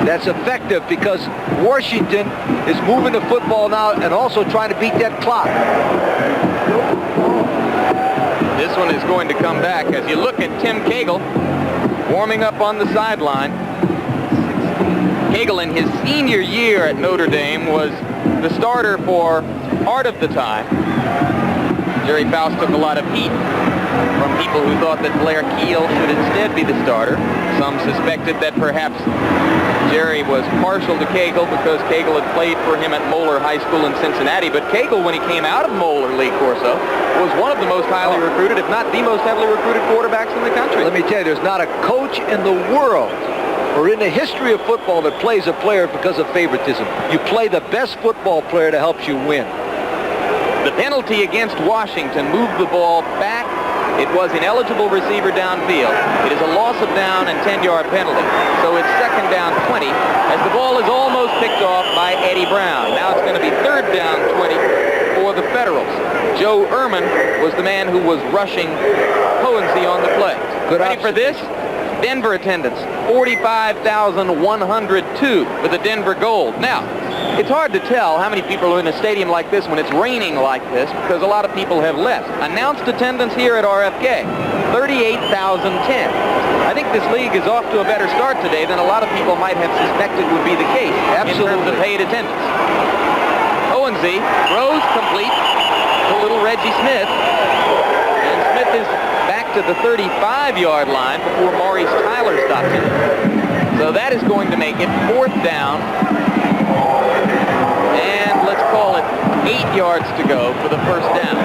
That's effective because Washington is moving the football now and also trying to beat that clock. This one is going to come back as you look at Tim Cagle warming up on the sideline. Cagle in his senior year at Notre Dame was the starter for part of the time. Jerry Faust took a lot of heat from people who thought that Blair Keel should instead be the starter. Some suspected that perhaps Jerry was partial to Cagle because Cagle had played for him at Moeller High School in Cincinnati. But Cagle, when he came out of Moeller, Lee Corso, was one of the most highly recruited, if not the most heavily recruited quarterbacks in the country. Let me tell you, there's not a coach in the world or in the history of football that plays a player because of favoritism. You play the best football player that helps you win. The penalty against Washington moved the ball back. It was ineligible receiver downfield. It is a loss of down and 10-yard penalty. So it's second down 20 as the ball is almost picked off by Eddie Brown. Now it's going to be third down 20 for the Federals. Joe Ehrman was the man who was rushing Hohensee on the play. Ready for this? Denver attendance, 45,102 for the Denver Gold. Now, it's hard to tell how many people are in a stadium like this when it's raining like this because a lot of people have left. Announced attendance here at RFK, 38,010. I think this league is off to a better start today than a lot of people might have suspected would be the case. Absolutely. In terms of paid attendance. Hohensee throws complete to little Reggie Smith. And Smith is back to the 35-yard line before Maurice Tyler stops him. So that is going to make it fourth down. And let's call it 8 yards to go for the first down.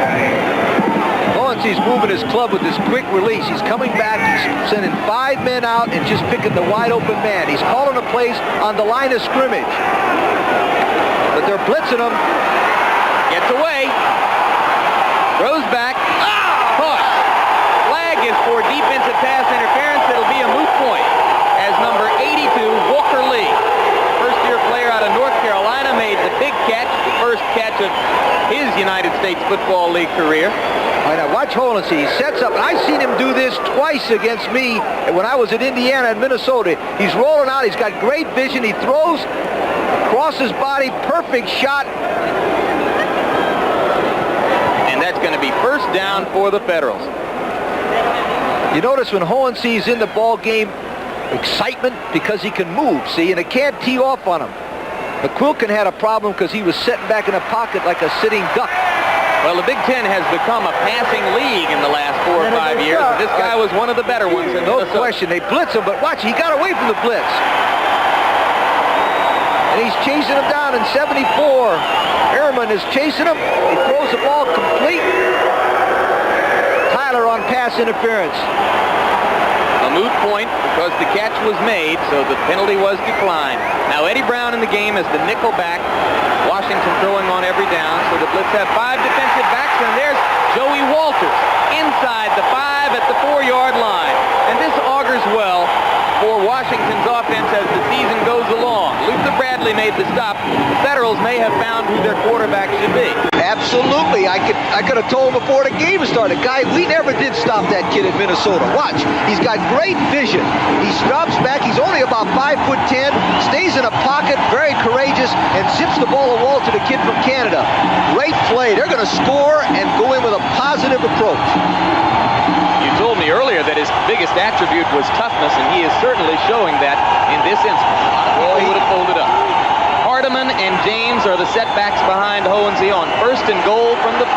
Hohensee's moving his club with this quick release. He's coming back. He's sending 5 men out and just picking the wide open man. He's calling a plays on the line of scrimmage. But they're blitzing him. Gets away. Throws back. Caught. Flag is for defensive pass interference. It'll be a moot point as number 82, Walker Lee, first-year player out of North Carolina, made the big catch, the first catch of his United States Football League career. All right, now watch Hohensee. He sets up, and I've seen him do this twice against me when I was at Indiana and Minnesota. He's rolling out. He's got great vision. He throws across his body. Perfect shot. And that's going to be first down for the Federals. You notice when Hohensee's in the ball game, excitement because he can move, see, and it can't tee off on him. McQuilkin had a problem because he was sitting back in the pocket like a sitting duck. Well, the Big Ten has become a passing league in the last 4 or 5 years. And this guy was one of the better ones in No Minnesota. question. They blitz him, but watch, he got away from the blitz. And he's chasing him down in 74. Ehrman is chasing him. He throws the ball complete. Tyler on pass interference. A moot point because the catch was made, so the penalty was declined. Now Eddie Brown in the game as the nickel back. Washington throwing on every down, so the Blitz have 5 defensive backs, and there's Joey Walters inside the 5 at the 4-yard line. And this augurs well for Washington's offense as the season goes along. Luther Bradley made the stop. The Federals may have found who their quarterback should be. Absolutely. I could have told him before the game started. Guy, we never did stop that kid in Minnesota. Watch. He's got great vision. He stops back. He's only about 5'10", stays in a pocket, very courageous, and zips the ball to Walter, the kid from Canada. Great play. They're going to score and go in with a positive approach. You told me earlier that his biggest attribute was toughness, and he is certainly showing that in this instance. A lot of people would have folded up. Hardiman and James are the setbacks behind Hohensee on 1st and goal from the 5.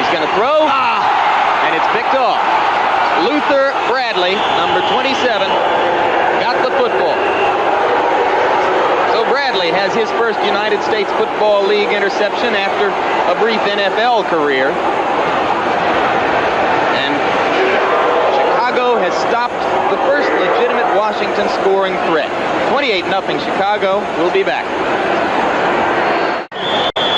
He's going to throw, and it's picked off. Luther Bradley, number 27, got the football. So Bradley has his first United States Football League interception after a brief NFL career. Chicago has stopped the first legitimate Washington scoring threat. 28-0 Chicago. We'll be back.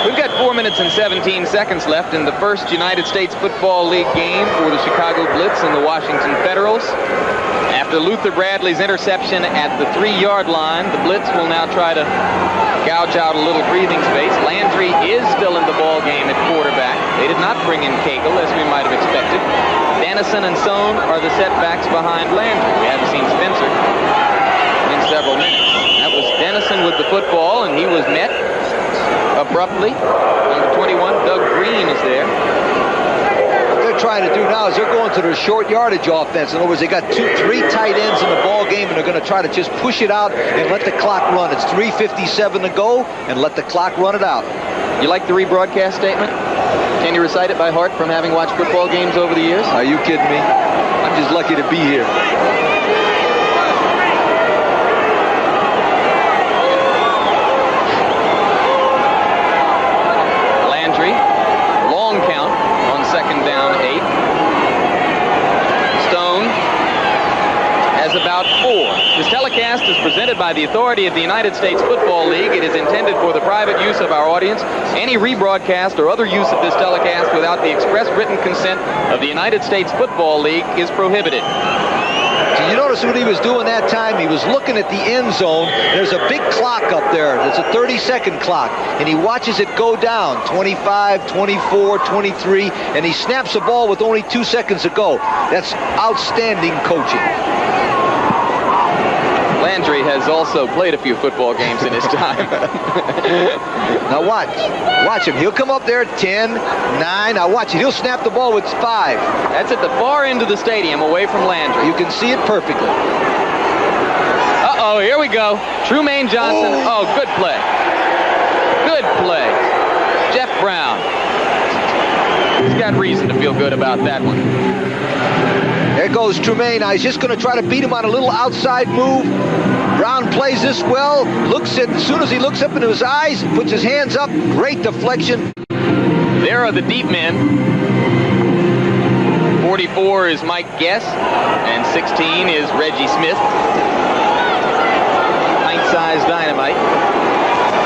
We've got 4 minutes and 17 seconds left in the first United States Football League game for the Chicago Blitz and the Washington Federals. After Luther Bradley's interception at the 3-yard line, the Blitz will now try to gouge out a little breathing space. Landry is still in the ball game at quarterback. They did not bring in Cagle, as we might have expected. Dennison and Sohn are the setbacks behind Landry. We haven't seen Spencer in several minutes. That was Dennison with the football, and he was met abruptly. Number 21, Doug Green, is there. What they're trying to do now is they're going to their short yardage offense. In other words, they got 3 tight ends in the ball game, and they're going to try to just push it out and let the clock run. It's 3:57 to go, and let the clock run it out. You like the rebroadcast statement? Can you recite it by heart from having watched football games over the years? Are you kidding me? I'm just lucky to be here. Landry, long count on 2nd down 8. Stone has about 4. This telecast is presented by the authority of the United States Football League. It is intended for the private use of our audience. Any rebroadcast or other use of this telecast without the express written consent of the United States Football League is prohibited. Did you notice what he was doing that time? He was looking at the end zone. There's a big clock up there. There's a 30-second clock. And he watches it go down. 25, 24, 23. And he snaps the ball with only 2 seconds to go. That's outstanding coaching. Landry has also played a few football games in his time. Now watch. Watch him. He'll come up there at 10, 9. Now watch it. He'll snap the ball with 5. That's at the far end of the stadium, away from Landry. You can see it perfectly. Uh-oh, here we go. Trumaine Johnson. Oh, good play. Good play. Jeff Brown. He's got reason to feel good about that one. There goes Trumaine. Now he's just going to try to beat him on a little outside move. Brown plays this well. Looks at, as soon as he looks up into his eyes, puts his hands up. Great deflection. There are the deep men. 44 is Mike Guess, and 16 is Reggie Smith. Pint-sized dynamite.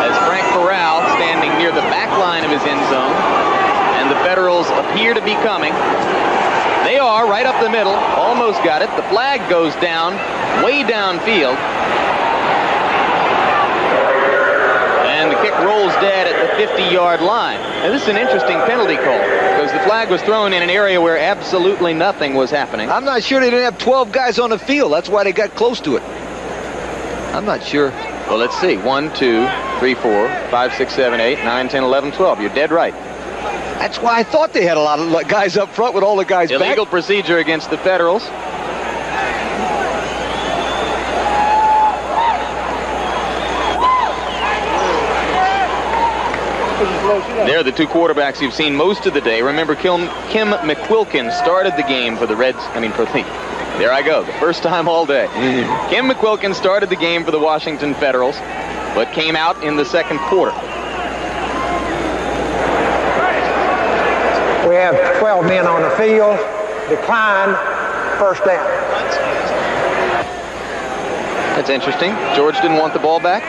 As Frank Corral standing near the back line of his end zone, and the Federals appear to be coming. They are right up the middle. Almost got it. The flag goes down, way downfield. And the kick rolls dead at the 50-yard line. Now, this is an interesting penalty call because the flag was thrown in an area where absolutely nothing was happening. I'm not sure they didn't have 12 guys on the field. That's why they got close to it. I'm not sure. Well, let's see. 1, 2, 3, 4, 5, 6, 7, 8, 9, 10, 11, 12. You're dead right. That's why I thought they had a lot of guys up front with all the guys back. Illegal procedure against the Federals. They're the 2 quarterbacks you've seen most of the day. Remember, Kim McQuilkin started the game for the Reds. There I go, the first time all day. Kim McQuilkin started the game for the Washington Federals, but came out in the 2nd quarter. We have 12 men on the field. Decline, first down. That's interesting. George didn't want the ball back?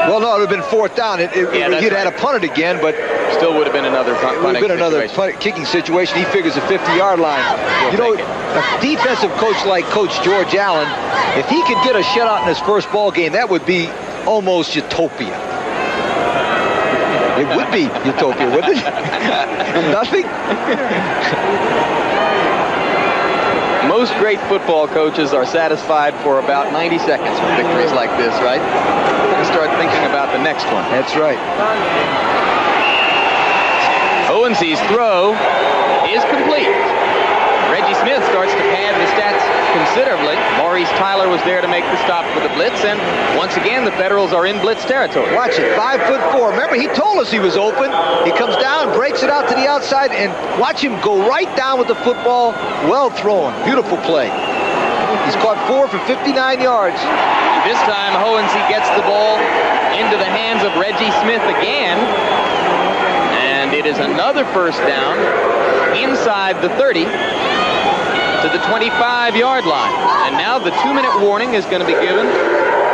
Well, no, it would have been 4th down. He'd had to punt it again, but still would have been another kicking situation. He figures a 50-yard line. You know, a defensive coach like Coach George Allen, if he could get a shutout in his first ball game, that would be almost utopia. It would be utopia, wouldn't it? Nothing? Most great football coaches are satisfied for about 90 seconds with victories like this, right? And start thinking about the next one. That's right. Owense's throw is complete. Reggie Smith starts to pad the stats considerably. Maurice Tyler was there to make the stop for the Blitz, and once again, the Federals are in Blitz territory. Watch it, 5'4". Remember, he told us he was open. He comes down, breaks it out to the outside, and watch him go right down with the football. Well thrown. Beautiful play. He's caught 4 for 59 yards. This time, Hohensee gets the ball into the hands of Reggie Smith again, and it is another first down inside the 30 to the 25-yard line. And now the 2-minute warning is going to be given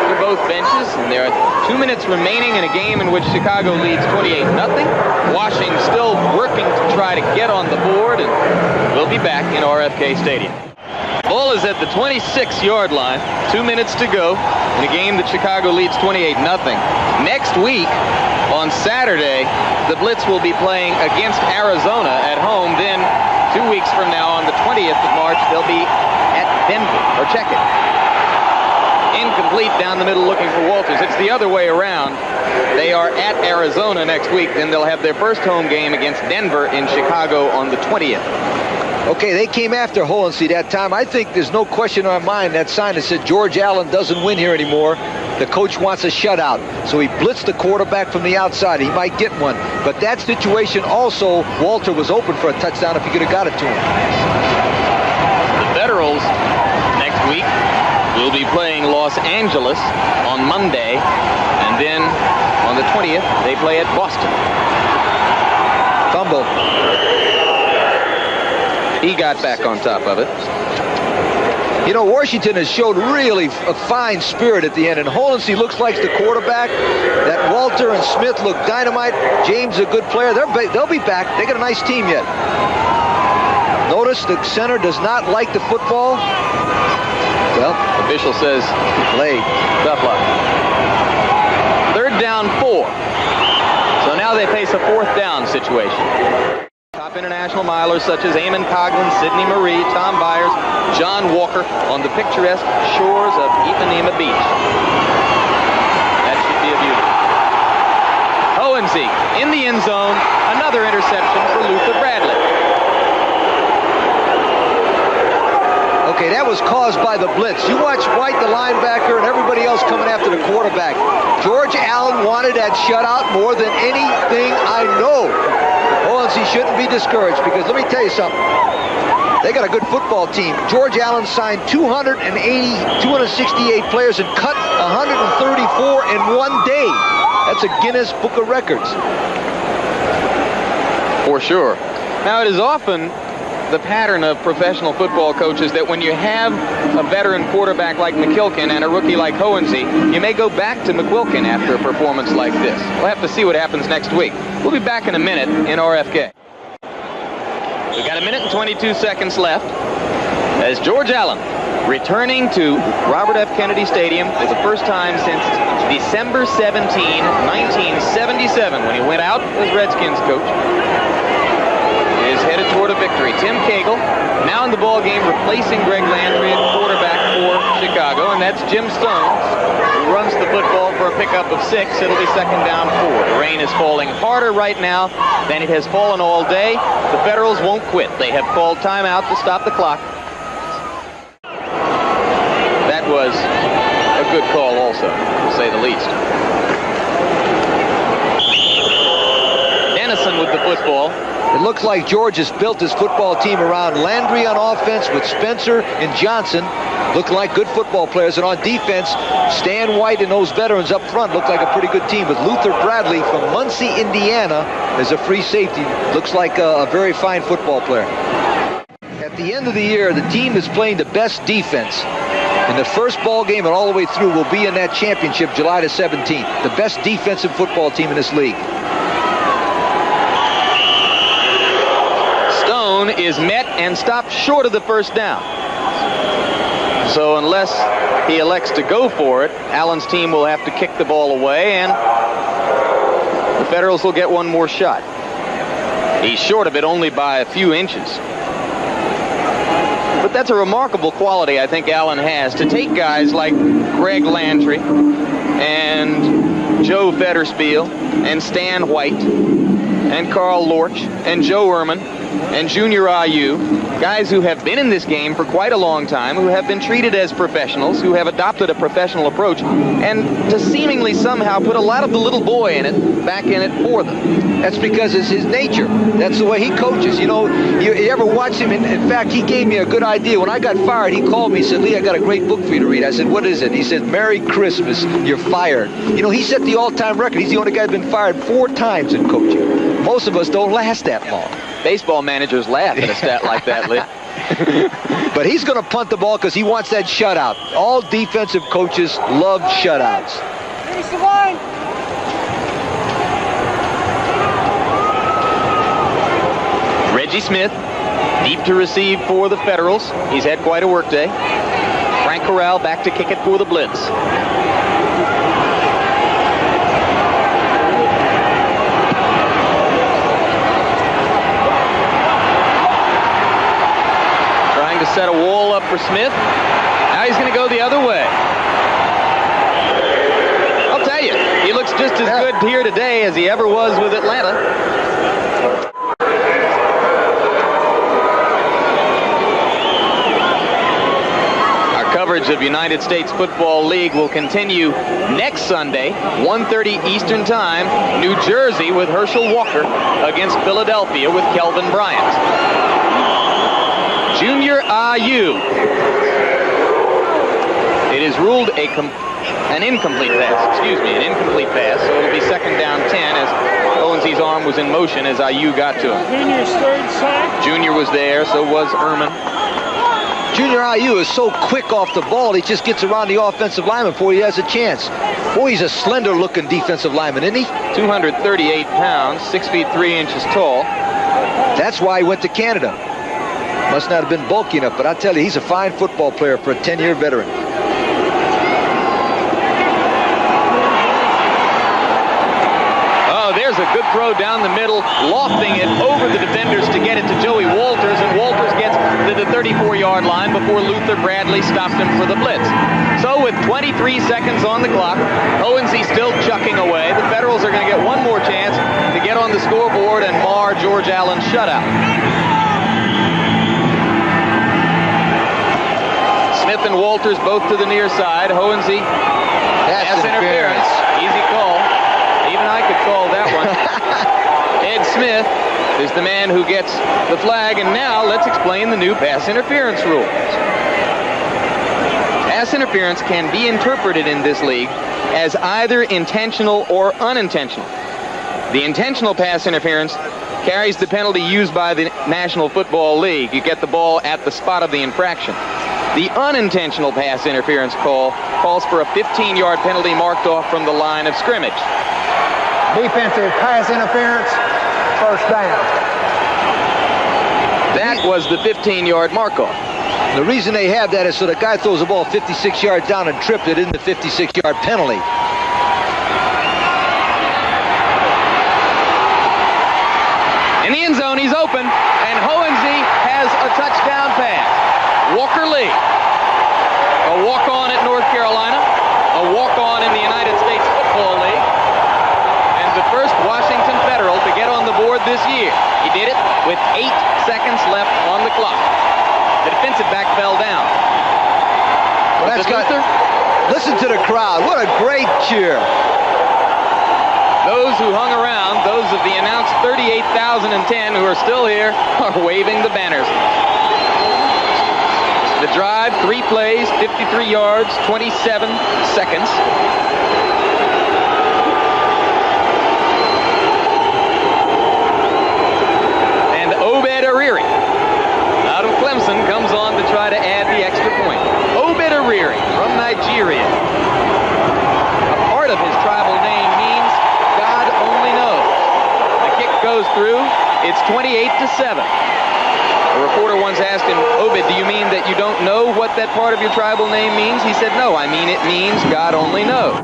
to both benches, and there are 2 minutes remaining in a game in which Chicago leads 28-0. Washington still working to try to get on the board, and we'll be back in RFK Stadium. Ball is at the 26-yard line. 2 minutes to go in a game that Chicago leads 28-0. Next week, on Saturday, the Blitz will be playing against Arizona at home. Then 2 weeks from now, on the 20th of March, they'll be at Denver. Or check it. Incomplete down the middle looking for Walters. It's the other way around. They are at Arizona next week. Then they'll have their first home game against Denver in Chicago on the 20th. Okay, they came after Hohensee that time. I think there's no question in our mind that sign that said George Allen doesn't win here anymore. The coach wants a shutout. So he blitzed the quarterback from the outside. He might get one. But that situation also, Walter was open for a touchdown if he could have got it to him. The Federals next week will be playing Los Angeles on Monday. And then on the 20th, they play at Boston. Fumble. He got back on top of it. You know, Washington has showed really a fine spirit at the end, and Hohensee looks like the quarterback. That Walter and Smith look dynamite. James a good player. They'll be back. They got a nice team yet. Notice the center does not like the football. Well, official says play. Tough luck. 3rd down 4. So now they face a 4th down situation. Top international milers such as Eamon Coughlin, Sidney Marie, Tom Byers, John Walker on the picturesque shores of Ipanema Beach. That should be a beauty. Hohensee in the end zone. Another interception for Luther Bradley. Okay, that was caused by the blitz. You watch White, the linebacker, and everybody else coming after the quarterback. George Allen wanted that shutout more than anything I know. Hohensee shouldn't be discouraged because let me tell you something. They got a good football team. George Allen signed 268 players and cut 134 in one day. That's a Guinness Book of Records. For sure. Now, it is often the pattern of professional football coaches that when you have a veteran quarterback like McQuilkin and a rookie like Hohensee, you may go back to McQuilkin after a performance like this. We'll have to see what happens next week. We'll be back in a minute in RFK. We've got 1 minute and 22 seconds left as George Allen returning to Robert F. Kennedy Stadium for the first time since December 17, 1977, when he went out as Redskins coach. Is headed toward a victory. Tim Cagle now in the ball game replacing Greg Landry at quarterback for Chicago, and that's Jim Stones who runs the football for a pickup of 6. It'll be 2nd down 4. The rain is falling harder right now than it has fallen all day. The Federals won't quit. They have called timeout to stop the clock. That was a good call also, to say the least. Dennison with the football. It looks like George has built his football team around Landry on offense with Spencer and Johnson. Looking like good football players. And on defense, Stan White and those veterans up front look like a pretty good team. With Luther Bradley from Muncie, Indiana, as a free safety. Looks like a very fine football player. At the end of the year, the team that's playing the best defense in the first ball game and all the way through will be in that championship July the 17th. The best defensive football team in this league. Is met and stopped short of the first down. So unless he elects to go for it, Allen's team will have to kick the ball away, and the Federals will get one more shot. He's short of it only by a few inches. But that's a remarkable quality I think Allen has, to take guys like Greg Landry and Joe Fetterspiel and Stan White and Carl Lorch and Joe Ehrman and Junior Ayu, guys who have been in this game for quite a long time, who have been treated as professionals, who have adopted a professional approach, and to seemingly somehow put a lot of the little boy in it back in it for them. That's because it's his nature. That's the way he coaches. You know, you ever watch him? In fact, he gave me a good idea. When I got fired, he called me and said, Lee, I got a great book for you to read. I said, what is it? He said, Merry Christmas, you're fired. You know, he set the all-time record. He's the only guy who's been fired 4 times in coaching. Most of us don't last that long. Baseball managers laugh at a stat like that, Lee. But he's going to punt the ball because he wants that shutout. All defensive coaches love shutouts. Finish the line. Reggie Smith, deep to receive for the Federals. He's had quite a work day. Frank Corral back to kick it for the Blitz. Trying to set a wall up for Smith. Now he's going to go the other way. I'll tell you, he looks just as good here today as he ever was with Atlanta. Coverage of United States Football League will continue next Sunday, 1:30 Eastern Time, New Jersey with Herschel Walker against Philadelphia with Kelvin Bryant. Junior IU. It is ruled an incomplete pass, an incomplete pass, so it'll be second down 10 as Owens's arm was in motion as IU got to him. Junior's third sack. Junior was there, so was Ehrman. Junior IU is so quick off the ball, he just gets around the offensive lineman before he has a chance. Boy, he's a slender-looking defensive lineman, isn't he? 238 pounds, 6 feet 3 inches tall. That's why he went to Canada. Must not have been bulky enough, but I tell you, he's a fine football player for a 10-year veteran. Oh, there's a good throw down the middle, lofting it over the defenders to get it to Joey Walters, and Walters gets to the 34-yard line before Luther Bradley stops him for the blitz. So with 23 seconds on the clock, Owensy still chucking away. The Federals are going to get one more chance to get on the scoreboard and mar George Allen's shutout. Smith and Walters both to the near side. Owensy, pass interference. Easy call. Even I could call that one. Ed Smith is the man who gets the flag, and now let's explain the new pass interference rules. Pass interference can be interpreted in this league as either intentional or unintentional. The intentional pass interference carries the penalty used by the National Football League. You get the ball at the spot of the infraction. The unintentional pass interference calls for a 15-yard penalty marked off from the line of scrimmage. Defensive pass interference, first down. That was the 15-yard mark-off. The reason they have that is so the guy throws the ball 56 yards down and tripped it in the 56-yard penalty. In the end zone, he's open, and Owensy has a touchdown pass. Walker Lee, a walk-on at North Carolina, a walk-on in the United States Football League, and the first Washington Federal to get on the board this year. He did it with 8 seconds left on the clock. The defensive back fell down. Well, that's got, listen to the crowd. What a great cheer. Those who hung around, those of the announced 38,010 who are still here, are waving the banners. The drive, 3 plays, 53 yards, 27 seconds. And Obed Ariri, out of Clemson, comes on to try to add the extra point. Obed Ariri from Nigeria. A part of his tribal name means God only knows. The kick goes through. It's 28-7. A reporter once asked him, Obed, do you mean that you don't know what that part of your tribal name means? He said, no, I mean it means God only knows.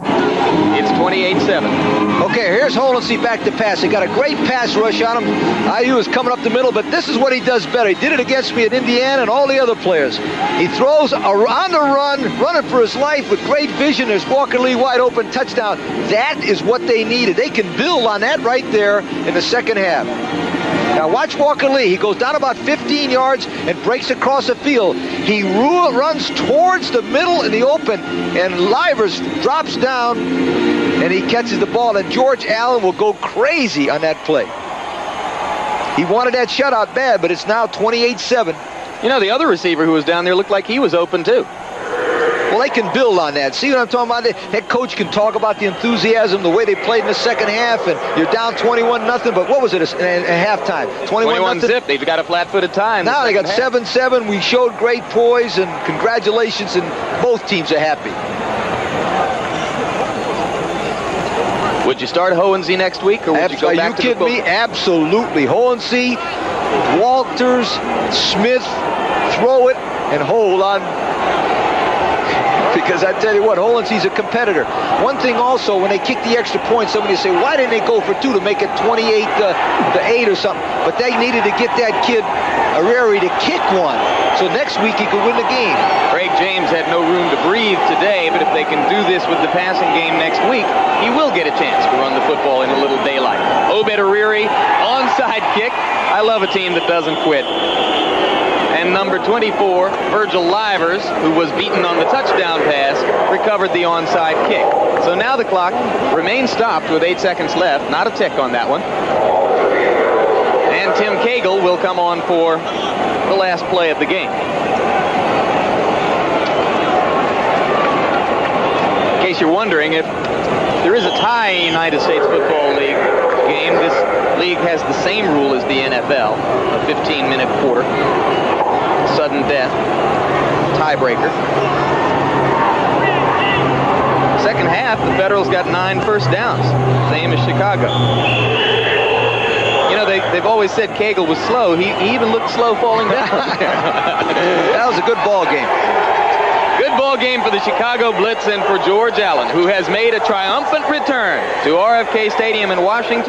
It's 28-7. Okay, here's Owensy back to pass. They got a great pass rush on him. IU is coming up the middle, but this is what he does better. He did it against me at Indiana and all the other players. He throws on the run, running for his life with great vision. There's Walker Lee wide open, touchdown. That is what they needed. They can build on that right there in the second half. Now watch Walker Lee. He goes down about 15 yards and breaks across the field. He runs towards the middle in the open, and Livers drops down, and he catches the ball, and George Allen will go crazy on that play. He wanted that shutout bad, but it's now 28-7. You know, the other receiver who was down there looked like he was open, too. Well, they can build on that. See what I'm talking about? The head coach can talk about the enthusiasm, the way they played in the second half, and you're down 21-0, but what was it at halftime? 21 zip. They've got a flat-footed tie. Now they got 7-7. We showed great poise, and congratulations, and both teams are happy. Would you start Hohensee next week, or would you go back to the Are you kidding me? Absolutely. Hohensee, Walters, Smith, throw it and hold on. Because I tell you what, Hohensee's a competitor. One thing also, when they kick the extra point, somebody will say, why didn't they go for 2 to make it 28-8 or something? But they needed to get that kid, Areri, to kick one. So next week he could win the game. Craig James had no room to breathe today, but if they can do this with the passing game next week, he will get a chance to run the football in a little daylight. Obed Areri, onside kick. I love a team that doesn't quit. And number 24, Virgil Livers, who was beaten on the touchdown pass, recovered the onside kick. So now the clock remains stopped with 8 seconds left. Not a tick on that one. And Tim Cagle will come on for the last play of the game. In case you're wondering, if there is a tie in United States Football League game, this league has the same rule as the NFL, a 15-minute quarter. Sudden death, tiebreaker. Second half, the Federals got 9 first downs, same as Chicago. You know, they've always said Cagle was slow. He even looked slow falling down. That was a good ball game. Good ball game for the Chicago Blitz and for George Allen, who has made a triumphant return to RFK Stadium in Washington.